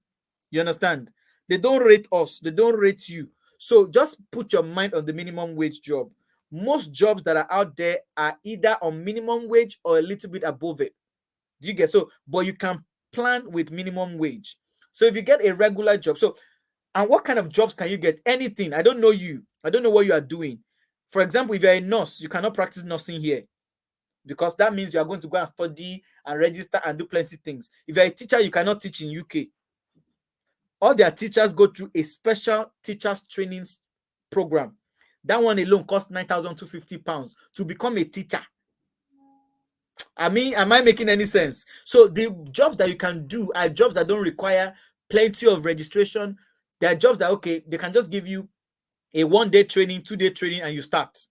You understand? They don't rate us, they don't rate you. So just put your mind on the minimum wage job. Most jobs that are out there are either on minimum wage or a little bit above it. Do you get? So, but you can plan with minimum wage. So if you get a regular job, so, and what kind of jobs can you get? Anything. I don't know you. I don't know what you are doing. For example, if you're a nurse, you cannot practice nursing here because that means you are going to go and study and register and do plenty of things. If you're a teacher, you cannot teach in UK. All their teachers go through a special teachers training program. That one alone costs £9,250 to become a teacher. I mean, am I making any sense? So the jobs that you can do are jobs that don't require plenty of registration. There are jobs that, okay, they can just give you a 1-day training, 2-day training, and you start.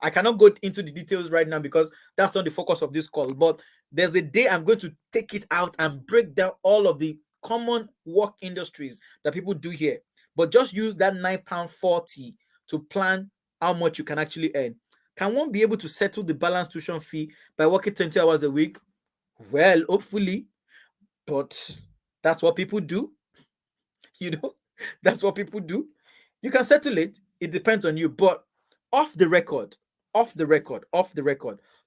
I cannot go into the details right now because that's not the focus of this call. But there's a day I'm going to take it out and break down all of the common work industries that people do here. But just use that £9.40 to plan how much you can actually earn. Can one be able to settle the balance tuition fee by working 20 hours a week? Well, hopefully, but that's what people do. You know, that's what people do. You can settle it. It depends on you. But off the record,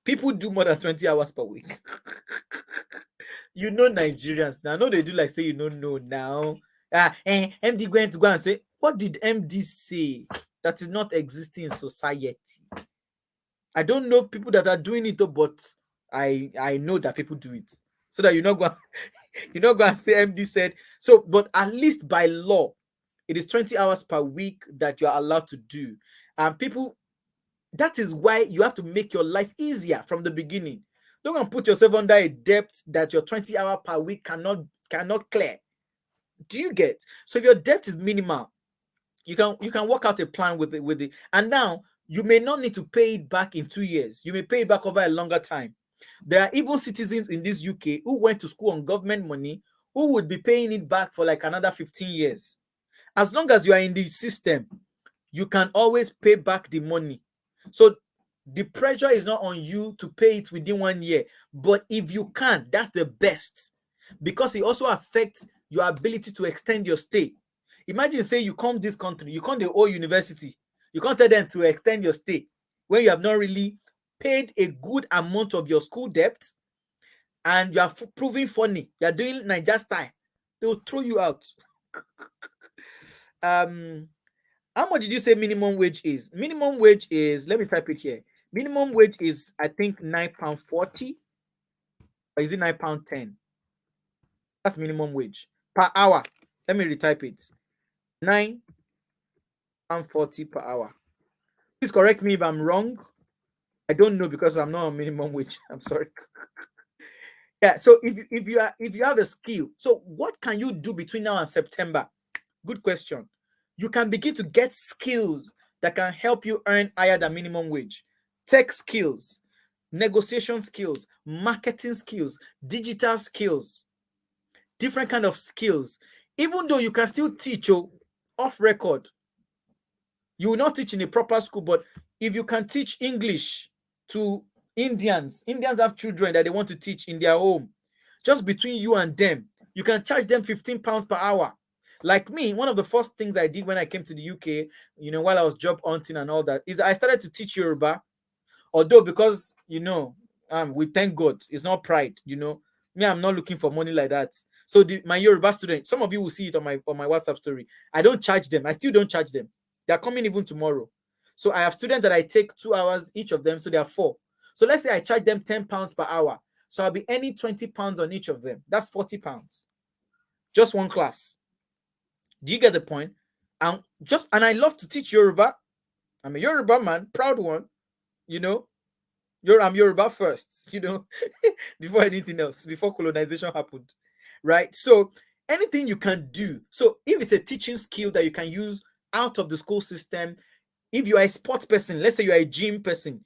people do more than 20 hours per week. Nigerians now. I know they do like say you don't know now. Emdee going to go and say, what did Emdee say that is not existing in society? I don't know people that are doing it, but I know that people do it. So that you're not going to say Emdee said. So, but at least by law, it is 20 hours per week that you are allowed to do. And people, that is why you have to make your life easier from the beginning. Don't put yourself under a debt that your 20 hour per week cannot clear. Do you get? So if your debt is minimal, you can work out a plan with it. And now you may not need to pay it back in 2 years. You may pay it back over a longer time. There are even citizens in this UK who went to school on government money who would be paying it back for like another 15 years. As long as you are in the system, you can always pay back the money. So the pressure is not on you to pay it within 1 year. But if you can, that's the best. Because it also affects your ability to extend your stay. Imagine, say you come this country, you come the whole university, you can't tell them to extend your stay when you have not really paid a good amount of your school debt and you are proving funny. You are doing Niger style. They will throw you out. How much did you say minimum wage is? Minimum wage is, let me type it here. Minimum wage is, I think, £9.40. Or is it £9.10? That's minimum wage per hour. Let me retype it. £9.40 per hour. Please correct me if I'm wrong. I don't know because I'm not on minimum wage. I'm sorry. Yeah. So if you have a skill, so what can you do between now and September? Good question. You can begin to get skills that can help you earn higher than minimum wage. Tech skills, negotiation skills, marketing skills, digital skills, different kind of skills. Even though you can still teach off record, you will not teach in a proper school, but if you can teach English to Indians have children that they want to teach in their home, just between you and them, you can charge them £15 per hour. Like me, one of the first things I did when I came to the UK, while I was job hunting and all that, is that I started to teach Yoruba. Although, because, we thank God, it's not pride, me, I'm not looking for money like that. So my Yoruba students, some of you will see it on my WhatsApp story. I don't charge them. I still don't charge them. They're coming even tomorrow. So I have students that I take 2 hours each of them, so they are 4. So let's say I charge them £10 per hour. So I'll be earning £20 on each of them. That's £40. Just one class. Do you get the point? And I love to teach Yoruba. I'm a Yoruba man, proud one, you know. I'm Yoruba first, before anything else, before colonization happened, right? So anything you can do. So if it's a teaching skill that you can use out of the school system, if you are a sports person, let's say you are a gym person,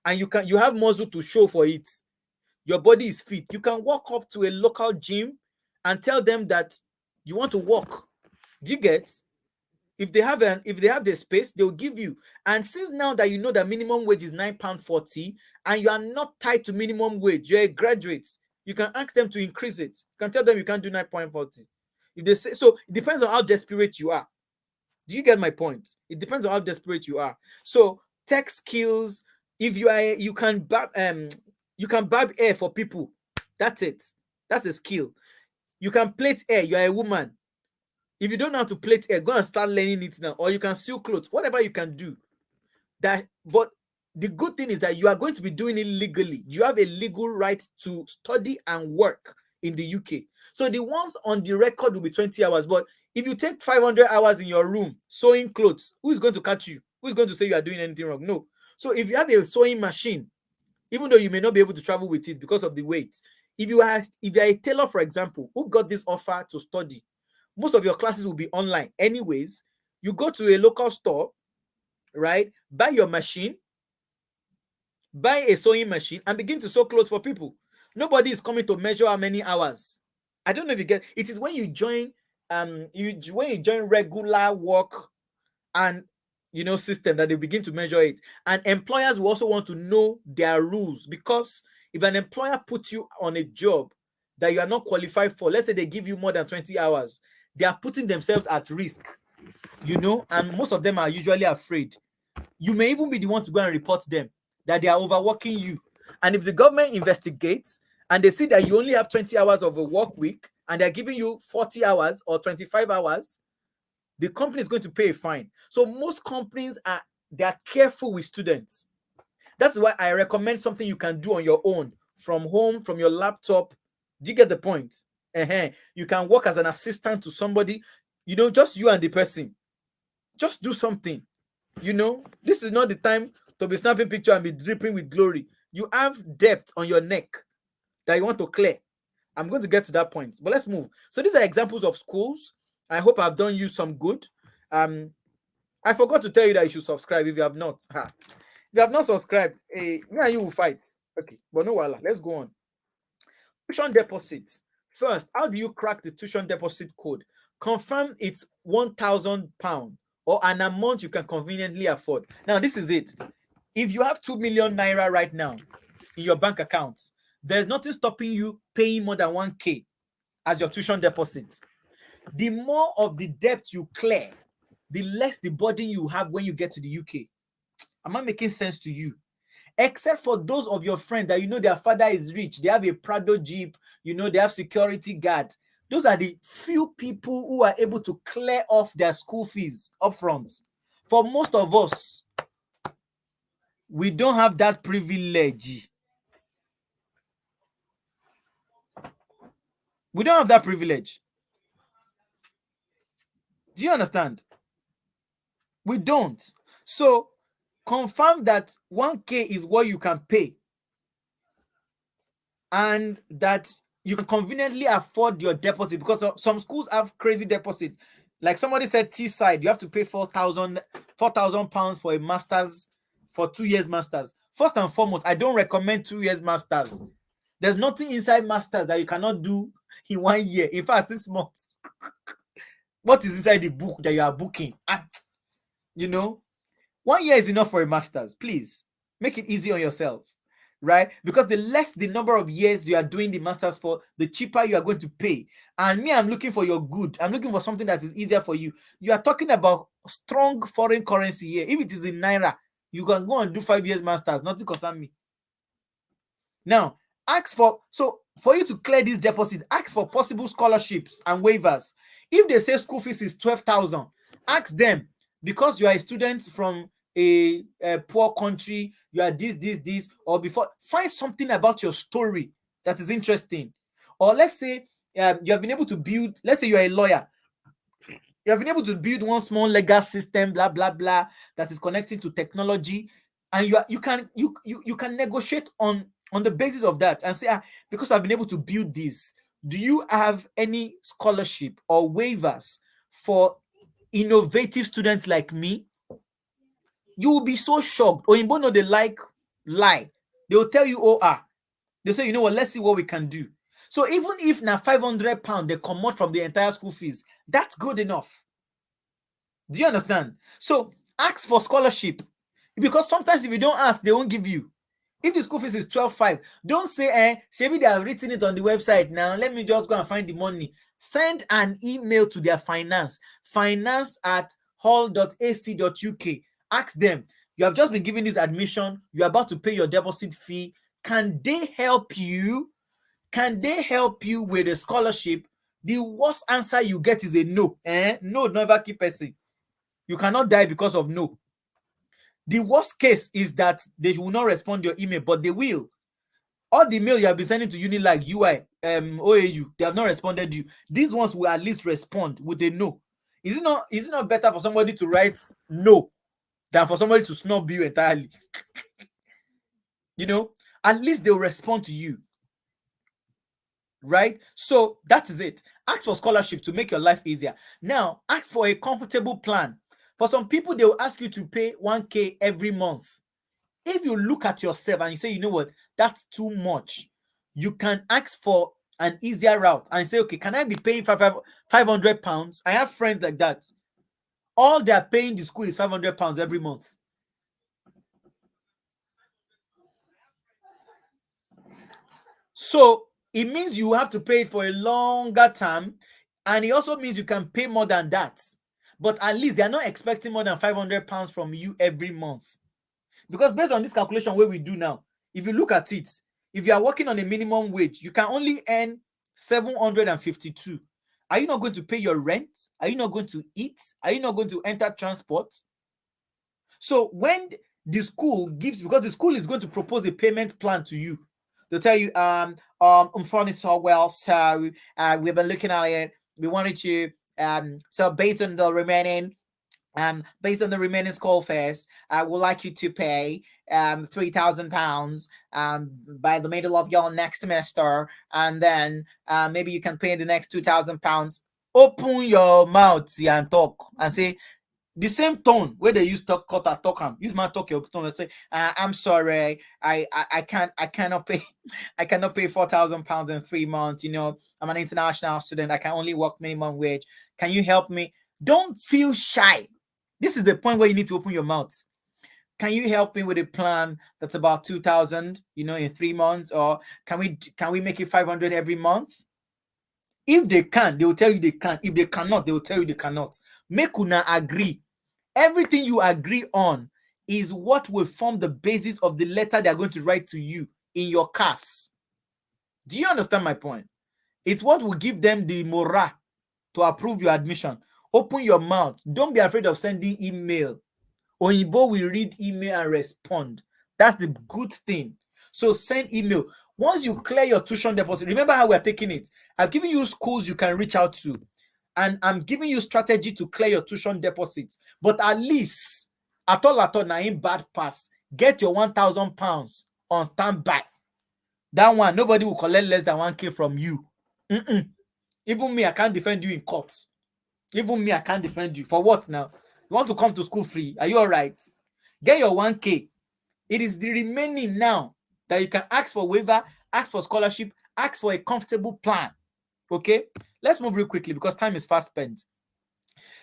and you have muscle to show for it, your body is fit, you can walk up to a local gym and tell them that you want to walk. Do you get? If they have the space, they'll give you. And since now that you know that minimum wage is £9.40 and you are not tied to minimum wage, you're a graduate, you can ask them to increase it. You can tell them you can't do £9.40. If they say so, it depends on how desperate you are. Do you get my point? It depends on how desperate you are. So tech skills, if you can barb hair for people. That's it. That's a skill. You can plait hair, you are a woman. If you don't know how to plait hair, go and start learning it now. Or you can sew clothes, whatever you can do. But the good thing is that you are going to be doing it legally. You have a legal right to study and work in the UK. So the ones on the record will be 20 hours. But if you take 500 hours in your room sewing clothes, who is going to catch you? Who is going to say you are doing anything wrong? No. So if you have a sewing machine, even though you may not be able to travel with it because of the weight, if you are a tailor, for example, who got this offer to study, most of your classes will be online anyways. You go to a local store, right? Buy your machine, buy a sewing machine, and begin to sew clothes for people. Nobody is coming to measure how many hours. I don't know if you get it. Is when you join regular work and system that they begin to measure it. And employers will also want to know their rules, because if an employer puts you on a job that you are not qualified for, let's say they give you more than 20 hours, they are putting themselves at risk, and most of them are usually afraid. You may even be the one to go and report them that they are overworking you. And if the government investigates and they see that you only have 20 hours of a work week and they're giving you 40 hours or 25 hours, the company is going to pay a fine. So most companies are careful with students. That's why I recommend something you can do on your own, from home, from your laptop. Do you get the point? You can work as an assistant to somebody, just you and the person. Just do something. This is not the time to be snapping picture and be dripping with glory. You have debt on your neck that you want to clear. I'm going to get to that point, but let's move. So these are examples of schools. I hope I've done you some good. I forgot to tell you that you should subscribe if you have not. If you have not subscribed, me and you will fight. Okay, but no wala. Let's go on. Tuition deposits. First, how do you crack the tuition deposit code? Confirm it's £1,000 or an amount you can conveniently afford. Now, this is it. If you have 2 million naira right now in your bank account, there's nothing stopping you paying more than 1K as your tuition deposit. The more of the debt you clear, the less the burden you have when you get to the UK. Am I making sense to you? Except for those of your friends that their father is rich, they have a Prado Jeep, they have security guard. Those are the few people who are able to clear off their school fees upfront. For most of us, we don't have that privilege. We don't have that privilege. Do you understand? We don't. So confirm that 1K is what you can pay and that you can conveniently afford your deposit, because some schools have crazy deposit. Like somebody said, T-side, you have to pay £4,000 for a master's, for 2 years masters. First and foremost, I don't recommend 2 years masters. There's nothing inside masters that you cannot do in 1 year. In fact, 6 months. What is inside the book that you are booking? 1 year is enough for a master's. Please make it easy on yourself, right? Because the less the number of years you are doing the master's for, the cheaper you are going to pay. And me, I'm looking for your good. I'm looking for something that is easier for you. You are talking about strong foreign currency here. If it is in naira, you can go and do 5 years master's. Nothing concern me. Now, for you to clear this deposit, ask for possible scholarships and waivers. If they say school fees is 12,000, ask them, because you are a student from a poor country, you are this, or before, find something about your story that is interesting. Or let's say you have been able to build, let's say you're a lawyer, you have been able to build one small legal system, blah blah blah, that is connecting to technology, and you can negotiate on the basis of that and say, because I've been able to build this, do you have any scholarship or waivers for innovative students like me? You will be so shocked. Oyinbo no, they like lie. They will tell you, oh they say, you know what, let's see what we can do. So even if now £500 they come out from the entire school fees, that's good enough. Do you understand? So ask for scholarship, because sometimes if you don't ask, they won't give you. If the school fees is 12,500, don't say, maybe they have written it on the website now, let me just go and find the money. Send an email to their finance@hall.ac.uk. Ask them, you have just been given this admission, you're about to pay your deposit fee. Can they help you? Can they help you with a scholarship? The worst answer you get is a no. No, never keep person. You cannot die because of no. The worst case is that they will not respond to your email, but they will. All the mail you have been sending to uni like UI, OAU, they have not responded to you. These ones will at least respond with a no. Is it not better for somebody to write no than for somebody to snub you entirely? At least they'll respond to you. Right? So that is it. Ask for scholarship to make your life easier. Now, ask for a comfortable plan. For some people, they will ask you to pay 1K every month. If you look at yourself and you say, you know what, that's too much, you can ask for an easier route and say, okay, can I be paying £500? I have friends like that. All they're paying the school is £500 every month. So it means you have to pay it for a longer time, and it also means you can pay more than that. But at least they're not expecting more than £500 from you every month. Because based on this calculation where we do now, if you look at it, if you are working on a minimum wage, you can only earn 752. Are you not going to pay your rent? Are you not going to eat? Are you not going to enter transport? So when the school gives, because the school is going to propose a payment plan to you, they'll tell you, funny so well, so we've been looking at it. We wanted to, so based on the remaining school fees, I would like you to pay £3,000 by the middle of your next semester, and then maybe you can pay the next £2,000. Open your mouth and talk and say the same tone where they use talk use my talk your tone and say, I'm sorry, I cannot pay I cannot pay £4,000 in 3 months. I'm an international student, I can only work minimum wage. Can you help me? Don't feel shy. This is the point where you need to open your mouth. Can you help me with a plan that's about 2,000, in 3 months? Or can we make it 500 every month? If they can, they will tell you they can. If they cannot, they will tell you they cannot. Make una agree. Everything you agree on is what will form the basis of the letter they are going to write to you in your CAS. Do you understand my point? It's what will give them the morale to approve your admission. Open your mouth. Don't be afraid of sending email. Oyinbo will read email and respond. That's the good thing. So send email. Once you clear your tuition deposit, remember how we're taking it. I've given you schools you can reach out to, and I'm giving you strategy to clear your tuition deposit. But at least, at all, na in bad pass, get your £1,000 on standby. That one, nobody will collect less than 1K from you. Even me, I can't defend you in court. Even me, I can't defend you. For what now? You want to come to school free? Are you all right? Get your 1K. It is the remaining now that you can ask for waiver, ask for scholarship, ask for a comfortable plan. Okay? Let's move real quickly because time is fast spent.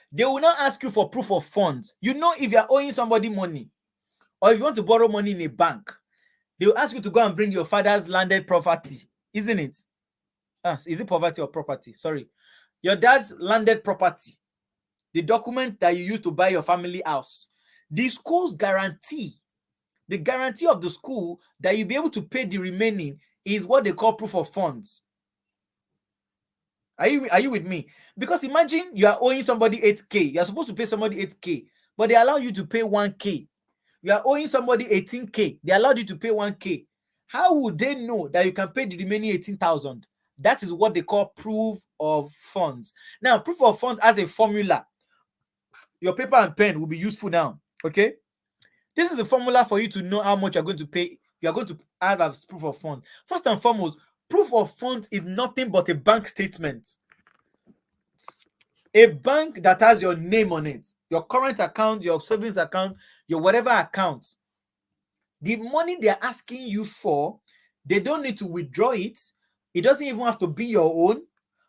They will not ask you for proof of funds. If you're owing somebody money, or if you want to borrow money in a bank, they will ask you to go and bring your father's landed property, isn't it? Is it poverty or property? Sorry. Your dad's landed property, the document that you use to buy your family house. The school's guarantee, the guarantee of the school that you'll be able to pay the remaining is what they call proof of funds. Are you with me? Because imagine you are owing somebody 8K. You're supposed to pay somebody 8K, but they allow you to pay 1K. You are owing somebody 18K. They allowed you to pay 1K. How would they know that you can pay the remaining 18,000? That is what they call proof of funds. Now, proof of funds has a formula. Your paper and pen will be useful now. Okay. This is the formula for you to know how much you're going to pay. You are going to have as proof of funds. First and foremost, proof of funds is nothing but a bank statement. A bank that has your name on it, your current account, your savings account, your whatever account. The money they're asking you for, they don't need to withdraw it. It doesn't even have to be your own,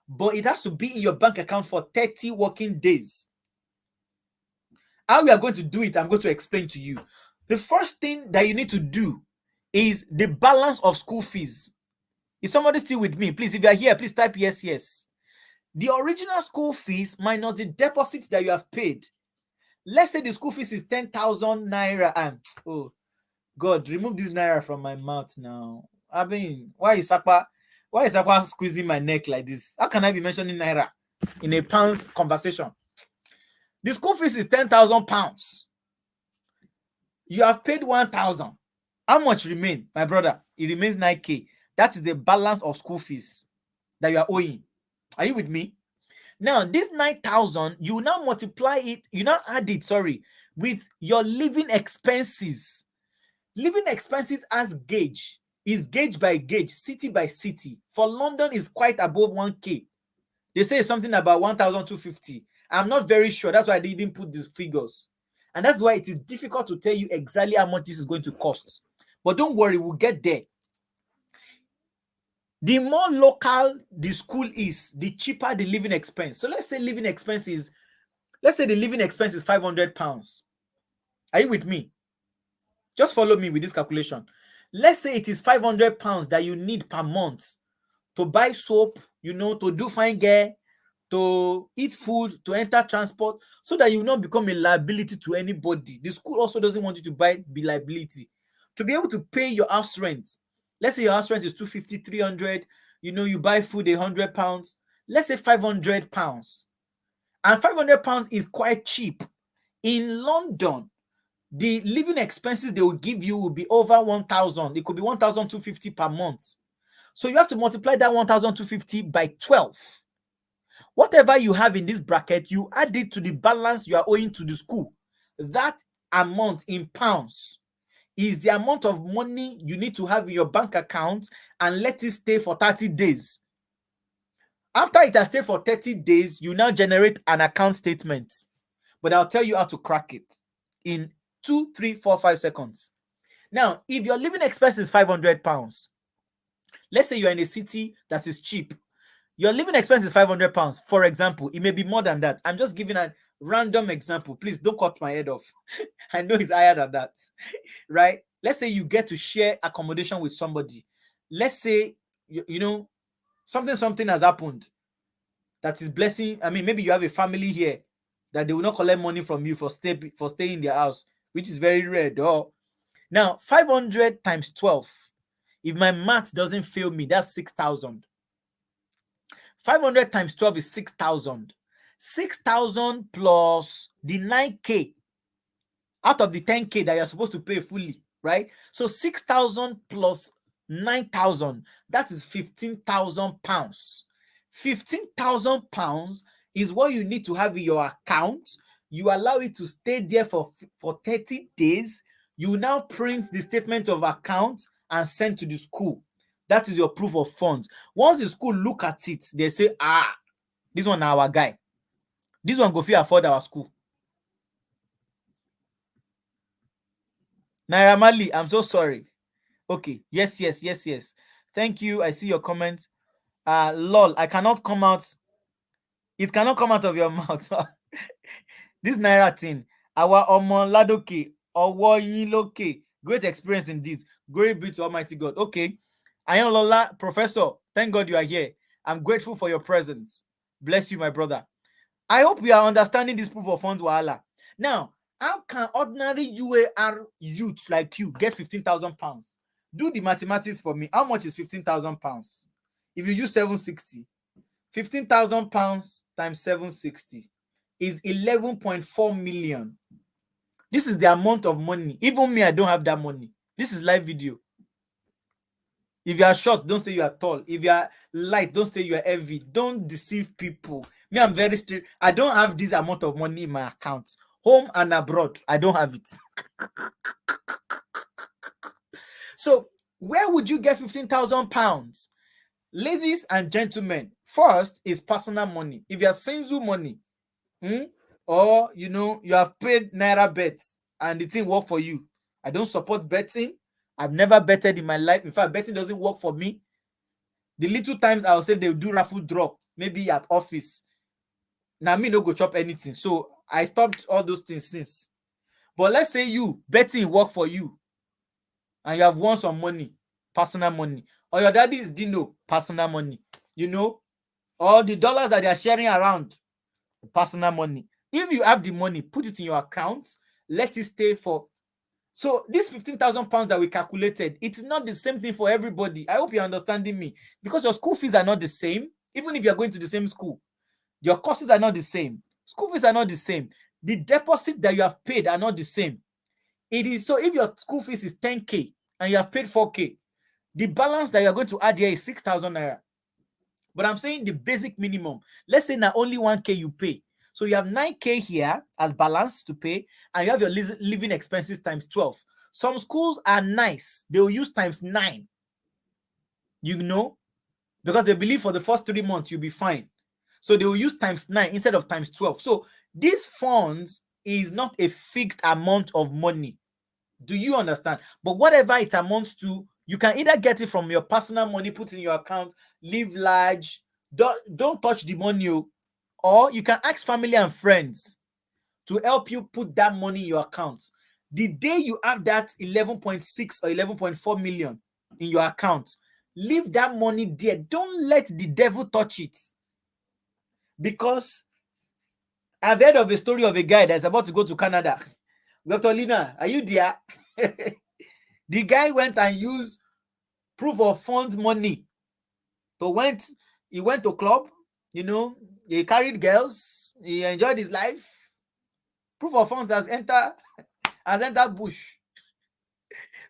but it has to be in your bank account for 30 working days. How we are going to do it, I'm going to explain to you. The first thing that you need to do is the balance of school fees. Is somebody still with me? Please, if you are here, please type yes, yes. The original school fees minus the deposit that you have paid. Let's say the school fees is 10,000 naira. And oh God, remove this naira from my mouth now. I mean, why is Sapa squeezing my neck like this? How can I be mentioning naira in a pounds conversation? The school fees is 10,000 pounds. You have paid 1,000. How much remain, my brother? It remains 9K. That is the balance of school fees that you are owing. Are you with me? Now, this 9,000, you now multiply it, you now add it, with your living expenses. Living expenses as gauge is gauge by gauge, city by city. For London, is quite above 1K. They say something about 1,250. I'm not very sure. That's why I didn't put these figures. And that's why it is difficult to tell you exactly how much this is going to cost. But don't worry, we'll get there. The more local the school is, the cheaper the living expense. So let's say the living expense is 500 pounds. Are you with me? Just follow me with this calculation. Let's say it is 500 pounds that you need per month to buy soap, to do fine hair, to eat food, to enter transport, so that you will not become a liability to anybody. The school also doesn't want you to be liability. To be able to pay your house rent. Let's say your house rent is 250, 300. You buy food 100 pounds. Let's say 500 pounds. And 500 pounds is quite cheap. In London, the living expenses they will give you will be over 1,000. It could be 1,250 per month. So you have to multiply that 1,250 by 12. Whatever you have in this bracket, you add it to the balance you are owing to the school. That amount in pounds is the amount of money you need to have in your bank account and let it stay for 30 days. After it has stayed for 30 days, you now generate an account statement. But I'll tell you how to crack it in 2, 3, 4, 5 seconds. Now, if your living expense is 500 pounds, let's say you're in a city that is cheap. Your living expense is 500 pounds. For example, it may be more than that. I'm just giving a random example. Please don't cut my head off. I know it's higher than that, right? Let's say you get to share accommodation with somebody. Let's say, something has happened that is blessing. I mean, maybe you have a family here that they will not collect money from you for staying in their house, which is very rare, though. Now, 500 times 12. If my math doesn't fail me, that's 6,000. 500 times 12 is 6,000. 6,000 plus the 9K out of the 10K that you're supposed to pay fully, right? So 6,000 plus 9,000, that is 15,000 pounds. 15,000 pounds is what you need to have in your account. You allow it to stay there for 30 days. You now print the statement of account and send to the school. That is your proof of funds. Once the school look at it, they say, this one our guy. This one go fit afford our school. Naira Marley, I'm so sorry. Okay, yes. Thank you. I see your comment. Lol, I cannot come out. It cannot come out of your mouth. This Naira thing. Our Omo Ladoke, Owo Yin Loke. Great experience indeed. Glory be to Almighty God. Okay. Ayan Lola, Professor, thank God you are here. I'm grateful for your presence. Bless you, my brother. I hope we are understanding this proof of funds wahala. Now, how can ordinary UAR youth like you get 15,000 pounds? Do the mathematics for me. How much is 15,000 pounds? If you use 760, 15,000 pounds times 760 is 11.4 million. This is the amount of money. Even me, I don't have that money. This is live video. If you are short, don't say you are tall. If you are light, don't say you are heavy. Don't deceive people. Me, I'm very strict. I don't have this amount of money in my account. Home and abroad, I don't have it. So, where would you get 15,000 pounds? Ladies and gentlemen, first is personal money. If you are Senzu money, or you have paid Naira bets and the thing work for you. I don't support betting. I've never betted in my life. In fact, betting doesn't work for me. The little times I'll say they'll do raffle draw, maybe at office. Now me no go chop anything. So I stopped all those things since. But let's say you betting work for you and you have won some money, personal money, or your daddy is Dino, personal money. All the dollars that they are sharing around, personal money. If you have the money, put it in your account, let it stay for. So this 15,000 pounds that we calculated, it's not the same thing for everybody. I hope you're understanding me, because your school fees are not the same. Even if you're going to the same school, your courses are not the same. School fees are not the same. The deposit that you have paid are not the same. It is so if your school fees is 10k and you have paid 4k, the balance that you're going to add here is 6,000 naira. But I'm saying the basic minimum. Let's say now only 1k you pay. So you have 9k here as balance to pay, and you have your living expenses times 12. Some schools are nice. They will use times 9. Because they believe for the first 3 months you'll be fine. So they will use times 9 instead of times 12. So these funds is not a fixed amount of money. Do you understand? But whatever it amounts to, you can either get it from your personal money, put in your account, live large, don't touch the money, or you can ask family and friends to help you put that money in your account. The day you have that 11.6 or 11.4 million in your account, leave that money there. Don't let the devil touch it. Because I've heard of a story of a guy that's about to go to Canada. Dr. Lina, are you there? The guy went and used proof of funds money. He went to club, he carried girls, he enjoyed his life. Proof of funds has entered bush.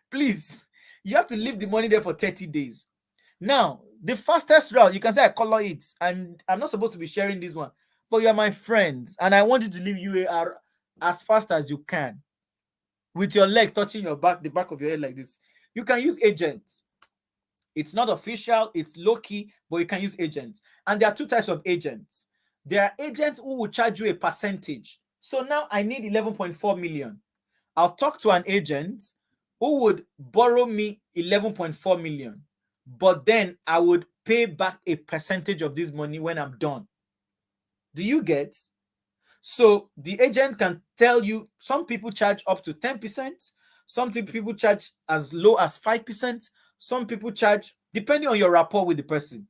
Please, you have to leave the money there for 30 days. Now, the fastest route, you can say I color it, and I'm not supposed to be sharing this one, but you're my friends, and I want you to leave UAR as fast as you can, with your leg touching your back, the back of your head like this. You can use agents. It's not official, it's low-key, but you can use agents. And there are 2 types of agents. There are agents who will charge you a percentage. So now I need 11.4 million. I'll talk to an agent who would borrow me 11.4 million, but then I would pay back a percentage of this money when I'm done. Do you get? So the agent can tell you some people charge up to 10%, some people charge as low as 5%, some people charge depending on your rapport with the person.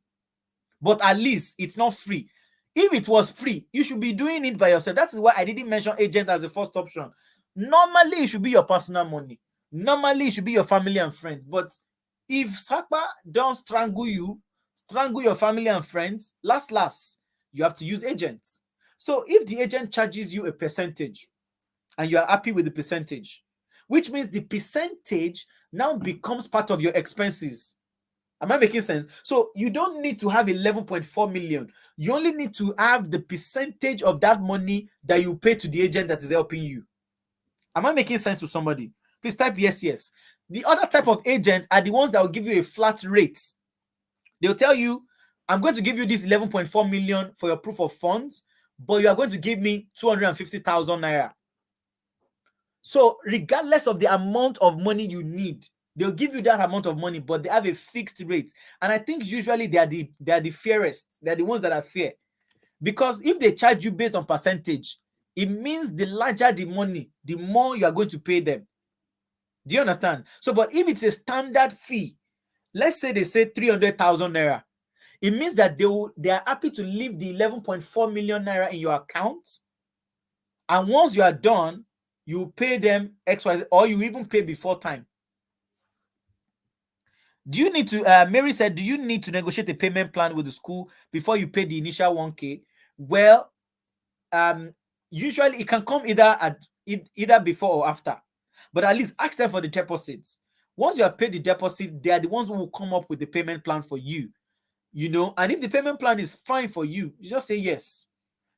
But at least it's not free. If it was free, you should be doing it by yourself. That is why I didn't mention agent as the first option. Normally, it should be your personal money. Normally, it should be your family and friends. But if Sakpa don't strangle you, strangle your family and friends, last, you have to use agents. So if the agent charges you a percentage and you are happy with the percentage, which means the percentage now becomes part of your expenses. Am I making sense? So you don't need to have 11.4 million. You only need to have the percentage of that money that you pay to the agent that is helping you. Am I making sense to somebody? Please type yes. The other type of agent are the ones that will give you a flat rate. They'll tell you, I'm going to give you this 11.4 million for your proof of funds, but you are going to give me 250,000 naira. So regardless of the amount of money you need, they'll give you that amount of money, but they have a fixed rate. And I think usually they are the fairest. They're the ones that are fair. Because if they charge you based on percentage, it means the larger the money, the more you are going to pay them. Do you understand? So, but if it's a standard fee, let's say they say 300,000 naira, it means that they are happy to leave the 11.4 million naira in your account. And once you are done, you pay them XYZ, or you even pay before time. Do you need to, Mary said, do you need to negotiate a payment plan with the school before you pay the initial 1k? Well, usually it can come either either before or after. But at least ask them for the deposits. Once you have paid the deposit, they are the ones who will come up with the payment plan for you. And if the payment plan is fine for you, you just say yes.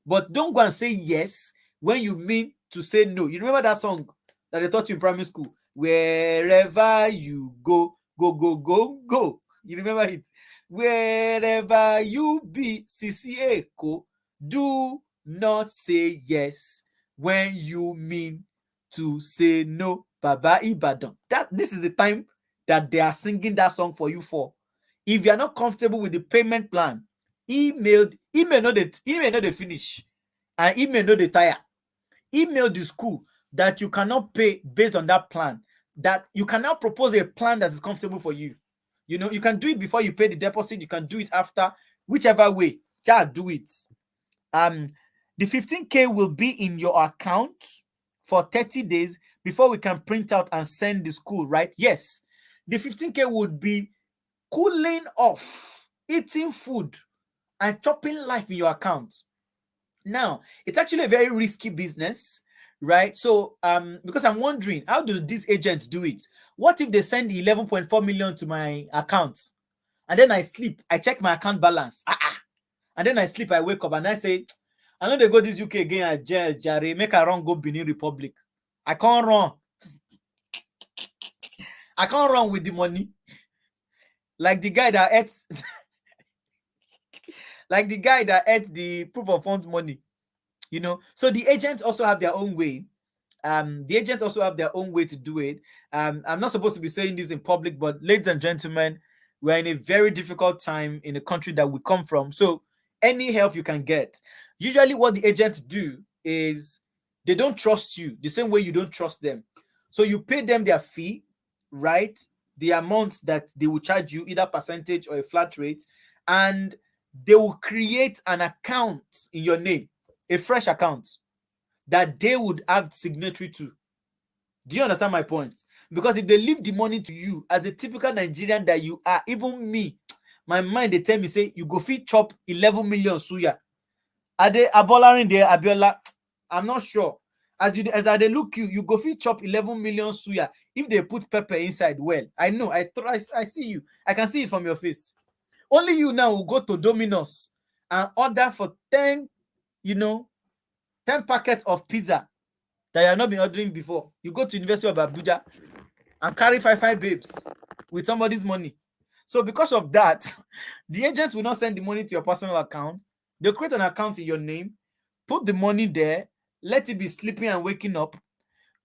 But don't go and say yes when you mean to say no. You remember that song that they taught you in primary school? Wherever you go, go, go, go, go. You remember it? Wherever you be, CCA, do not say yes when you mean to say no. Baba Ibadan. This is the time that they are singing that song for you for. If you are not comfortable with the payment plan, email know the finish, and email know the tire. Email the school that you cannot pay based on that plan, that you cannot propose a plan that is comfortable for you. You can do it before you pay the deposit, you can do it after, whichever way, just do it. The 15K will be in your account for 30 days before we can print out and send the school, right? Yes, the 15K would be cooling off, eating food, and chopping life in your account. Now, it's actually a very risky business, right? So, because I'm wondering, how do these agents do it? What if they send 11.4 million to my account, and then I sleep, I check my account balance, and then I sleep, I wake up, and I say, I know they go this UK again, Jare, make I run go Benin Republic. I can't run. I can't run with the money. Like the guy that ate, like the guy that ate the proof of funds money. So the agents also have their own way. The agents also have their own way to do it. I'm not supposed to be saying this in public, but ladies and gentlemen, we're in a very difficult time in the country that we come from. So any help you can get. Usually what the agents do is they don't trust you the same way you don't trust them. So you pay them their fee, right? The amount that they will charge you, either percentage or a flat rate, and they will create an account in your name, a fresh account that they would have signatory to. Do you understand my point? Because if they leave the money to you as a typical Nigerian that you are, even me, my mind, they tell me, say, you go fit chop 11 million suya. Are they abolaring there, Abiola? I'm not sure. As they look you go fit chop 11 million suya if they put pepper inside. Well, I know, I see you. I can see it from your face. Only you now will go to Domino's and order for 10 packets of pizza that you have not been ordering before. You go to University of Abuja and carry five babes with somebody's money. So because of that, the agents will not send the money to your personal account. They'll create an account in your name, put the money there, let it be sleeping and waking up.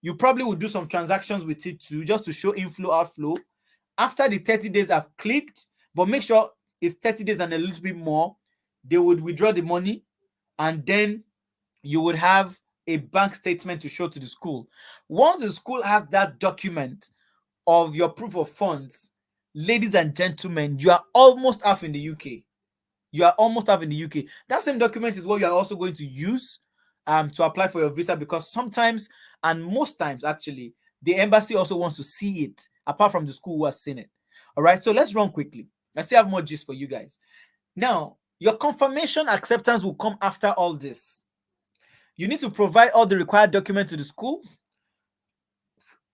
You probably will do some transactions with it too, just to show inflow, outflow. After the 30 days have clicked, but make sure it's 30 days and a little bit more, they would withdraw the money, and then you would have a bank statement to show to the school. Once the school has that document of your proof of funds, ladies and gentlemen, you are almost half in the UK. You are almost half in the UK. That same document is what you are also going to use to apply for your visa, because sometimes, and most times actually, the embassy also wants to see it, apart from the school who has seen it. All right, so let's run quickly. I still have more gist for you guys. Now, your confirmation acceptance will come after all this. You need to provide all the required documents to the school.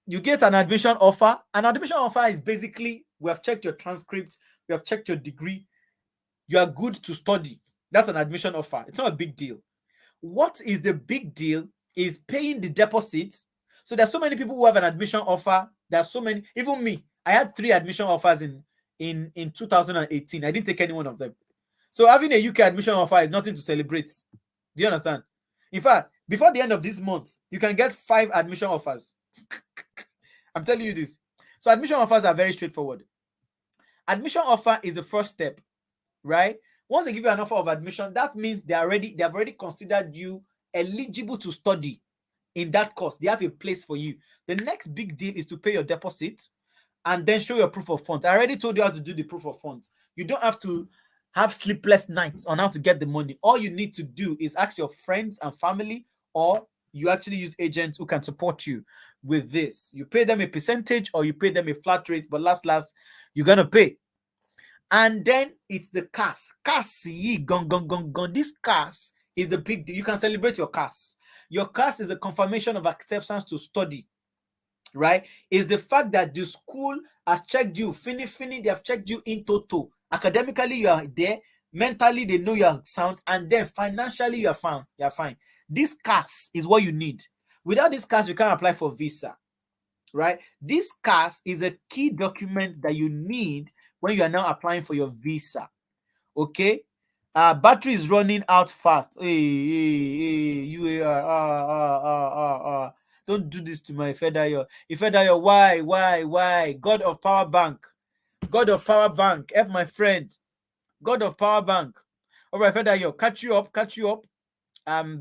You get an admission offer. An admission offer is basically, we have checked your transcript, we have checked your degree, you are good to study. That's an admission offer. It's not a big deal. What is the big deal is paying the deposit. So there's so many people who have an admission offer. There's so many, even me. I had 3 admission offers in 2018. I didn't take any one of them. So having a UK admission offer is nothing to celebrate. Do you understand? In fact, before the end of this month, you can get 5 admission offers. I'm telling you this. So admission offers are very straightforward. Admission offer is the first step, right? Once they give you an offer of admission, that means they have already considered you eligible to study in that course. They have a place for you. The next big deal is to pay your deposit and then show your proof of funds. I already told you how to do the proof of funds. You don't have to have sleepless nights on how to get the money. All you need to do is ask your friends and family, or you actually use agents who can support you with this. You pay them a percentage or you pay them a flat rate, but last, you're going to pay. And then it's the cars. Cars, gon. This cars is the big deal. You can celebrate your cars. Your CAS is a confirmation of acceptance to study, right? Is the fact that the school has checked you, they have checked you in total. Academically, you are there. Mentally, they know you are sound, and then financially, you are fine. You are fine. This CAS is what you need. Without this CAS, you can't apply for visa, right? This CAS is a key document that you need when you are now applying for your visa. Okay, battery is running out fast. Hey, you are don't do this to my Ifedayo. Ifedayo, why? God of power bank, God of power bank, help my friend. God of power bank. All right, Ifedayo, catch you up.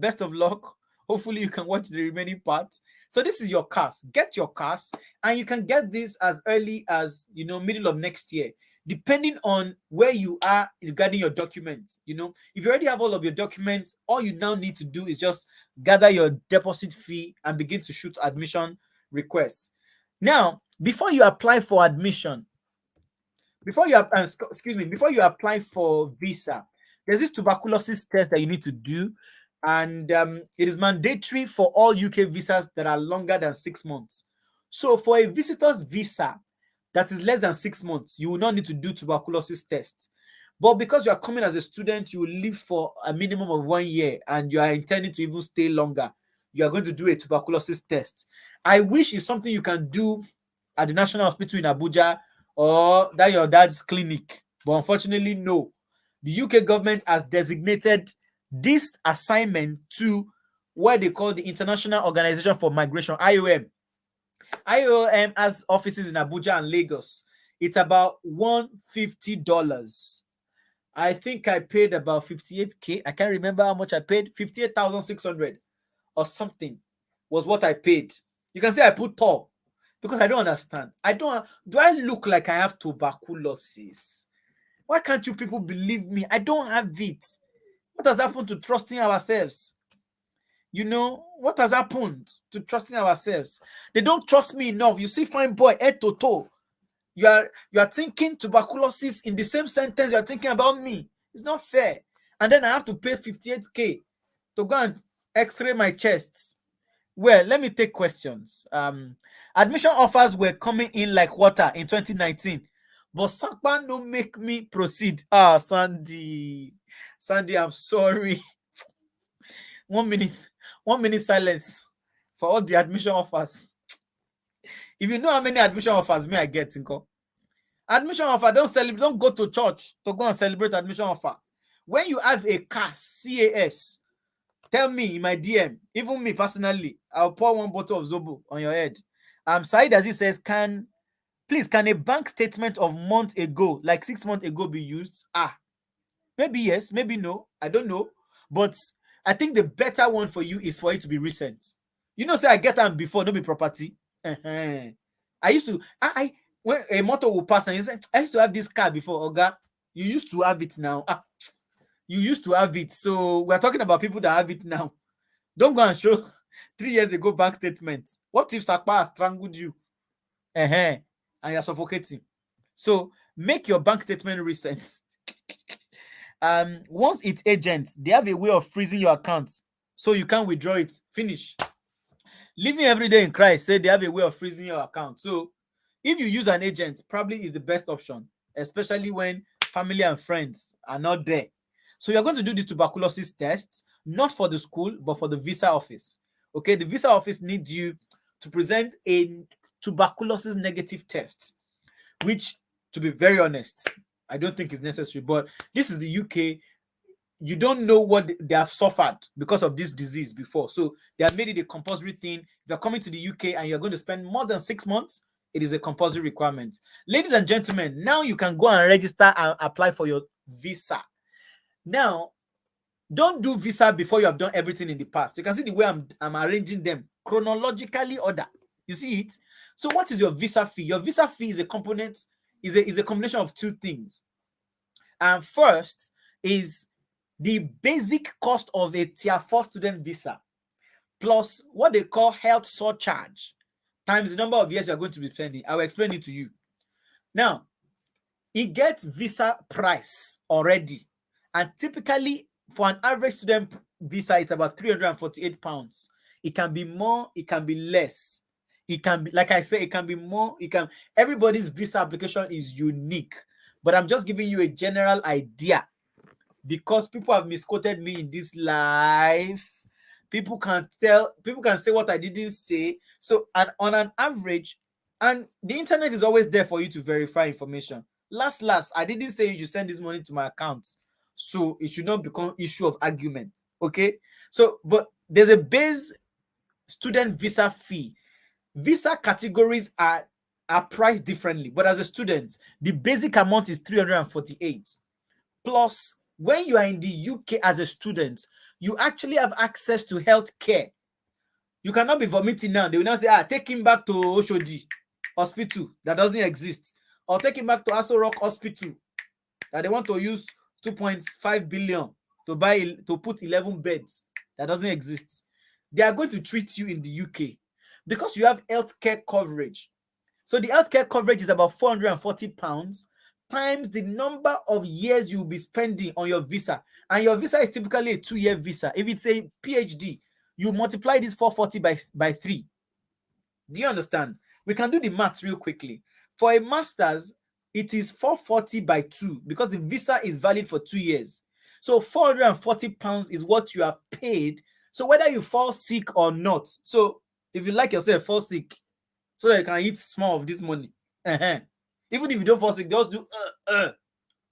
Best of luck. Hopefully you can watch the remaining part. So this is your CAS. Get your CAS, and you can get this as early as middle of next year, depending on where you are regarding your documents. If you already have all of your documents, all you now need to do is just gather your deposit fee and begin to shoot admission requests. Now, before you apply for admission, before you apply for visa, there's this tuberculosis test that you need to do, and it is mandatory for all UK visas that are longer than 6 months. So for a visitor's visa that is less than 6 months, you will not need to do tuberculosis test. But because you are coming as a student, you will live for a minimum of 1 year, and you are intending to even stay longer, you are going to do a tuberculosis test. I wish it's something you can do at the National Hospital in Abuja or that your dad's clinic. But unfortunately, no. The UK government has designated this assignment to what they call the International Organization for Migration, IOM. IOM has offices in Abuja and Lagos. It's about $150. I think I paid about 58K. I can't remember how much I paid. 58,600 or something was what I paid. You can say I put tall because I don't understand. Do I look like I have tuberculosis? Why can't you people believe me? I don't have it. What has happened to trusting ourselves? What has happened to trusting ourselves? They don't trust me enough. You see, fine boy, head to toe. You are thinking tuberculosis in the same sentence you are thinking about me. It's not fair. And then I have to pay 58K to go and x-ray my chest. Well, let me take questions. Admission offers were coming in like water in 2019, but Sakpa no make me proceed. Sandy, I'm sorry. 1 minute silence for all the admission offers. If you know how many admission offers I get, Inko. Admission offer, don't go to church to go and celebrate admission offer. When you have a CAS, tell me in my DM, even me personally, I'll pour one bottle of Zobo on your head. Said, as he says, can a bank statement of month ago, like 6 months ago, be used? Maybe yes, maybe no. I don't know. But I think the better one for you is for it to be recent. Say I get them before, no be property. I used to, when a motor will pass and you say, I used to have this car before, Oga. You used to have it now. You used to have it. So we're talking about people that have it now. Don't go and show 3 years ago bank statement. What if Sakpa strangled you? And you're suffocating. So make your bank statement recent. Once it's agent, they have a way of freezing your account so you can't withdraw it. Finish. Living every day in Christ, say they have a way of freezing your account. So if you use an agent, probably is the best option, especially when family and friends are not there. So you're going to do this tuberculosis test, not for the school, but for the visa office. Okay, the visa office needs you to present a tuberculosis negative test, which, to be very honest, I don't think is necessary. But this is the UK. You don't know what they have suffered because of this disease before. So they have made it a compulsory thing. If you're coming to the UK and you're going to spend more than 6 months, it is a compulsory requirement. Ladies and gentlemen, now you can go and register and apply for your visa. Now, don't do visa before you have done everything in the past. You can see the way I'm arranging them chronologically order. You see it? So what is your visa fee? Your visa fee is a component, is a combination of two things. And first is the basic cost of a tier 4 student visa plus what they call health surcharge times the number of years you're going to be spending. I will explain it to you. Now, it gets visa price already. And typically, for an average student visa, it's about £348. It can be more, it can be less. It can be, like I say, it can be more, it can, everybody's visa application is unique. But I'm just giving you a general idea because people have misquoted me in this life. People can tell, people can say what I didn't say. So, and on an average, and the internet is always there for you to verify information. Last, I didn't say you should send this money to my account, so it should not become issue of argument. Okay, so but there's a base student visa fee. Visa categories are priced differently, but as a student, the basic amount is 348. Plus, when you are in the UK as a student, you actually have access to health care. You cannot be vomiting now. They will not say, take him back to Oshodi hospital that doesn't exist, or take him back to Aso Rock hospital that they want to use 2.5 billion to buy, to put 11 beds that doesn't exist. They are going to treat you in the UK because you have healthcare coverage. So the healthcare coverage is about £440 times the number of years you'll be spending on your visa. And your visa is typically a 2-year visa. If it's a PhD, you multiply this 440 by 3. Do you understand? We can do the maths real quickly. For a master's, it is 440 by 2 because the visa is valid for 2 years. So £440 is what you have paid. So whether you fall sick or not, so if you like yourself, fall sick so that you can eat small of this money. Even if you don't fall sick, just do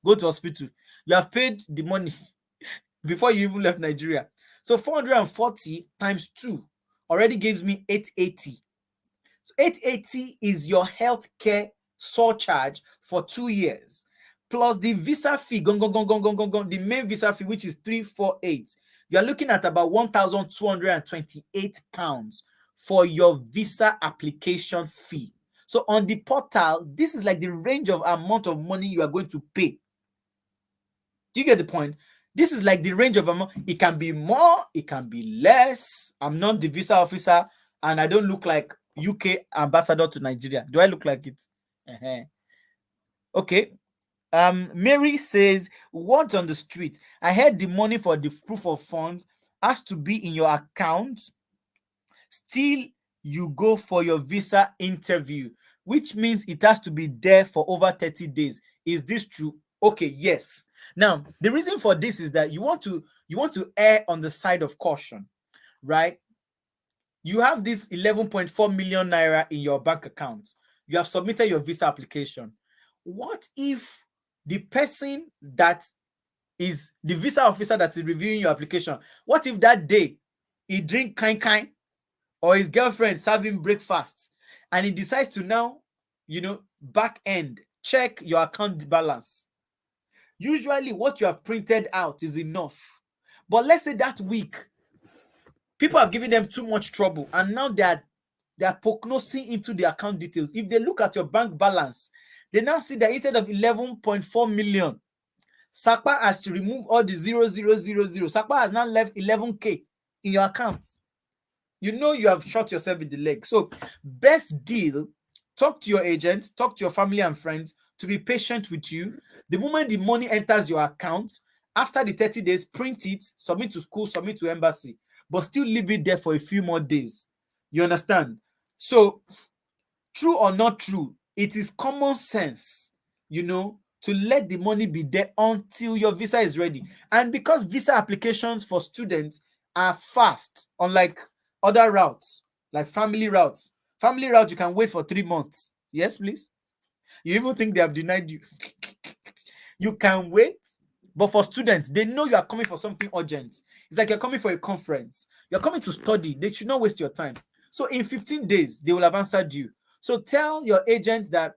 go to hospital. You have paid the money before you even left Nigeria. So 440 times 2 already gives me 880. So 880 is your healthcare surcharge for 2 years, plus the visa fee, the main visa fee, which is 348. You are looking at about £1,228 for your visa application fee. So on the portal, this is like the range of amount of money you are going to pay. Do you get the point? This is like the range of amount. It can be more, it can be less. I'm not the visa officer and I don't look like UK ambassador to Nigeria. Do I look like it? Okay. Mary says, what's on the street? I heard the money for the proof of funds has to be in your account. Still, you go for your visa interview, which means it has to be there for over 30 days. Is this true? Okay, yes. Now, the reason for this is that you want to err on the side of caution, right? You have this 11.4 million naira in your bank account. You have submitted your visa application. What if the person that is the visa officer that is reviewing your application, what if that day he drink kind or his girlfriend serve him breakfast and he decides to now, back end check your account balance? Usually what you have printed out is enough. But let's say that week, people have given them too much trouble and now they are prognosing into the account details. If they look at your bank balance, they now see that instead of 11.4 million, Sakpa has to remove all the 0000. Sakpa has now left 11K in your account. You have shot yourself in the leg. So best deal, talk to your agent, talk to your family and friends to be patient with you. The moment the money enters your account, after the 30 days, print it, submit to school, submit to embassy, but still leave it there for a few more days. You understand? So true or not true, it is common sense, to let the money be there until your visa is ready. And because visa applications for students are fast, unlike other routes, like family routes. Family routes, you can wait for 3 months. Yes, please. You even think they have denied you. You can wait. But for students, they know you are coming for something urgent. It's like you're coming for a conference. You're coming to study. They should not waste your time. So in 15 days, they will have answered you. So tell your agent that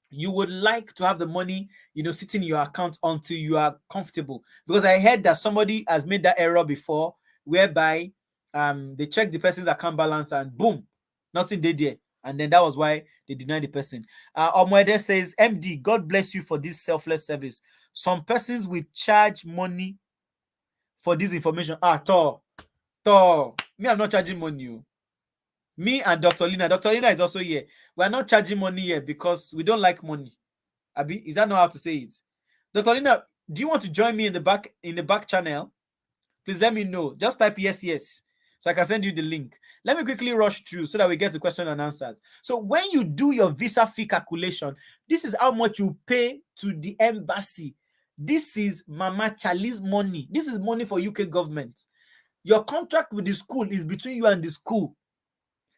you would like to have the money, sitting in your account until you are comfortable. Because I heard that somebody has made that error before, whereby they check the person's account balance and boom, nothing did there. And then that was why they denied the person. Omwede says, MD, God bless you for this selfless service. Some persons will charge money for this information. Me, I'm not charging money. Me and Dr. Lina. Dr. Lina is also here. We are not charging money here because we don't like money. Abi, is that not how to say it? Dr. Lina, do you want to join me in the back channel? Please let me know. Just type yes. So I can send you the link. Let me quickly rush through so that we get to question and answers. So when you do your visa fee calculation, this is how much you pay to the embassy. This is Mama Charlie's money. This is money for UK government. Your contract with the school is between you and the school.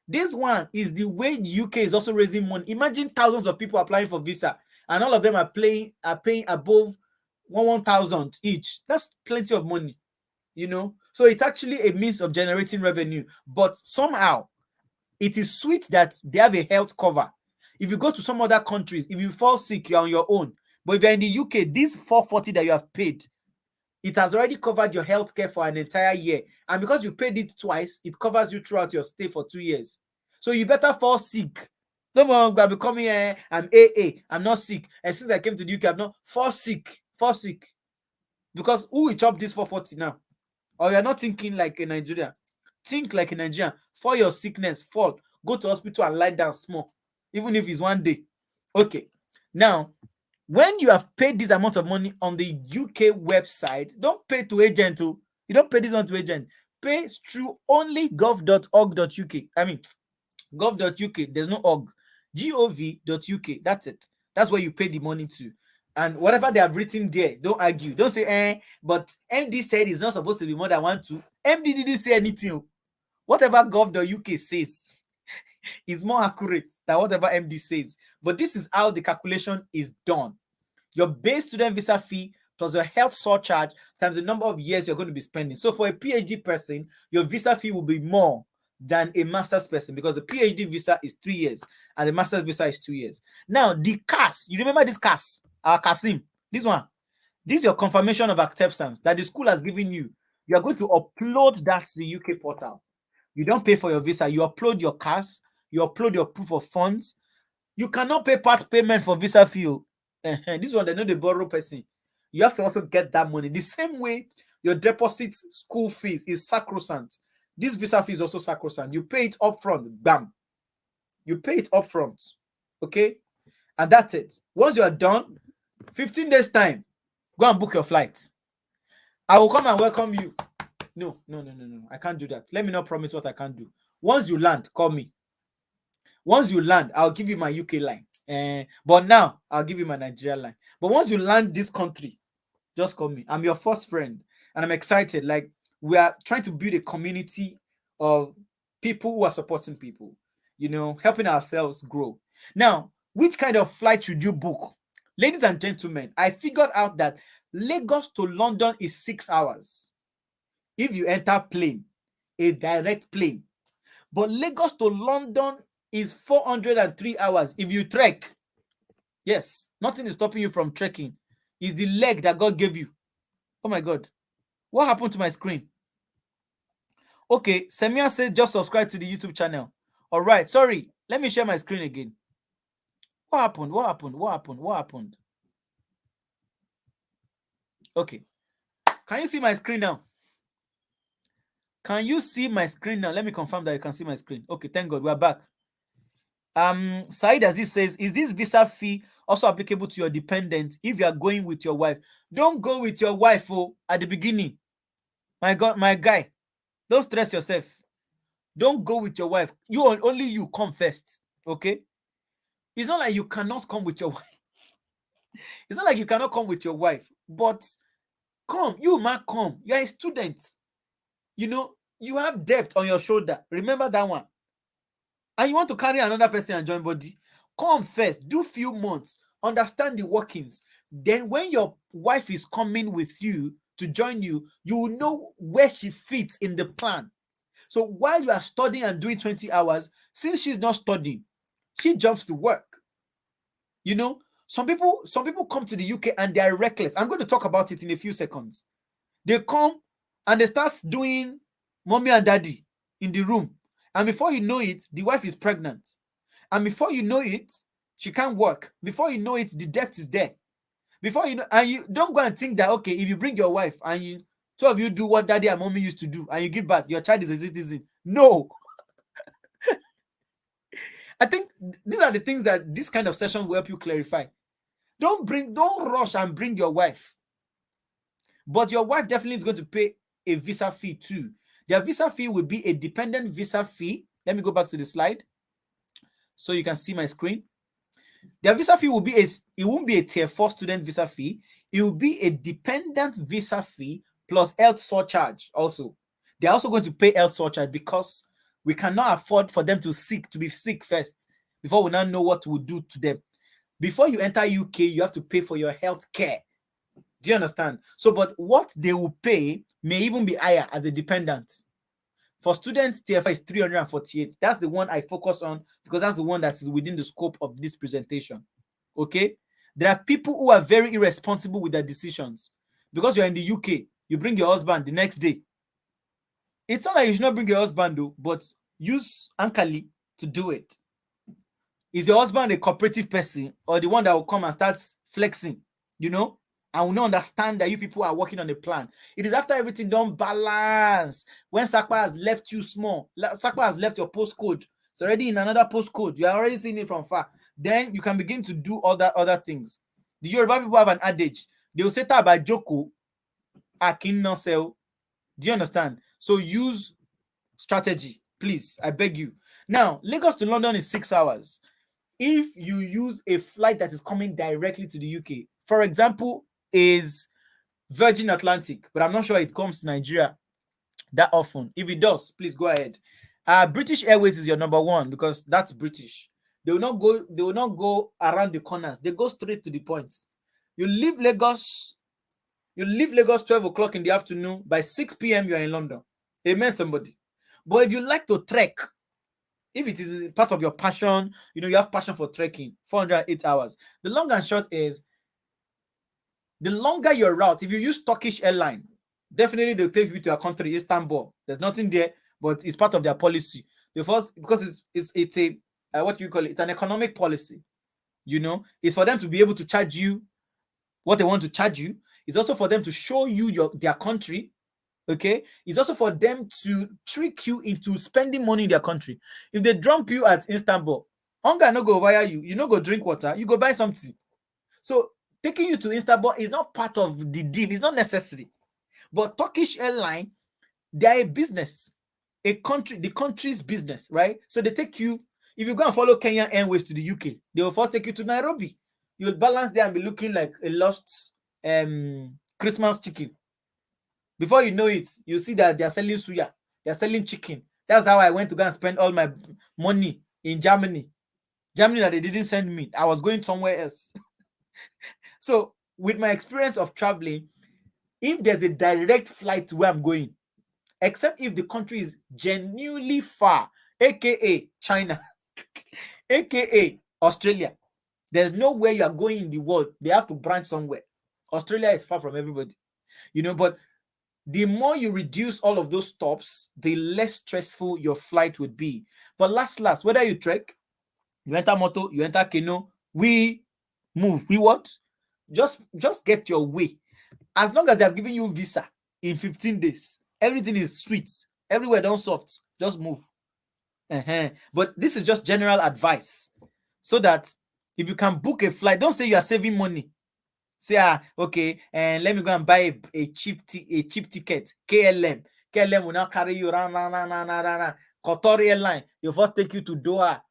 This one is the way the UK is also raising money. Imagine thousands of people applying for visa, and all of them are paying above 1,000 each. That's plenty of money, you know. So it's actually a means of generating revenue. But somehow, it is sweet that they have a health cover. If you go to some other countries, if you fall sick, you're on your own. But if you're in the UK, this 440 that you have paid, it has already covered your health care for an entire year. And because you paid it twice, it covers you throughout your stay for 2 years. So you better fall sick. No more I'm becoming I'm AA. I'm not sick. And since I came to the UK, I'm not fall sick. Fall sick. Because who will chop this 440 now? Or you're not thinking like a Nigerian. Think like a Nigerian. For your sickness, fall. Go to hospital and lie down small. Even if it's 1 day. Okay. Now, when you have paid this amount of money on the UK website, don't pay to agent. You don't pay this one to agent. Pay through only gov.org.uk. I mean, gov.uk. There's no org. gov.uk. That's it. That's where you pay the money to. And whatever they have written there, don't argue. Don't say, but Emdee said it's not supposed to be more than 1 2. Emdee didn't say anything. Whatever gov.uk says is more accurate than whatever Emdee says. But this is how the calculation is done. Your base student visa fee plus your health surcharge times the number of years you're going to be spending. So for a PhD person, your visa fee will be more than a master's person because the PhD visa is 3 years and the master's visa is 2 years. Now, the CAS, you remember this CAS? Kasim, this one. This is your confirmation of acceptance that the school has given you. You are going to upload that to the UK portal. You don't pay for your visa. You upload your CAS. You upload your proof of funds. You cannot pay part payment for visa fee. This one, they know the borrow person. You have to also get that money. The same way your deposit school fees is sacrosanct. This visa fee is also sacrosanct. You pay it upfront. Bam. You pay it upfront. Okay? And that's it. Once you are done, 15 days time, go and book your flight. I will come and welcome you. No. I can't do that. Let me not promise what I can't do. Once you land, call me. Once you land, I'll give you my UK line. But now, I'll give you my Nigeria line. But once you land this country, just call me. I'm your first friend. And I'm excited. Like, we are trying to build a community of people who are supporting people. You know, helping ourselves grow. Now, which kind of flight should you book? Ladies and gentlemen, I figured out that Lagos to London is 6 hours. If you enter plane, a direct plane. But Lagos to London is 403 hours if you trek. Yes, nothing is stopping you from trekking. It's the leg that God gave you. Oh my God. What happened to my screen? Okay, Semia said just subscribe to the YouTube channel. All right, sorry. Let me share my screen again. What happened? Okay. Can you see my screen now? Can you see my screen now? Let me confirm that you can see my screen. Okay, thank God. We're back. Said Aziz says, is this visa fee also applicable to your dependent if you are going with your wife? Don't go with your wife at the beginning. My God, my guy, don't stress yourself. Don't go with your wife. Only you come first. Okay? It's not like you cannot come with your wife. It's not like you cannot come with your wife, but come, you man, come. You are a student. You know, you have debt on your shoulder. Remember that one. And you want to carry another person and join body. Come first, do few months, understand the workings. Then when your wife is coming with you to join you, you will know where she fits in the plan. So while you are studying and doing 20 hours, since she's not studying, she jumps to work. You know, some people come to the UK and they are reckless. I'm going to talk about it in a few seconds. They come and they start doing mommy and daddy in the room. And before you know it, the wife is pregnant. And before you know it, she can't work. Before you know it, the debt is there. Before you know, and you don't go and think that, okay, if you bring your wife and two of you do what daddy and mommy used to do and you give birth, your child is a citizen. No. I think these are the things that this kind of session will help you clarify. Don't rush and bring your wife. But your wife definitely is going to pay a visa fee too. Their visa fee will be a dependent visa fee. Let me go back to the slide so you can see my screen. Their visa fee will be it won't be a tier 4 student visa fee. It will be a dependent visa fee plus health surcharge also. They're also going to pay health surcharge because we cannot afford for them to be sick first before we now know what we'll do to them. Before you enter UK, you have to pay for your health care. Do you understand? So, but what they will pay may even be higher as a dependent. For students, tier 4 is 348. That's the one I focus on because that's the one that is within the scope of this presentation. Okay? There are people who are very irresponsible with their decisions. Because you're in the UK, you bring your husband the next day. It's not like you should not bring your husband though, but use Ankali to do it. Is your husband a cooperative person or the one that will come and start flexing, you know, and will not understand that you people are working on a plan? It is after everything done balance. When Sakpa has left you small, Sakpa has left your postcode. It's already in another postcode. You are already seeing it from far. Then you can begin to do other things. The Yoruba people have an adage. They will say by Joko, Akin no sell. Do you understand? So use strategy, please. I beg you. Now, Lagos to London is 6 hours. If you use a flight that is coming directly to the UK, for example, is Virgin Atlantic, but I'm not sure it comes to Nigeria that often. If it does, please go ahead. British Airways is your number one because that's British. They will not go around the corners. They go straight to the points. You leave Lagos 12 o'clock in the afternoon. By 6 p.m. you are in London. Amen, somebody. But if you like to trek, if it is part of your passion, you have passion for trekking, 408 hours. The long and short is, the longer your route, if you use Turkish airline, definitely they'll take you to a country, Istanbul. There's nothing there, but it's part of their policy. Because it's a what you call it? It's an economic policy. It's for them to be able to charge you what they want to charge you. It's also for them to show you their country. Okay, it's also for them to trick you into spending money in their country. If they dump you at Istanbul, hunger no go via you. You no go drink water. You go buy something. So taking you to Istanbul is not part of the deal. It's not necessary. But Turkish airline, they are a business, the country's business, right? So they take you. If you go and follow Kenyan Airways to the UK, they will first take you to Nairobi. You'll balance there and be looking like a lost Christmas chicken. Before you know it, you see that they're selling suya, they're selling chicken. That's how I went to go and spend all my money in Germany. Germany that they didn't send me. I was going somewhere else. So with my experience of traveling, if there's a direct flight to where I'm going, except if the country is genuinely far, aka China, aka Australia, there's nowhere you are going in the world. They have to branch somewhere. Australia is far from everybody, but the more you reduce all of those stops, the less stressful your flight would be. But last, whether you trek, you enter moto, you enter canoe, we move. We what? Just get your way. As long as they have given you visa in 15 days, everything is sweet. Everywhere done soft. Just move. But this is just general advice. So that if you can book a flight, don't say you are saving money. Say, okay, and let me go and buy a cheap ticket. KLM will now carry you around. Qatar Airline, they first take you to Doha.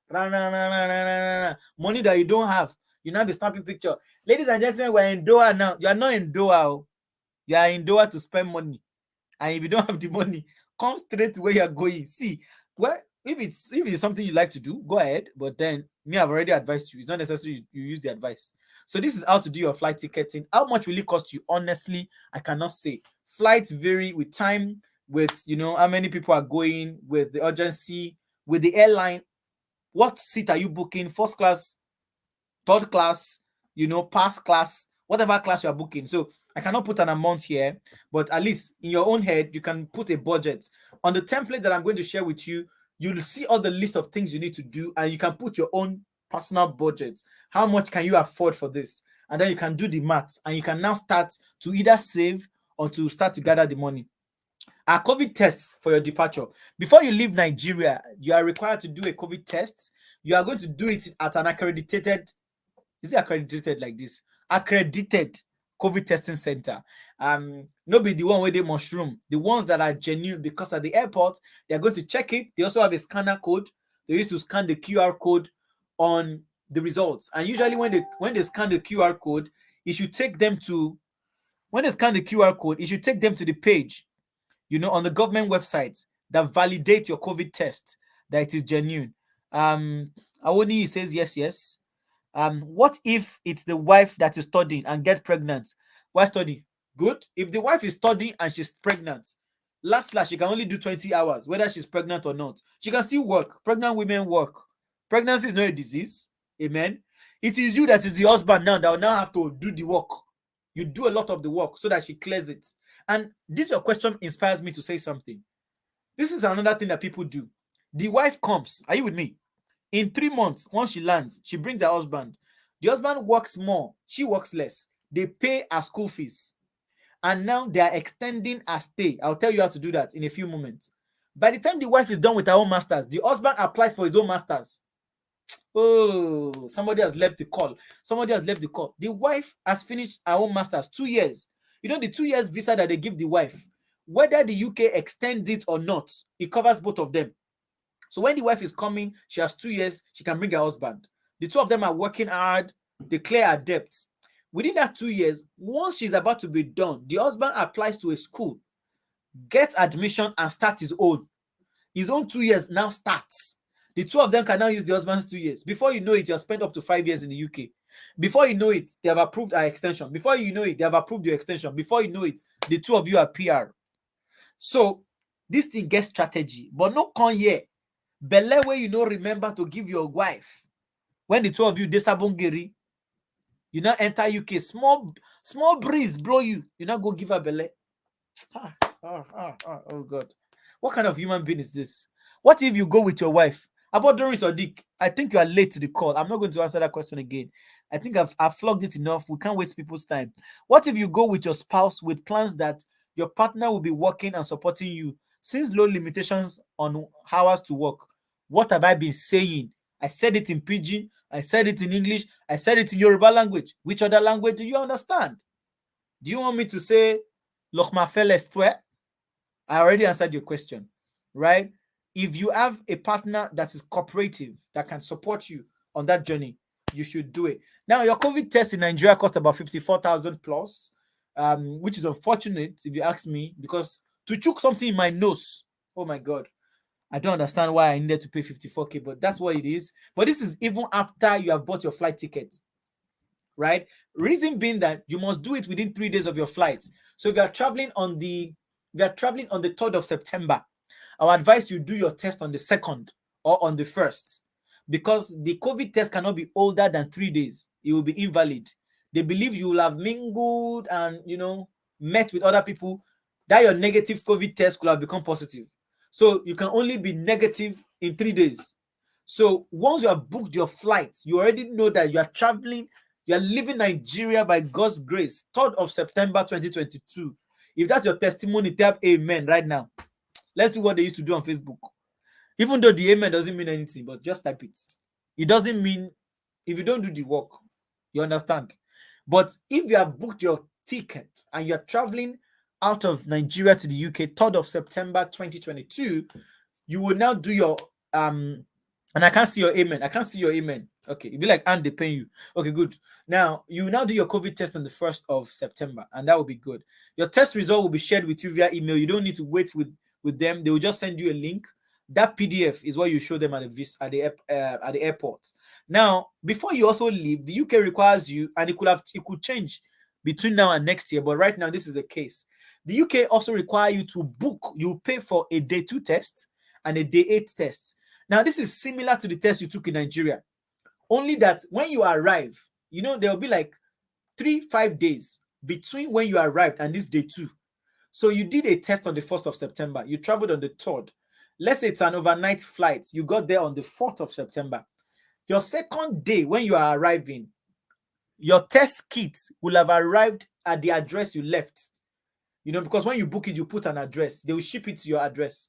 Money that you don't have, you now be snapping picture. Ladies and gentlemen, we're in Doha now. You are not in Doha. You are in Doha to spend money. And if you don't have the money, come straight to where you're going. See, well, if it's something you like to do, go ahead. But then I've already advised you. It's not necessary you use the advice. So this is how to do your flight ticketing. How much will it cost you? Honestly, I cannot say. Flights vary with time, with how many people are going, with the urgency, with the airline. What seat are you booking? First class, third class, past class, whatever class you are booking. So I cannot put an amount here, but at least in your own head, you can put a budget. On the template that I'm going to share with you, you'll see all the list of things you need to do, and you can put your own personal budget. How much can you afford for this? And then you can do the maths, and you can now start to either save or to start to gather the money. A COVID test for your departure. Before you leave Nigeria, you are required to do a COVID test. You are going to do it at an accredited, is it accredited like this? Accredited COVID testing center. No be the one where they mushroom, the ones that are genuine, because at the airport, they're going to check it. They also have a scanner code. They used to scan the QR code on the results. And usually when they scan the QR code, it should take them to when they scan the QR code, it should take them to the page, on the government website that validate your COVID test, that it is genuine. Awoni says yes, yes. What if it's the wife that is studying and get pregnant? Why study? Good. If the wife is studying and she's pregnant, last she can only do 20 hours, whether she's pregnant or not. She can still work. Pregnant women work. Pregnancy is not a disease. Amen. It is you that is the husband now that will now have to do the work. You do a lot of the work so that she clears it. And this your question inspires me to say something. This is another thing that people do. The wife comes. Are you with me? In 3 months, once she lands, she brings her husband. The husband works more. She works less. They pay her school fees. And now they are extending her stay. I'll tell you how to do that in a few moments. By the time the wife is done with her own masters, the husband applies for his own masters. Oh, somebody has left the call. Somebody has left the call. The wife has finished her own masters 2 years. The 2 years visa that they give the wife, whether the UK extends it or not, it covers both of them. So when the wife is coming, she has 2 years, she can bring her husband. The two of them are working hard, they clear her debt. Within that 2 years, once she's about to be done, the husband applies to a school, gets admission, and starts his own. His own 2 years now starts. The two of them can now use the husband's 2 years. Before you know it, you have spent up to 5 years in the UK. Before you know it, they have approved our extension. Before you know it, they have approved your extension. Before you know it, the two of you are PR. So this thing gets strategy, but no come here. Belle where remember to give your wife. When the two of you desabongeri, you now enter UK, small breeze blow you. You now go give her belle. Oh God. What kind of human being is this? What if you go with your wife? About Doris or Dick? I think you are late to the call. I'm not going to answer that question again. I think I've flogged it enough. We can't waste people's time. What if you go with your spouse with plans that your partner will be working and supporting you since low limitations on hours to work? What have I been saying? I said it in Pidgin. I said it in English. I said it in Yoruba language. Which other language do you understand? Do you want me to say Lochmafele? I already answered your question, right? If you have a partner that is cooperative, that can support you on that journey, you should do it. Now, your COVID test in Nigeria cost about 54,000 plus, which is unfortunate if you ask me, because to choke something in my nose, oh my God, I don't understand why I needed to pay 54K, but that's what it is. But this is even after you have bought your flight ticket, right? Reason being that you must do it within 3 days of your flight. So if you are traveling on the 3rd of September, I would advise you do your test on the 2nd or on the 1st, because the COVID test cannot be older than 3 days. It will be invalid. They believe you will have mingled and met with other people, that your negative COVID test could have become positive. So you can only be negative in 3 days. So once you have booked your flight, you already know that you are traveling, you are leaving Nigeria by God's grace, 3rd of September 2022. If that's your testimony, type amen right now. Let's do what they used to do on Facebook. Even though the amen doesn't mean anything, but just type it. It doesn't mean if you don't do the work, you understand. But if you have booked your ticket and you're traveling out of Nigeria to the UK, 3rd of September 2022, you will now do your and I can't see your amen. I can't see your amen. Okay, it'd be like, and they pay you. Okay, good. Now you now do your COVID test on the 1st of September, and that will be good. Your test result will be shared with you via email. You don't need to wait with them. They will just send you a link. That PDF is what you show them at the airport. Now, before you also leave, the UK requires you, and it could change between now and next year, but right now this is the case. The UK also require you to book. You pay for a day 2 test and a day 8 test. Now, this is similar to the test you took in Nigeria, only that when you arrive, there'll be like 3-5 days between when you arrived and this day 2. So you did a test on the 1st of September. You traveled on the 3rd. Let's say it's an overnight flight. You got there on the 4th of September. Your second day when you are arriving, your test kit will have arrived at the address you left. Because when you book it, you put an address. They will ship it to your address.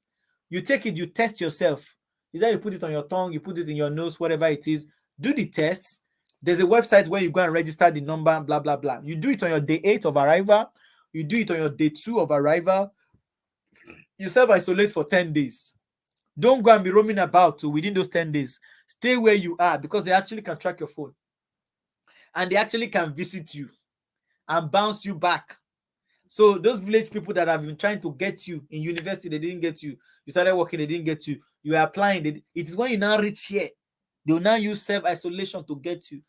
You take it, you test yourself. Either you put it on your tongue, you put it in your nose, whatever it is. Do the test. There's a website where you go and register the number and blah blah blah. You do it on your day 8 of arrival. You do it on your day 2 of arrival. You self-isolate for 10 days. Don't go and be roaming about to within those 10 days. Stay where you are because they actually can track your phone and they actually can visit you and bounce you back. So those village people that have been trying to get you in university, they didn't get you. You started working, they didn't get you. You are applying. It is when you now reach here, they will now use self-isolation to get you.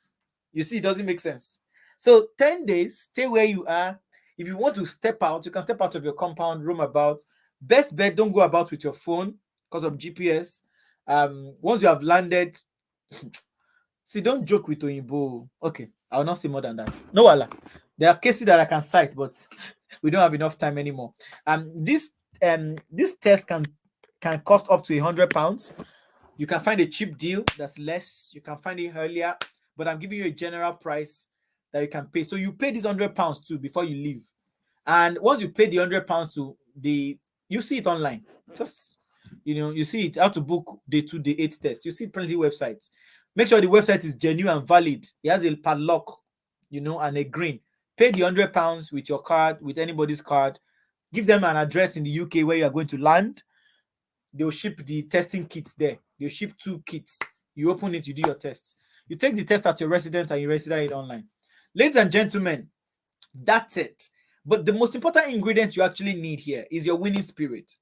You see, it doesn't make sense. So 10 days, stay where you are. If you want to step out, you can step out of your compound, roam about. Best bet, don't go about with your phone because of GPS. Once you have landed, see, don't joke with Oyinbo. Okay, I will not say more than that. No, Allah. There are cases that I can cite, but we don't have enough time anymore. This test can cost up to £100. You can find a cheap deal that's less. You can find it earlier, but I'm giving you a general price that you can pay. So you pay this £100 too before you leave. And once you pay the £100 to you see it online. Just you see it how to book day 2, day 8 test. You see plenty websites. Make sure the website is genuine and valid. It has a padlock, and a green. Pay the £100 with your card, with anybody's card. Give them an address in the UK where you are going to land. They'll ship the testing kits there. They'll ship 2 kits. You open it, you do your tests. You take the test at your residence and you register it online. Ladies and gentlemen, that's it. But the most important ingredient you actually need here is your winning spirit.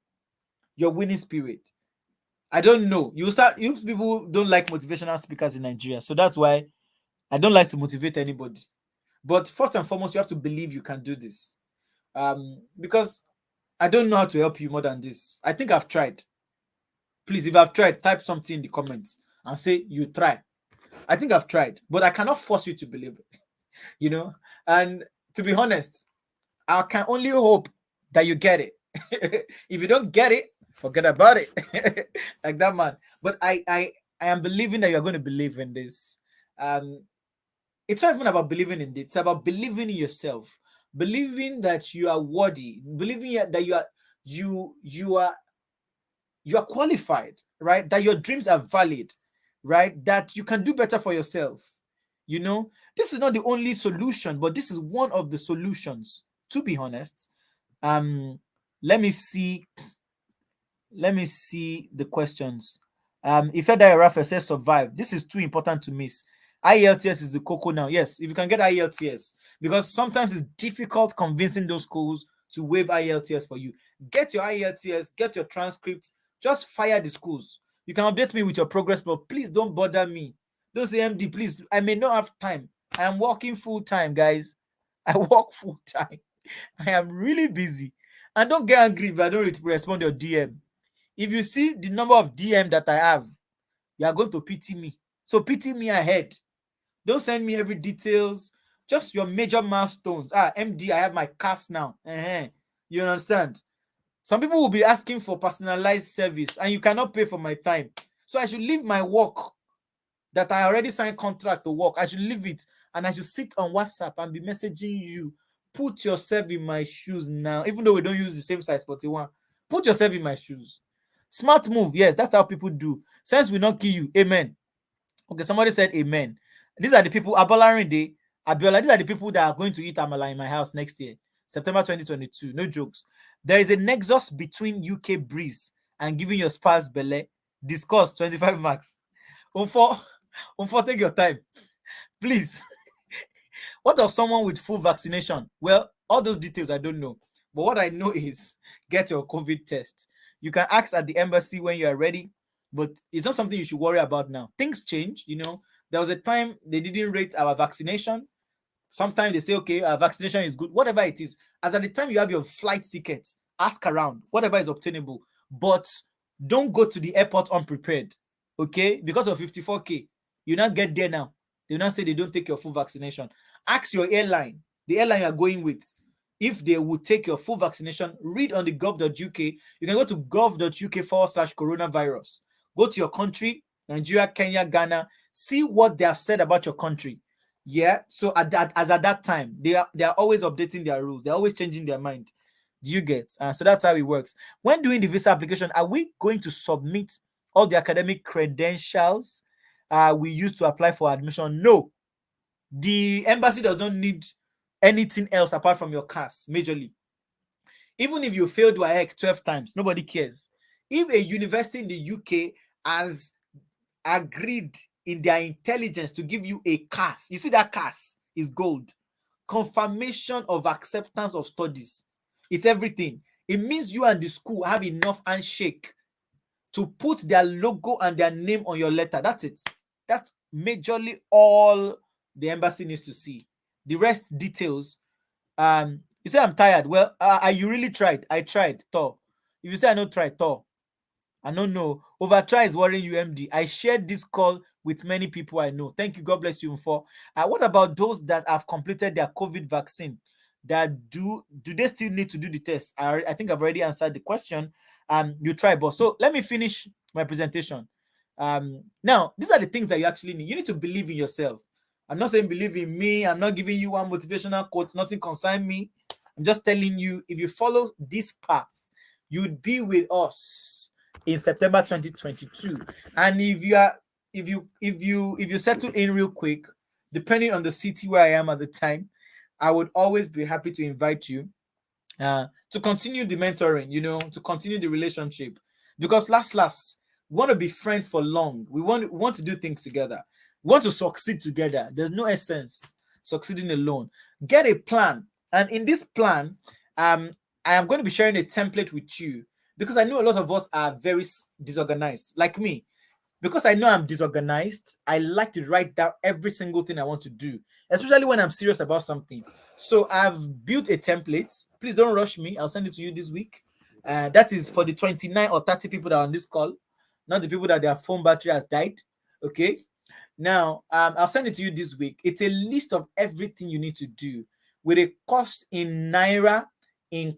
Your winning spirit. I don't know. You people don't like motivational speakers in Nigeria. So that's why I don't like to motivate anybody. But first and foremost, you have to believe you can do this. Because I don't know how to help you more than this. I think I've tried. Please, if I've tried, type something in the comments and say you try. I think I've tried, but I cannot force you to believe it. And to be honest, I can only hope that you get it. If you don't get it, forget about it. Like that man. But I am believing that you're going to believe in this. It's not even about believing in it. It's about believing in yourself, believing that you are worthy, believing that you are qualified, right? That your dreams are valid, right? That you can do better for yourself. This is not the only solution, but this is one of the solutions. To be honest, let me see the questions. Ifeda Rafa says survive. This is too important to miss. Ielts is the cocoa now. Yes, if you can get Ielts, because sometimes it's difficult convincing those schools to waive Ielts for you. Get your Ielts, get your transcripts. Just fire the schools. You can update me with your progress, but please don't bother me. Don't say Emdee, please. I may not have time. I am working full time, guys. I work full time. I am really busy. And don't get angry if I don't respond to your DM. If you see the number of DM that I have, you are going to pity me. So pity me ahead. Don't send me every details. Just your major milestones. Emdee, I have my cast now. You understand? Some people will be asking for personalized service and you cannot pay for my time. So I should leave my work that I already signed contract to work. I should leave it and I should sit on WhatsApp and be messaging you. Put yourself in my shoes now. Even though we don't use the same size 41. Put yourself in my shoes. Smart move. Yes, that's how people do. Sense will not kill you. Amen. Okay, somebody said amen. These are the people, Abolarinde, Abiola, these are the people that are going to eat Amala in my house next year, September 2022. No jokes. There is a nexus between UK breeze and giving your spouse belle. Discuss 25 marks. Umfo, take your time. Please. What of someone with full vaccination? Well, all those details I don't know. But what I know is get your COVID test. You can ask at the embassy when you are ready, but it's not something you should worry about now. Things change, There was a time they didn't rate our vaccination. Sometimes they say, okay, our vaccination is good. Whatever it is, as at the time you have your flight ticket, ask around, whatever is obtainable. But don't go to the airport unprepared, okay? Because of 54K, you not get there now. They not say they don't take your full vaccination. Ask your airline, the airline you are going with, if they will take your full vaccination. Read on the gov.uk. You can go to gov.uk/coronavirus. Go to your country, Nigeria, Kenya, Ghana. See what they have said about your country. Yeah. So at that time, they are always updating their rules. They're always changing their mind. Do you get? So that's how it works. When doing the visa application, are we going to submit all the academic credentials we used to apply for admission? No. The embassy does not need anything else apart from your CAS, majorly. Even if you failed WAEC 12 times, nobody cares. If a university in the UK has agreed in their intelligence to give you a CAS, you see that CAS is gold. Confirmation of acceptance of studies. It's everything. It means you and the school have enough handshake to put their logo and their name on your letter. That's it. That's majorly all the embassy needs to see. The rest details. You say I'm tired. Well, you really tried. I tried. Thor. If you say I don't try, Thor. I don't know. Overtry is worrying you, Emdee. I shared this call with many people I know. Thank you. God bless you. For what about those that have completed their COVID vaccine? That do they still need to do the test? I think I've already answered the question. You try, boss. So let me finish my presentation. Now these are the things that you actually need. You need to believe in yourself. I'm not saying believe in me. I'm not giving you one motivational quote. Nothing concern me. I'm just telling you, if you follow this path, you'd be with us in September 2022. And if you settle in real quick, depending on the city where I am at the time, I would always be happy to invite you to continue the mentoring, to continue the relationship. Because last, we want to be friends for long. We want to do things together. We want to succeed together. There's no essence succeeding alone. Get a plan. And in this plan, I am going to be sharing a template with you because I know a lot of us are very disorganized, like me. Because I know I'm disorganized, I like to write down every single thing I want to do, especially when I'm serious about something. So I've built a template. Please don't rush me. I'll send it to you this week. That is for the 29 or 30 people that are on this call, not the people that their phone battery has died. Okay. Now, I'll send it to you this week. It's a list of everything you need to do with a cost in Naira, in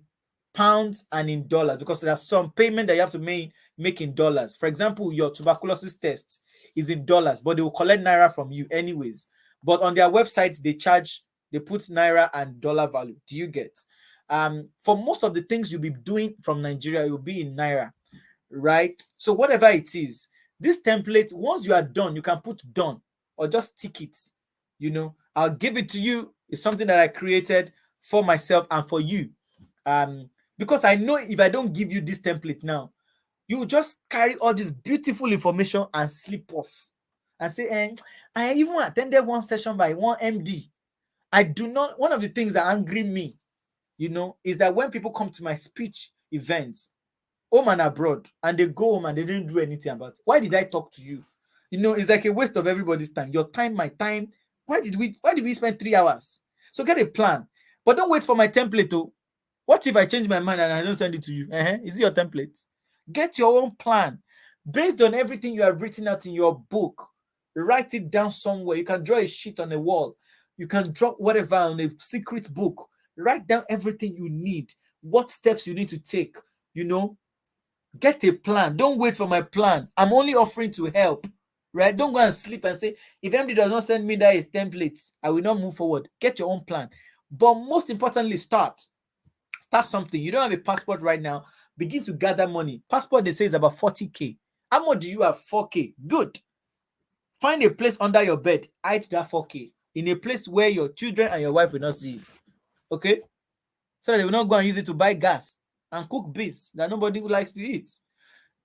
pounds, and in dollars, because there's some payment that you have to make in dollars. For example, your tuberculosis test is in dollars, but they will collect Naira from you anyways. But on their websites, they put Naira and dollar value. Do you get? For most of the things you'll be doing from Nigeria, you'll be in Naira, right? So whatever it is, this template, once you are done, you can put done or just tick it. I'll give it to you. It's something that I created for myself and for you. Because I know if I don't give you this template now, you will just carry all this beautiful information and slip off and say, I even attended one session by one Emdee. One of the things that angry me, is that when people come to my speech events, home and abroad, and they go home and they didn't do anything about it. Why did I talk to you? It's like a waste of everybody's time. Your time, my time. Why did we spend 3 hours? So get a plan. But don't wait for my template though. What if I change my mind and I don't send it to you? Is it your template? Get your own plan. Based on everything you have written out in your book, write it down somewhere. You can draw a sheet on a wall. You can drop whatever on a secret book. Write down everything you need, what steps you need to take, Get a plan. Don't wait for my plan. I'm only offering to help, right? Don't go and sleep and say, if Emdee does not send me that his templates, I will not move forward. Get your own plan. But most importantly, start something. You don't have a passport right now. Begin to gather money. Passport, they say, is about 40K. How much do you have? 4K. Good. Find a place under your bed. Hide that 4K in a place where your children and your wife will not see it. Okay? So that they will not go and use it to buy gas and cook beans that nobody would like to eat.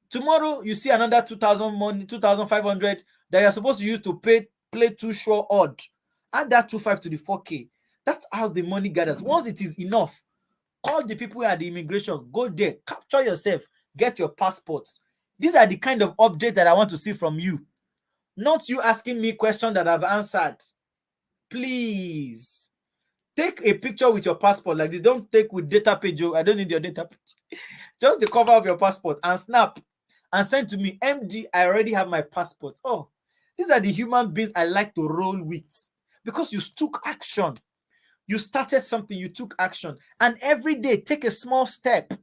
Tomorrow, you see another 2,000 money, 2,500 that you're supposed to use to play too sure odd. Add that 2,500 to the 4K. That's how the money gathers. Once it is enough, call the people at the immigration. Go there, capture yourself, get your passports. These are the kind of update that I want to see from you. Not you asking me questions that I've answered. Please. Take a picture with your passport like this. Don't take with data page. I don't need your data page. Just the cover of your passport and snap and send to me. Emdee, I already have my passport. Oh, these are the human beings I like to roll with because you took action. You started something, you took action. And every day, take a small step.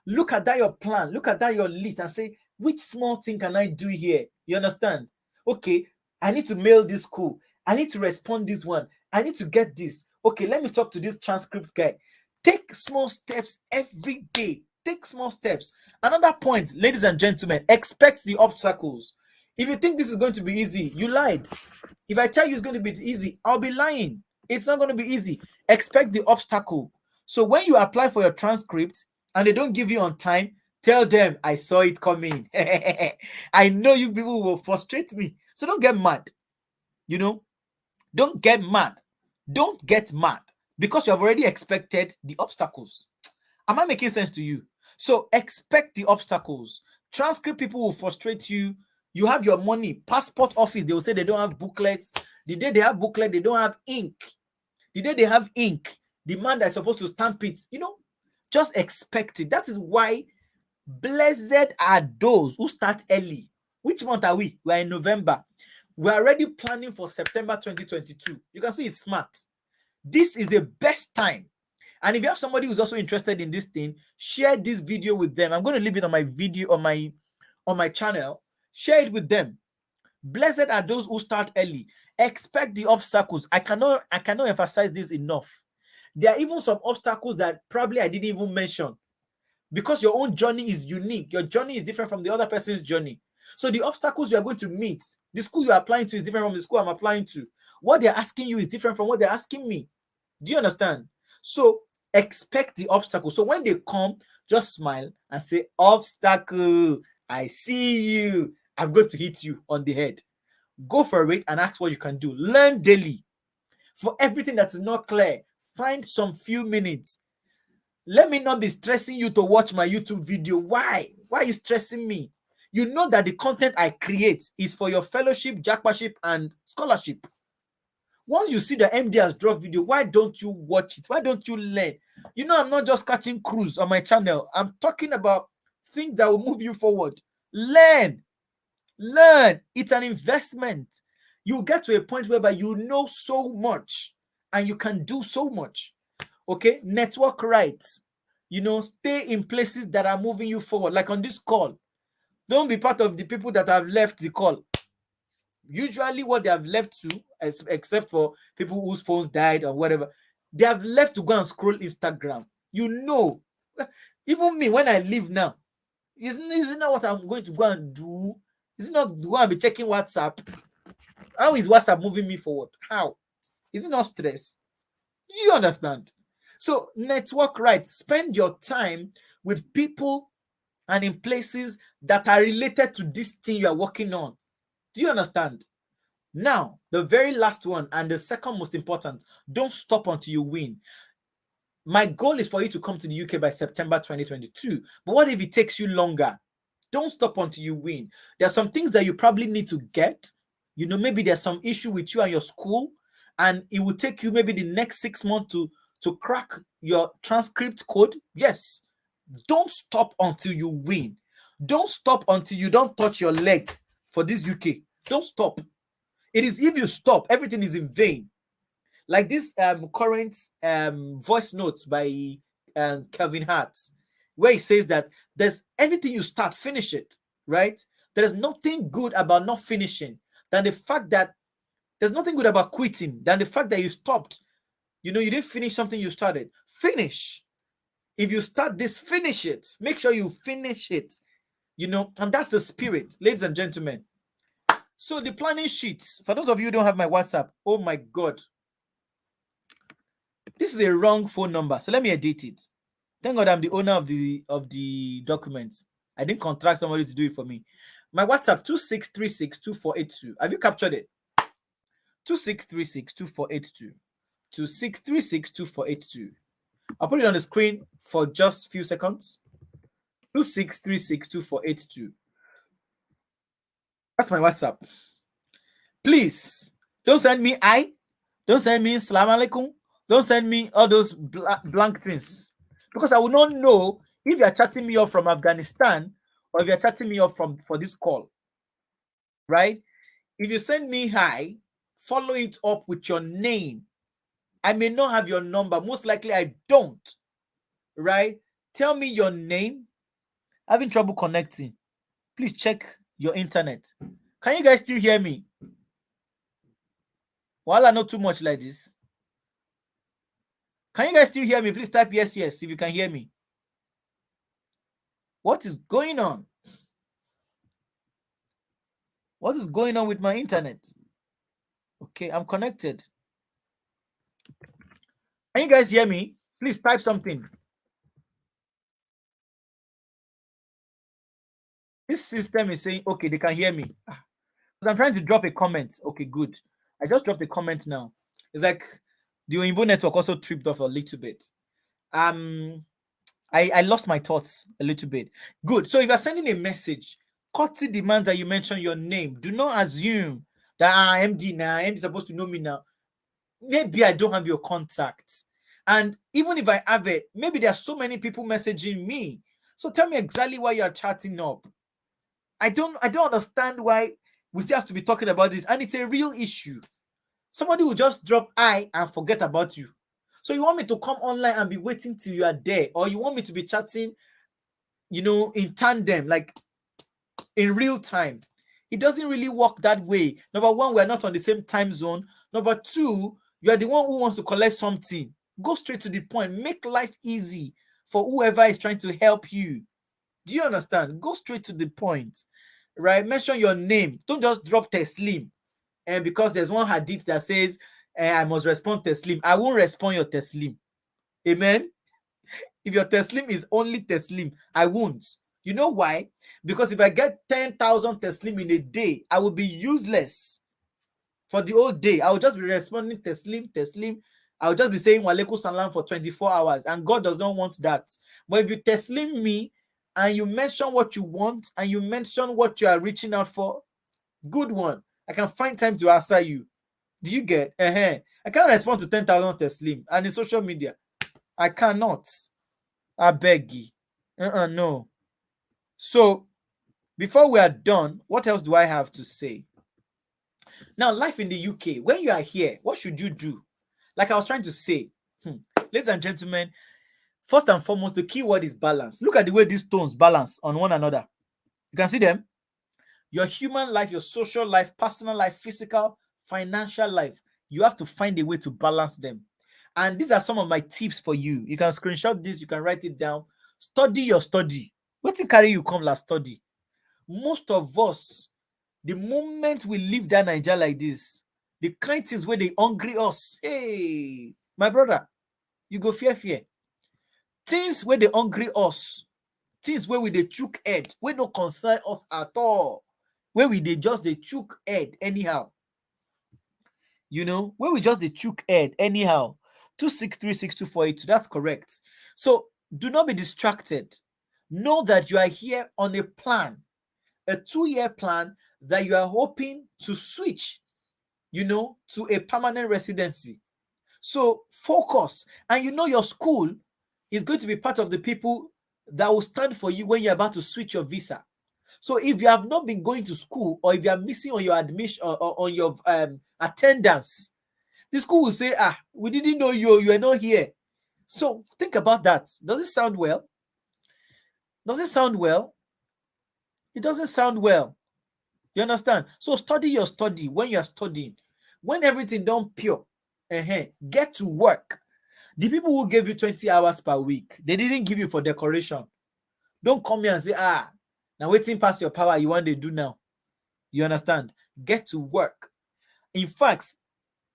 Look at that your plan. Look at that your list and say, which small thing can I do here? You understand? Okay, I need to mail this school. I need to respond this one. I need to get this. Okay, let me talk to this transcript guy. Take small steps every day. Take small steps. Another point, ladies and gentlemen, expect the obstacles. If you think this is going to be easy, you lied. If I tell you it's going to be easy, I'll be lying. It's not going to be easy. Expect the obstacle. So when you apply for your transcript and they don't give you on time, tell them I saw it coming. I know you people will frustrate me. So don't get mad. You know, don't get mad. Don't get mad because you have already expected the obstacles. Am I making sense to you? So expect the obstacles. Transcript people will frustrate you. You have your money, passport office, they will say they don't have booklets. The day they have booklet, they don't have ink. The day they have ink, the man that's supposed to stamp it, just expect it. That is why blessed are those who start early. Which month are we? We are in November. We are already planning for September 2022. You can see it's smart. This is the best time. And if you have somebody who's also interested in this thing, share this video with them. I'm going to leave it on my video on my channel. Share it with them. Blessed are those who start early. Expect the obstacles. I cannot emphasize this enough. There are even some obstacles that probably I didn't even mention because your own journey is unique. Your journey is different from the other person's journey. So the obstacles you are going to meet, the school you are applying to is different from the school I'm applying to. What they're asking you is different from what they're asking me. Do you understand? So expect the obstacle. So when they come, just smile and say, obstacle, I see you. I'm going to hit you on the head. Go for it and ask what you can do. Learn daily. For everything that is not clear, find some few minutes. Let me not be stressing you to watch my YouTube video. Why? Why are you stressing me? You know that the content I create is for your fellowship, japaship, and scholarship. Once you see the Emdee has dropped video, why don't you watch it? Why don't you learn? I'm not just catching cruise on my channel. I'm talking about things that will move you forward. Learn. It's an investment. You get to a point whereby you know so much and you can do so much. Okay, network rights. Stay in places that are moving you forward. Like on this call, don't be part of the people that have left the call. Usually what they have left to, except for people whose phones died or whatever, they have left to go and scroll Instagram. Even me, when I leave now, isn't it not what I'm going to go and do? Is it not the one I'll be checking WhatsApp? How is WhatsApp moving me forward? How? Is it not stress? Do you understand? So network rights. Spend your time with people and in places that are related to this thing you are working on. Do you understand? Now, the very last one and the second most important, don't stop until you win. My goal is for you to come to the UK by September 2022. But what if it takes you longer? Don't stop until you win. There are some things that you probably need to get. Maybe there's some issue with you and your school, and it will take you maybe the next 6 months to crack your transcript code. Yes. Don't stop until you win. Don't stop until you don't touch your leg for this UK. Don't stop. It is if you stop, everything is in vain. Like this current voice notes by Kelvin Hart, where he says that there's everything you start, finish it, right? There is nothing good about not finishing than the fact that there's nothing good about quitting than the fact that you stopped. You didn't finish something you started. Finish. If you start this, finish it. Make sure you finish it. And that's the spirit, ladies and gentlemen. So the planning sheets, for those of you who don't have my WhatsApp, oh my God. This is a wrong phone number. So let me edit it. Thank God I'm the owner of the documents. I didn't contract somebody to do it for me. My WhatsApp, 26362482. Have you captured it? 26362482. 26362482. I'll put it on the screen for just a few seconds. 26362482. That's my WhatsApp. Please, don't send me I. Don't send me salam alaikum. Don't send me all those blank things. Because I will not know if you're chatting me up from Afghanistan or if you're chatting me up for this call. Right? If you send me hi, follow it up with your name. I may not have your number. Most likely I don't. Right? Tell me your name. Having trouble connecting. Please check your internet. Can you guys still hear me? Well, I not too much like this. Can you guys still hear me? Please type yes if you can hear me. What is going on? What is going on with my internet? Okay, I'm connected. Can you guys hear me? Please type something. This system is saying, okay, they can hear me. Because I'm trying to drop a comment. Okay, good. I just dropped a comment now. It's like the Oyinbo network also tripped off a little bit. Um, I lost my thoughts a little bit. Good. So if you're sending a message, courtesy demands that you mention your name. Do not assume that Emdee now, Emdee is supposed to know me now. Maybe I don't have your contact. And even if I have it, maybe there are so many people messaging me. So tell me exactly why you're chatting up. I don't understand why we still have to be talking about this. And it's a real issue. Somebody will just drop I and forget about you. So you want me to come online and be waiting till you are there, or you want me to be chatting, in tandem, like in real time? It doesn't really work that way. Number one, we're not on the same time zone. Number two, you are the one who wants to collect something. Go straight to the point. Make life easy for whoever is trying to help you. Do you understand? Go straight to the point, right? Mention your name. Don't just drop Teslim. And because there's one hadith that says, I must respond Teslim. I won't respond your Teslim. Amen. If your Teslim is only Teslim, I won't. You know why? Because if I get 10,000 Teslim in a day, I will be useless for the whole day. I will just be responding Teslim, Teslim. I will just be saying Walaikum Salam for 24 hours. And God does not want that. But if you Teslim me and you mention what you want and you mention what you are reaching out for, good one. I can find time to answer you. Do you get? I can't respond to 10,000 Teslim. And in social media, I cannot. I beg you. No. So, before we are done, what else do I have to say? Now, life in the UK, when you are here, what should you do? Like I was trying to say, ladies and gentlemen, first and foremost, the key word is balance. Look at the way these stones balance on one another. You can see them. Your human life, your social life, personal life, physical, financial life, you have to find a way to balance them. And these are some of my tips for you. You can screenshot this, you can write it down. Study your study. What to carry you come last study? Most of us, the moment we leave that Nigeria like this, the kind things where they hungry us. Hey, my brother, you go fear. Things where they hungry us, things where we they chook head, where no concern us at all. Where we they just they chook head anyhow. Where we just they chook head anyhow. 2636248. That's correct. So do not be distracted. Know that you are here on a plan, a 2-year plan that you are hoping to switch, to a permanent residency. So focus. And your school is going to be part of the people that will stand for you when you're about to switch your visa. So if you have not been going to school, or if you are missing on your admission or on your attendance, the school will say, we didn't know you are not here. So think about that. Does it sound well? Does it sound well? It doesn't sound well. You understand? So study your study when you're studying. When everything done pure, get to work. The people who gave you 20 hours per week, they didn't give you for decoration. Don't come here and say, now waiting past your power, you want to do now. You understand? Get to work. In fact,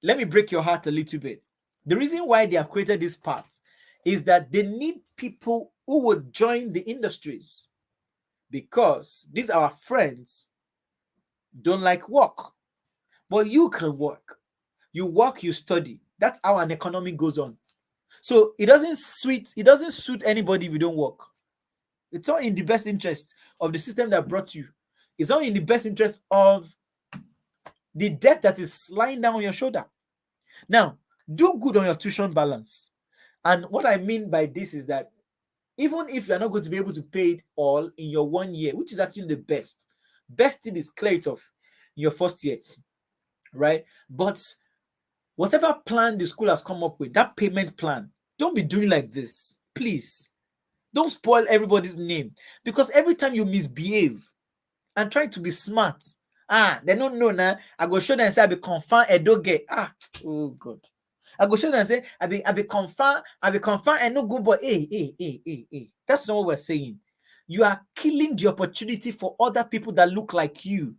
let me break your heart a little bit. The reason why they have created this part is that they need people who would join the industries, because these our friends don't like work. But you can work. You work, you study. That's how an economy goes on. So it doesn't suit anybody if you don't work. It's not in the best interest of the system that brought you. It's not in the best interest of the debt that is lying down on your shoulder. Now, do good on your tuition balance. And what I mean by this is that even if you're not going to be able to pay it all in your 1 year, which is actually the best thing is clear it off in your first year, right? But whatever plan the school has come up with, that payment plan, don't be doing like this. Please. Don't spoil everybody's name. Because every time you misbehave and try to be smart, they don't know now. I go show them and say I be confirm Edoge. Oh God. I go show them and say I be confirm and no good boy. Hey. That's not what we're saying. You are killing the opportunity for other people that look like you.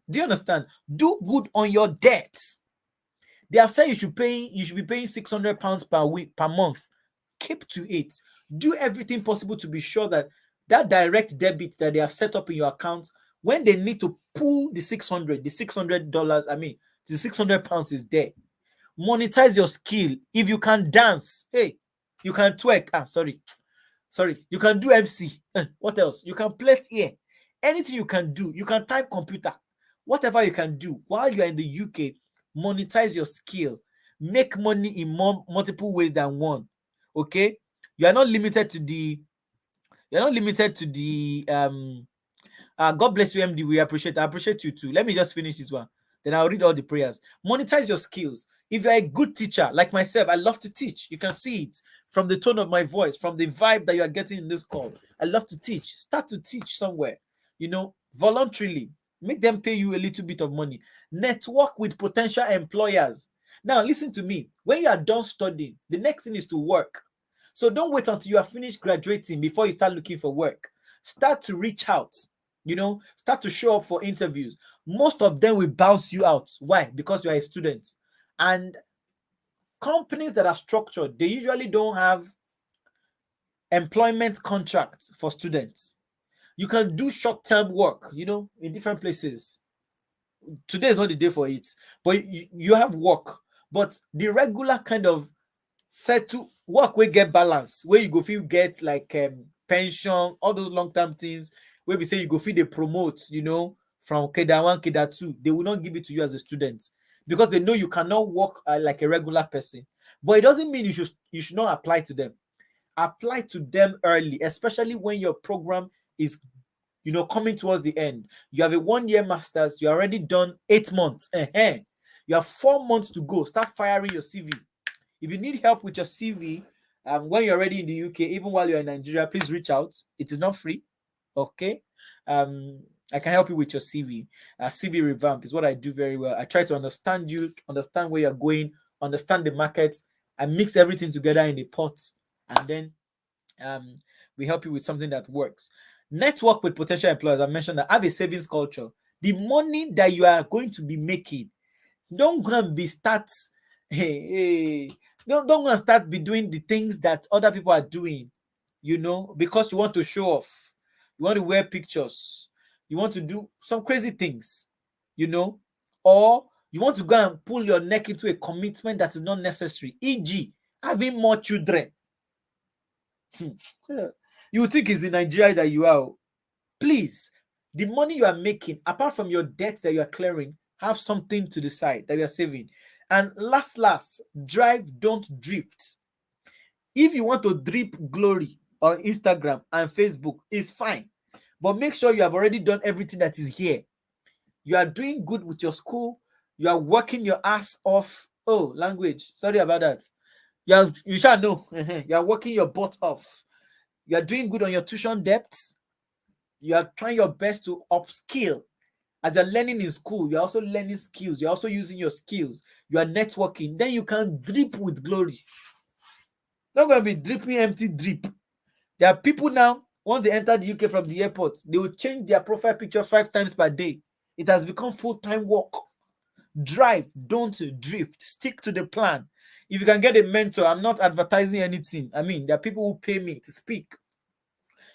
Do you understand? Do good on your debts. They have said you should be paying £600 per week per month. Keep to it. Do everything possible to be sure that that direct debit that they have set up in your account, when they need to pull the $600, I mean, the £600 is there. Monetize your skill. If you can dance, hey, you can twerk. Sorry, you can do MC. What else? You can plait ear. Anything you can do. You can type computer. Whatever you can do while you are in the UK, monetize your skill. Make money in multiple ways than one. Okay, you are not limited to the. You're not limited to the. God bless you, Emdee. I appreciate you too. Let me just finish this one. Then I'll read all the prayers. Monetize your skills. If you're a good teacher, like myself, I love to teach. You can see it from the tone of my voice, from the vibe that you are getting in this call. I love to teach. Start to teach somewhere, voluntarily. Make them pay you a little bit of money. Network with potential employers. Now, listen to me. When you are done studying, the next thing is to work. So don't wait until you are finished graduating before you start looking for work. Start to reach out. Start to show up for interviews. Most of them will bounce you out. Why? Because you are a student. And companies that are structured, they usually don't have employment contracts for students. You can do short-term work, in different places. Today is not the day for it, but you have work. But the regular kind of settle work wey get balance, where you go fit get like pension, all those long-term things, where we say you go fit dey promote, from KEDA 1, KEDA 2, they will not give it to you as a student because they know you cannot work like a regular person. But it doesn't mean you should not apply to them. Apply to them early, especially when your program is coming towards the end. You have a 1-year master's, you already done 8 months. You have 4 months to go. Start firing your CV. If you need help with your CV, when you're already in the UK, even while you're in Nigeria, please reach out. It is not free. Okay. I can help you with your CV. CV revamp is what I do very well. I try to understand you, understand where you're going, understand the market. I mix everything together in a pot, and then we help you with something that works. Network with potential employers. I mentioned that. Have a savings culture. The money that you are going to be making, don't go and be start. Hey, don't go and start be doing the things that other people are doing, because you want to show off. You want to wear pictures. You want to do some crazy things, or you want to go and pull your neck into a commitment that is not necessary, e.g., having more children. You think it's in Nigeria that you are. Please, the money you are making, apart from your debt that you are clearing, have something to the side that you are saving. And last, drive, don't drift. If you want to drip glory on Instagram and Facebook, it's fine. But make sure you have already done everything that is here. You are doing good with your school. You are working your ass off. Oh, language. Sorry about that. You shall know. You are working your butt off. You are doing good on your tuition debts. You are trying your best to upskill. As you're learning in school, you're also learning skills. You're also using your skills. You are networking. Then you can drip with glory. Not going to be dripping empty drip. There are people now, once they enter the UK from the airport, they will change their profile picture 5 times per day. It has become full-time work. Drive, don't drift. Stick to the plan. If you can get a mentor, I'm not advertising anything. I mean, there are people who pay me to speak,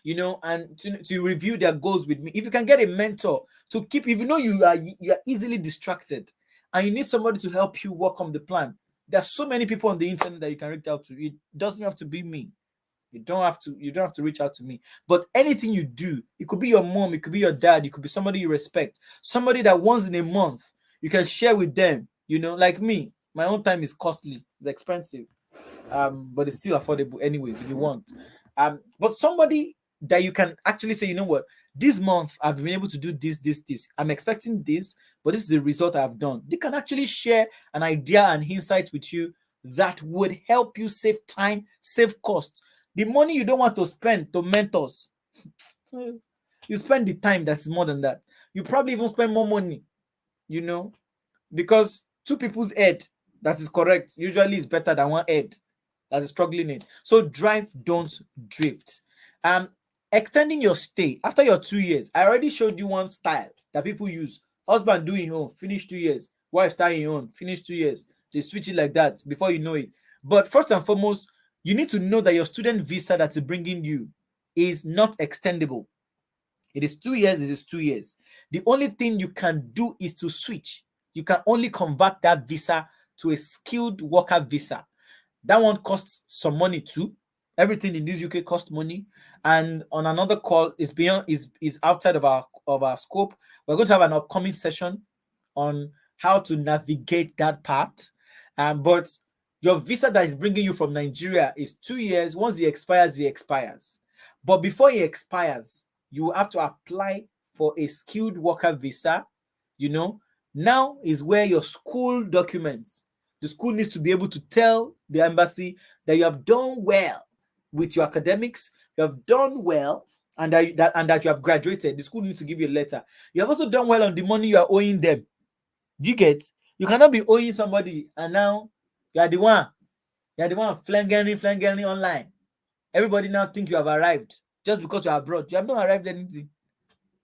and to review their goals with me. If you can get a mentor to keep, if you know you are easily distracted and you need somebody to help you work on the plan, there are so many people on the internet that you can reach out to. It doesn't have to be me. You don't have to reach out to me. But anything you do, it could be your mom, it could be your dad, it could be somebody you respect, somebody that once in a month you can share with them. Like me, my own time is costly, it's expensive, but it's still affordable anyways if you want. But somebody that you can actually say, what, this month I've been able to do this. I'm expecting this, but this is the result I've done. They can actually share an idea and insight with you that would help you save time, save costs. The money you don't want to spend to mentors, you spend the time that's more than that. You probably even spend more money, because 2 people's head that is correct usually is better than 1 head that is struggling in. So drive, don't drift. Extending your stay after your 2 years. I already showed you one style that people use Husband do him own, finish 2 years. Wife start him own, finish 2 years. They switch it like that before you know it. But first and foremost, you need to know that your student visa that's bringing you is not extendable. It is 2 years, it is 2 years. The only thing you can do is to switch. You can only convert that visa to a skilled worker visa. That one costs some money too. Everything in this UK costs money. And on another call is beyond is outside of our scope. We're going to have an upcoming session on how to navigate that part. But your visa that is bringing you from Nigeria is 2 years. Once it expires, it expires. But before it expires, you have to apply for a skilled worker visa. You know, now is where your school documents, the school needs to be able to tell the embassy that you have done well with your academics, you have done well, and that you have graduated. The school needs to give you a letter. You have also done well on the money you are owing them. Do you get? You cannot be owing somebody and now you are the one flanging online. Everybody now think you have arrived just because you are abroad. You have not arrived anything.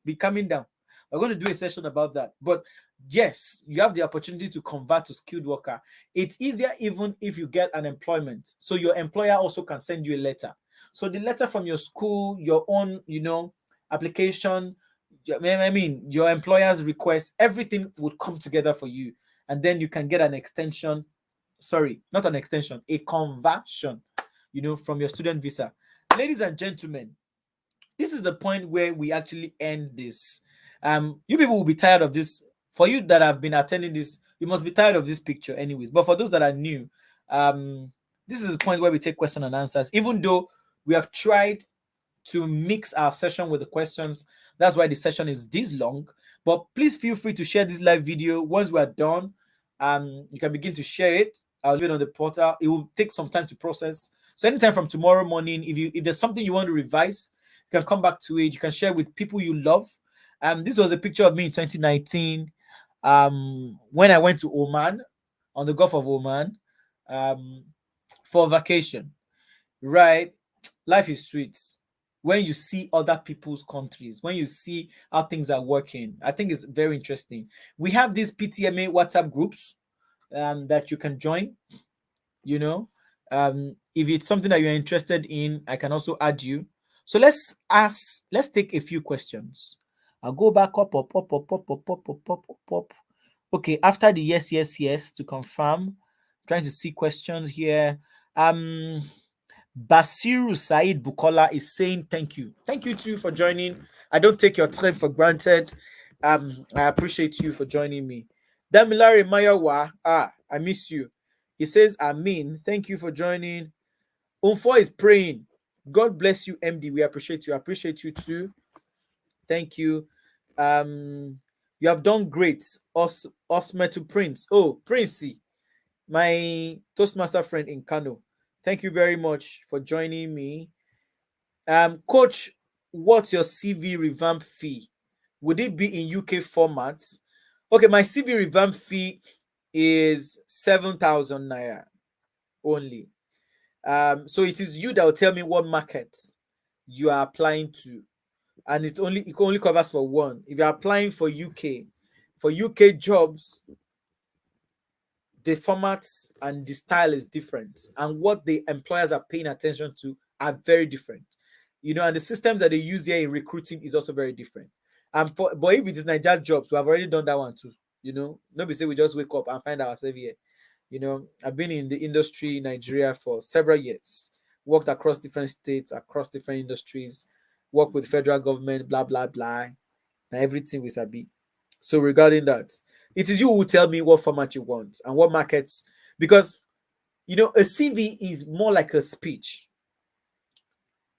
Be coming down. We're going to do a session about that. But yes, you have the opportunity to convert to skilled worker. It's easier even if you get an employment. So your employer also can send you a letter. So the letter from your school, your own, application, I mean, your employer's request, everything would come together for you. And then you can get an extension. Sorry, not an extension, a conversion, from your student visa. Ladies and gentlemen, this is the point where we actually end this. You people will be tired of this. For you that have been attending this, you must be tired of this picture, anyways. But for those that are new, this is the point where we take question and answers. Even though we have tried to mix our session with the questions, that's why the session is this long. But please feel free to share this live video. Once we are done, you can begin to share it. I'll leave it on the portal. It will take some time to process. So anytime from tomorrow morning, if there's something you want to revise, you can come back to it. You can share with people you love. This was a picture of me in 2019. When I went to Oman, on the Gulf of Oman, um, for vacation. Right? Life is sweet when you see other people's countries, when you see how things are working. I think it's very interesting. We have these PTMA WhatsApp groups that you can join. You know, if it's something that you're interested in, I can also add you. So let's take a few questions. I'll go back up. Okay, after the yes to confirm, trying to see questions here. Basiru Said Bukola is saying thank you. Thank you too for joining. I don't take your time for granted. I appreciate you for joining me. Damilare Mayawa, I miss you. He says, Amin. Thank you for joining. Umfo is praying. God bless you, Emdee. We appreciate you. I appreciate you too. Thank you. You have done great. Osme to Prince. Oh, Princey, my Toastmaster friend in Kano. Thank you very much for joining me. Coach, what's your CV revamp fee? Would it be in UK format? Okay, my CV revamp fee is 7,000 naira only. So it is you that will tell me what market you are applying to, and it only covers for one. If you're applying for UK jobs, the formats and the style is different, and what the employers are paying attention to are very different. And the systems that they use here in recruiting is also very different. But if it is Nigeria jobs, we have already done that one too. Nobody say we just wake up and find ourselves here. I've been in the industry in Nigeria for several years, worked across different states, across different industries, worked with federal government, blah blah blah, and everything we sabi. So regarding that, it is you who tell me what format you want and what markets, because a CV is more like a speech.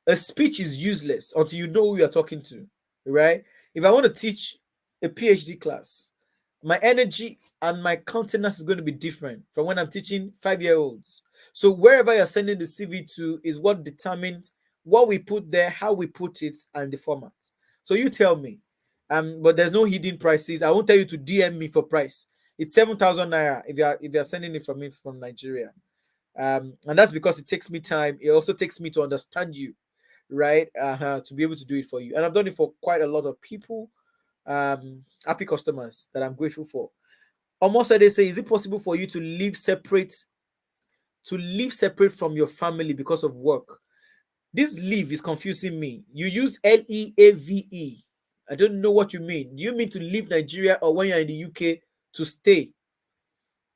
A speech is useless until you know who you're talking to, right? If I want to teach a PhD class, my energy and my countenance is going to be different from when I'm teaching 5-year-olds. So wherever you're sending the CV to is what determines what we put there, how we put it, and the format. So you tell me. But there's no hidden prices. I won't tell you to DM me for price. It's 7,000 naira if you're sending it from Nigeria. And that's because it takes me time. It also takes me to understand you, right? To be able to do it for you. And I've done it for quite a lot of people. happy customers that I'm grateful for. Almost they say, is it possible for you to live separate from your family because of work? This leave is confusing me. You use leave. I don't know what you mean. Do you mean to leave Nigeria, or when you're in the UK to stay?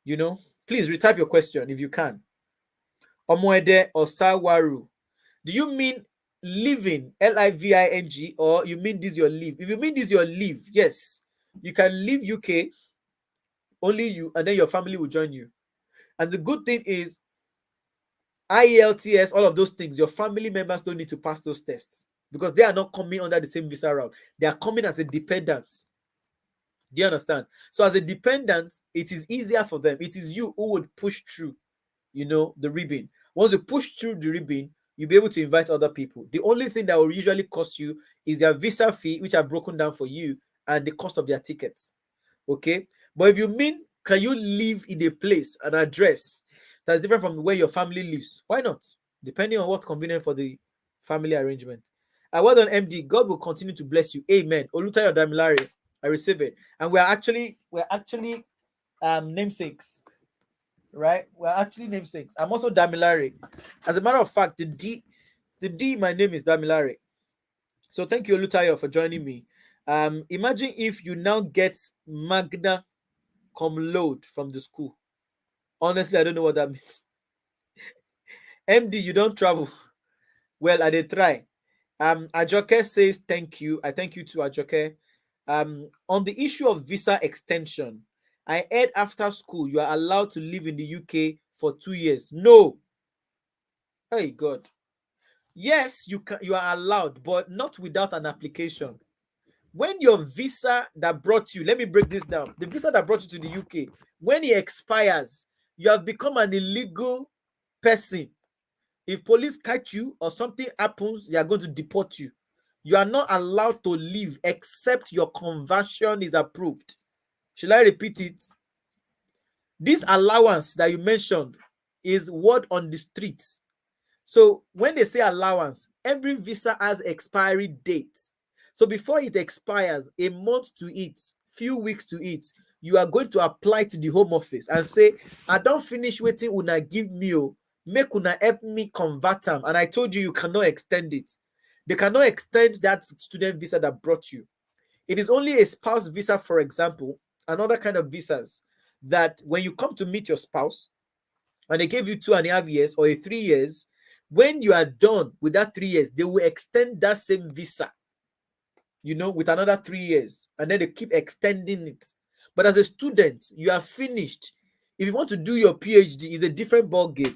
You know, please retype your question if you can. Omoede or Sawaru. Do you mean living, living, or you mean this your leave? If you mean this your leave, yes, you can leave UK, only you, and then your family will join you. And the good thing is, Ielts, all of those things, your family members don't need to pass those tests because they are not coming under the same visa route. They are coming as a dependent. Do you understand? So as a dependent, it is easier for them. It is you who would push through, the ribbon. Once you push through the ribbon, you'll be able to invite other people. The only thing that will usually cost you is their visa fee, which I've broken down for you, and the cost of their tickets. Okay? But if you mean, can you live in a place, an address that's different from where your family lives? Why not? Depending on what's convenient for the family arrangement. Well done, Emdee. God will continue to bless you. Amen. Olutayo Damilare, I receive it. And we're actually namesakes, right? We're actually namesakes. I'm also Damilare. As a matter of fact, the D in my name is Damilare. So thank you, Olutayo, for joining me. Imagine if you now get magna cum laude from the school. Honestly, I don't know what that means. Emdee, you don't travel. Well, I did try. Ajoke says thank you. I thank you to Ajoke. On the issue of visa extension, I heard after school you are allowed to live in the UK for 2 years. No. Hey God. Yes, you are allowed, but not without an application. When your visa that brought you, let me break this down. The visa that brought you to the UK, when it expires, you have become an illegal person. If police catch you or something happens, they are going to deport you. You are not allowed to leave except your conversion is approved. Should I repeat it? This allowance that you mentioned is word on the streets. So when they say allowance, every visa has expiry date. So before it expires, a month to it, few weeks to it, you are going to apply to the Home Office and say, I don't finish waiting, una give me, make una help me convert them. And I told you cannot extend it. They cannot extend that student visa that brought you. It is only a spouse visa, for example, another kind of visas, that when you come to meet your spouse and they gave you 2.5 years or 3 years, when you are done with that 3 years, they will extend that same visa, with another 3 years, and then they keep extending it. But as a student, you are finished. If you want to do your PhD, it's a different ball game.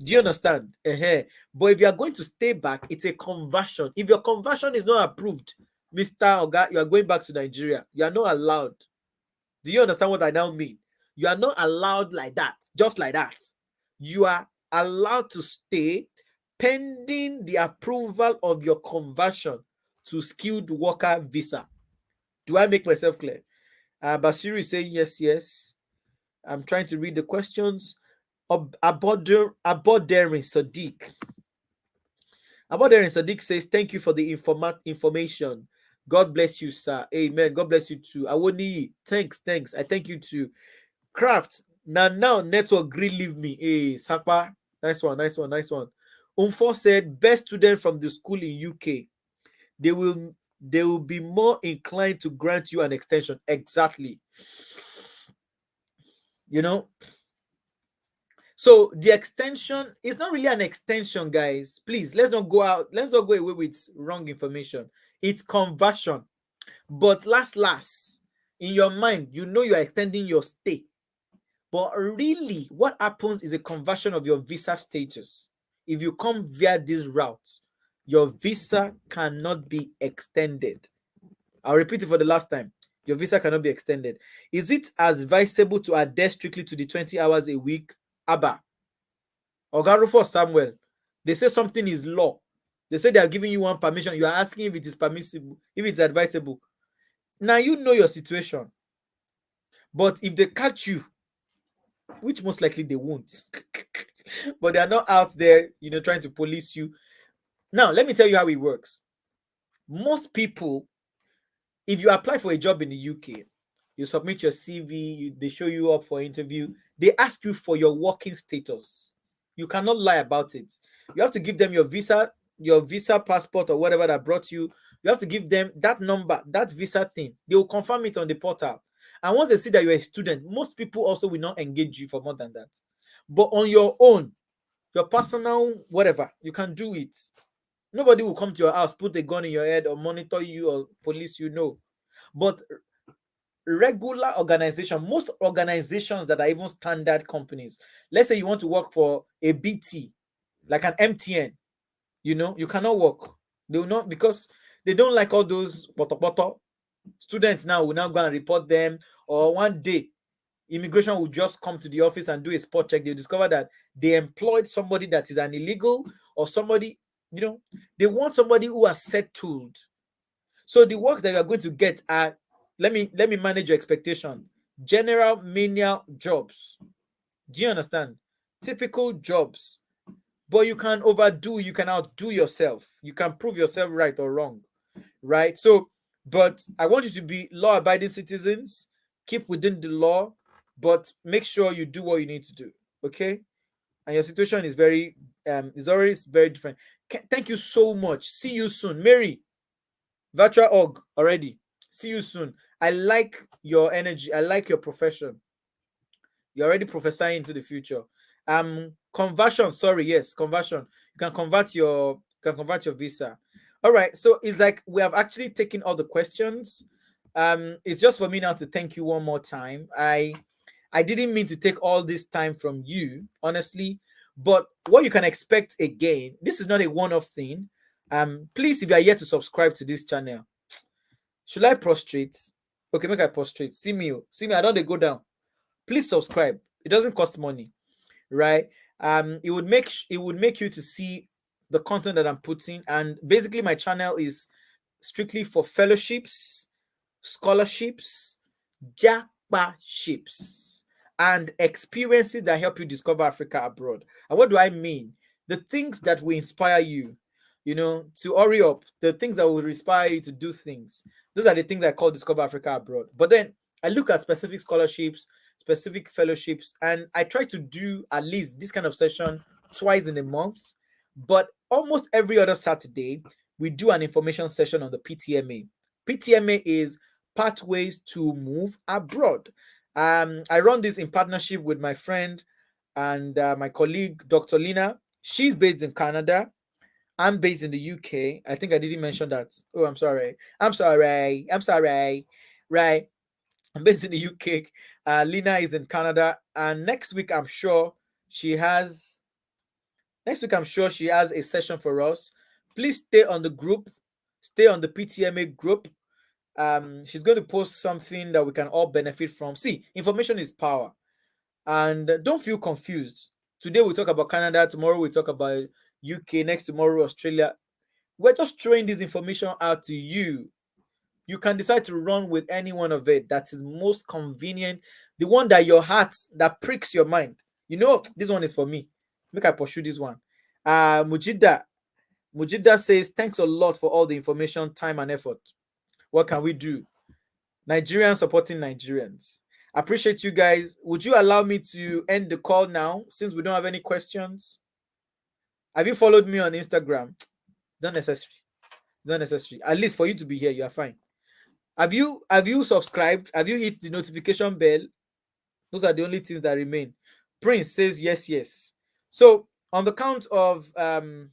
Do you understand? But if you are going to stay back, it's a conversion. If your conversion is not approved, Mr. Oga, you are going back to Nigeria. You are not allowed. Do you understand what I now mean? You are not allowed like that, just like that. You are allowed to stay pending the approval of your conversion to skilled worker visa. Do I make myself clear? Basiru is saying yes. I'm trying to read the questions. Aboderin Sadiq. Aboderin Sadiq says, thank you for the information. God bless you, sir. Amen. God bless you too. Awoni, thanks. I thank you too. Craft, now network green leave me. Hey, Sakpa, nice one. Umfo said, best student from the school in UK. They will be more inclined to grant you an extension. Exactly. So the extension is not really an extension, guys. Please, let's not go away with wrong information. It's conversion. But last, in your mind, you are extending your stay. But really, what happens is a conversion of your visa status. If you come via this route, your visa cannot be extended. I'll repeat it for the last time. Your visa cannot be extended. Is it advisable to adhere strictly to the 20 hours a week? Abba. Ogarufo Samuel. They say something is law. They say they are giving you one permission. You are asking if it is permissible, if it's advisable. Now you know your situation. But if they catch you, which most likely they won't, but they are not out there, trying to police you. Now, let me tell you how it works. Most people, If you apply for a job in the UK, you submit your CV, they show you up for interview, they ask you for your working status. You cannot lie about it. You have to give them your visa passport or whatever that brought you. You have to give them that number, that visa thing. They will confirm it on the portal. And once they see that you're a student, most people also will not engage you for more than that. But on your own, your personal whatever, you can do it. Nobody will come to your house, put a gun in your head, or monitor you or police you. Know. But regular organization, most organizations that are even standard companies, let's say you want to work for a BT, like an MTN, you cannot work. They will not, because they don't like all those boto. Students now will now go and report them, or one day immigration will just come to the office and do a spot check. They discover that they employed somebody that is an illegal, or somebody, they want somebody who has settled. So the works that you are going to get are, let me manage your expectation. General menial jobs. Do you understand? Typical jobs. But you can overdo, you can outdo yourself. You can prove yourself right or wrong. Right? So, but I want you to be law-abiding citizens, keep within the law, but make sure you do what you need to do. Okay? And your situation is always very different. Thank you so much. See you soon. Mary, virtual org already. See you soon. I like your energy. I like your profession. You're already prophesying into the future. Conversion. Sorry, yes, conversion. You can convert your visa. All right. So it's like we have actually taken all the questions. It's just for me now to thank you one more time. I didn't mean to take all this time from you, honestly. But what you can expect again, this is not a one-off thing. Please, if you are yet to subscribe to this channel, should I prostrate? Okay, make I prostrate. See me, I don't go down. Please subscribe. It doesn't cost money, right? It would make you to see the content that I'm putting, and basically my channel is strictly for fellowships, scholarships, japa ships, and experiences that help you discover Africa abroad. And what do I mean? The things that will inspire you, to hurry up, the things that will inspire you to do things. Those are the things I call Discover Africa Abroad. But then I look at specific scholarships, specific fellowships, and I try to do at least this kind of session twice in a month. But almost every other Saturday, we do an information session on the PTMA. PTMA is Pathways to Move Abroad. I run this in partnership with my friend and my colleague, Dr. Lina. She's based in Canada. I'm based in the UK. I think I didn't mention that. Oh, I'm sorry. I'm sorry. I'm sorry. Right. I'm based in the UK. Lina is in Canada. And she has next week I'm sure she has a session for us. Please stay on the group. Stay on the PTMA group. She's going to post something that we can all benefit from. See, information is power. And don't feel confused. Today we talk about Canada, tomorrow we talk about UK, next tomorrow Australia. We're just throwing this information out to you. You can decide to run with any one of it that is most convenient, the one that your heart, that pricks your mind. This one is for me. Make I pursue this one. Mujida says, thanks a lot for all the information, time, and effort. What can we do? Nigerians supporting Nigerians. Appreciate you guys. Would you allow me to end the call now since we don't have any questions? Have you followed me on Instagram? It's not necessary. It's not necessary. At least for you to be here, you are fine. Have you subscribed? Have you hit the notification bell? Those are the only things that remain. Prince says yes, yes. So on the count of 10,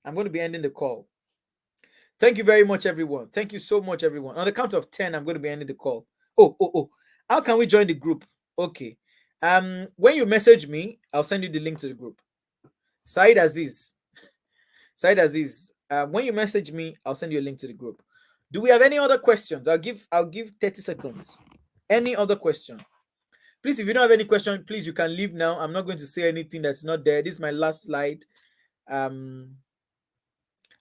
I'm going to be ending the call. Thank you very much, everyone. Thank you so much, everyone. On the count of 10, I'm going to be ending the call. Oh. How can we join the group? Okay. When you message me, I'll send you the link to the group. Said Aziz. When you message me, I'll send you a link to the group. Do we have any other questions? I'll give 30 seconds. Any other question? Please, if you don't have any question, please, you can leave now. I'm not going to say anything that's not there. This is my last slide.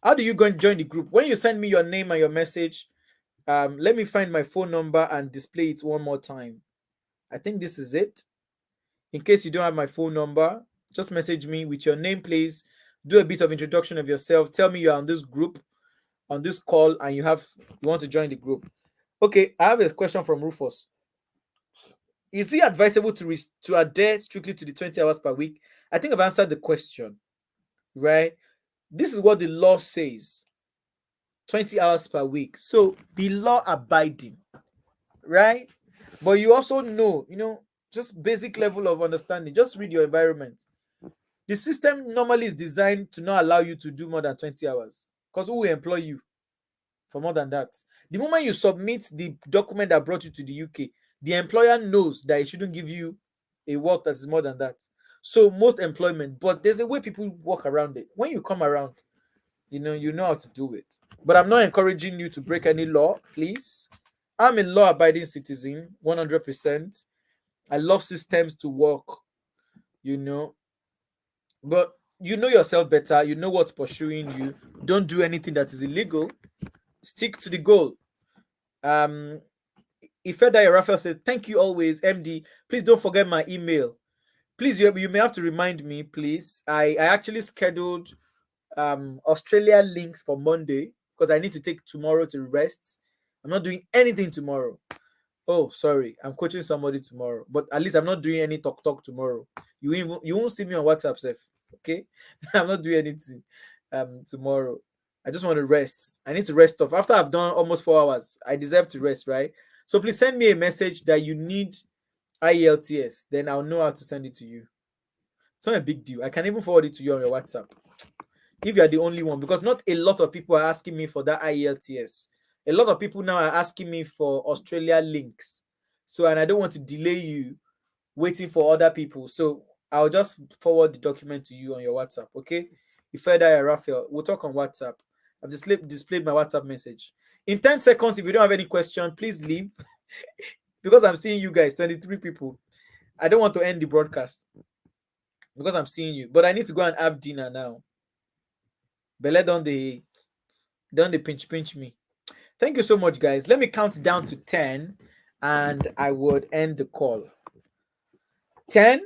How do you go and join the group? When you send me your name and your message, let me find my phone number and display it one more time. I think this is it. In case you don't have my phone number, just message me with your name, please. Do a bit of introduction of yourself. Tell me you're on this group on this call and you want to join the group. Okay, I have a question from Rufus. Is it advisable to adhere strictly to the 20 hours per week? I think I've answered the question, right? This is what the law says, 20 hours per week. So be law abiding, right? But you also know, just basic level of understanding. Just read your environment. The system normally is designed to not allow you to do more than 20 hours because who will employ you for more than that? The moment you submit the document that brought you to the UK, the employer knows that he shouldn't give you a work that is more than that. So most employment, but there's a way people work around it. When you come around, you know how to do it. But I'm not encouraging you to break any law, please. I'm a law-abiding citizen, 100%. I love systems to work, you know. But you know yourself better. You know what's pursuing you. Don't do anything that is illegal. Stick to the goal. Um, Ifeda Raphael said, "Thank you always, MD. Please don't forget my email. Please, you may have to remind me, please. I actually scheduled Australia links for Monday because I need to take tomorrow to rest. I'm not doing anything tomorrow. Oh, sorry, I'm coaching somebody tomorrow, but at least I'm not doing any talk tomorrow. You won't see me on WhatsApp, Seth. Okay, I'm not doing anything tomorrow. I just want to rest. I need to rest off after I've done almost 4 hours. I deserve to rest, right? So please send me a message that you need IELTS. Then I'll know how to send it to you. It's not a big deal. I can even forward it to you on your WhatsApp if you are the only one, because not a lot of people are asking me for that IELTS. A lot of people now are asking me for Australia links. So, and I don't want to delay you waiting for other people. So, I'll just forward the document to you on your WhatsApp, okay? If further, Raphael, we'll talk on WhatsApp. I've displayed my WhatsApp message. In 10 seconds, if you don't have any question, please leave because I'm seeing you guys, 23 people. I don't want to end the broadcast because I'm seeing you, but I need to go and have dinner now. Belle don't they pinch me. Thank you so much, guys. Let me count down to 10 and I would end the call. 10,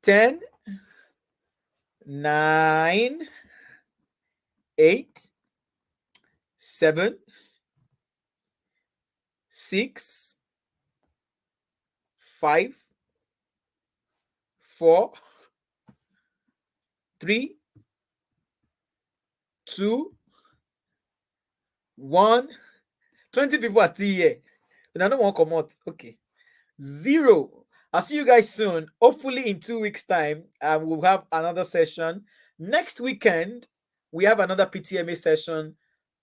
10, 9, 8, 7, 6, 5, 4, 3, 2, 1. 20 people are still here. And I don't want to come out. Okay. 0. I'll see you guys soon. Hopefully in 2 weeks' time, we'll have another session. Next weekend, we have another PTMA session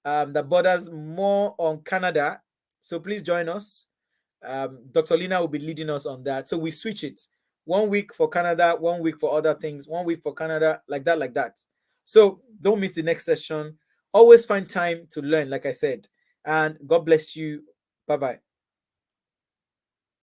that borders more on Canada. So please join us. Dr. Lina will be leading us on that. So we switch it. 1 week for Canada, 1 week for other things, 1 week for Canada, like that. So don't miss the next session. Always find time to learn, like I said. And God bless you. Bye-bye.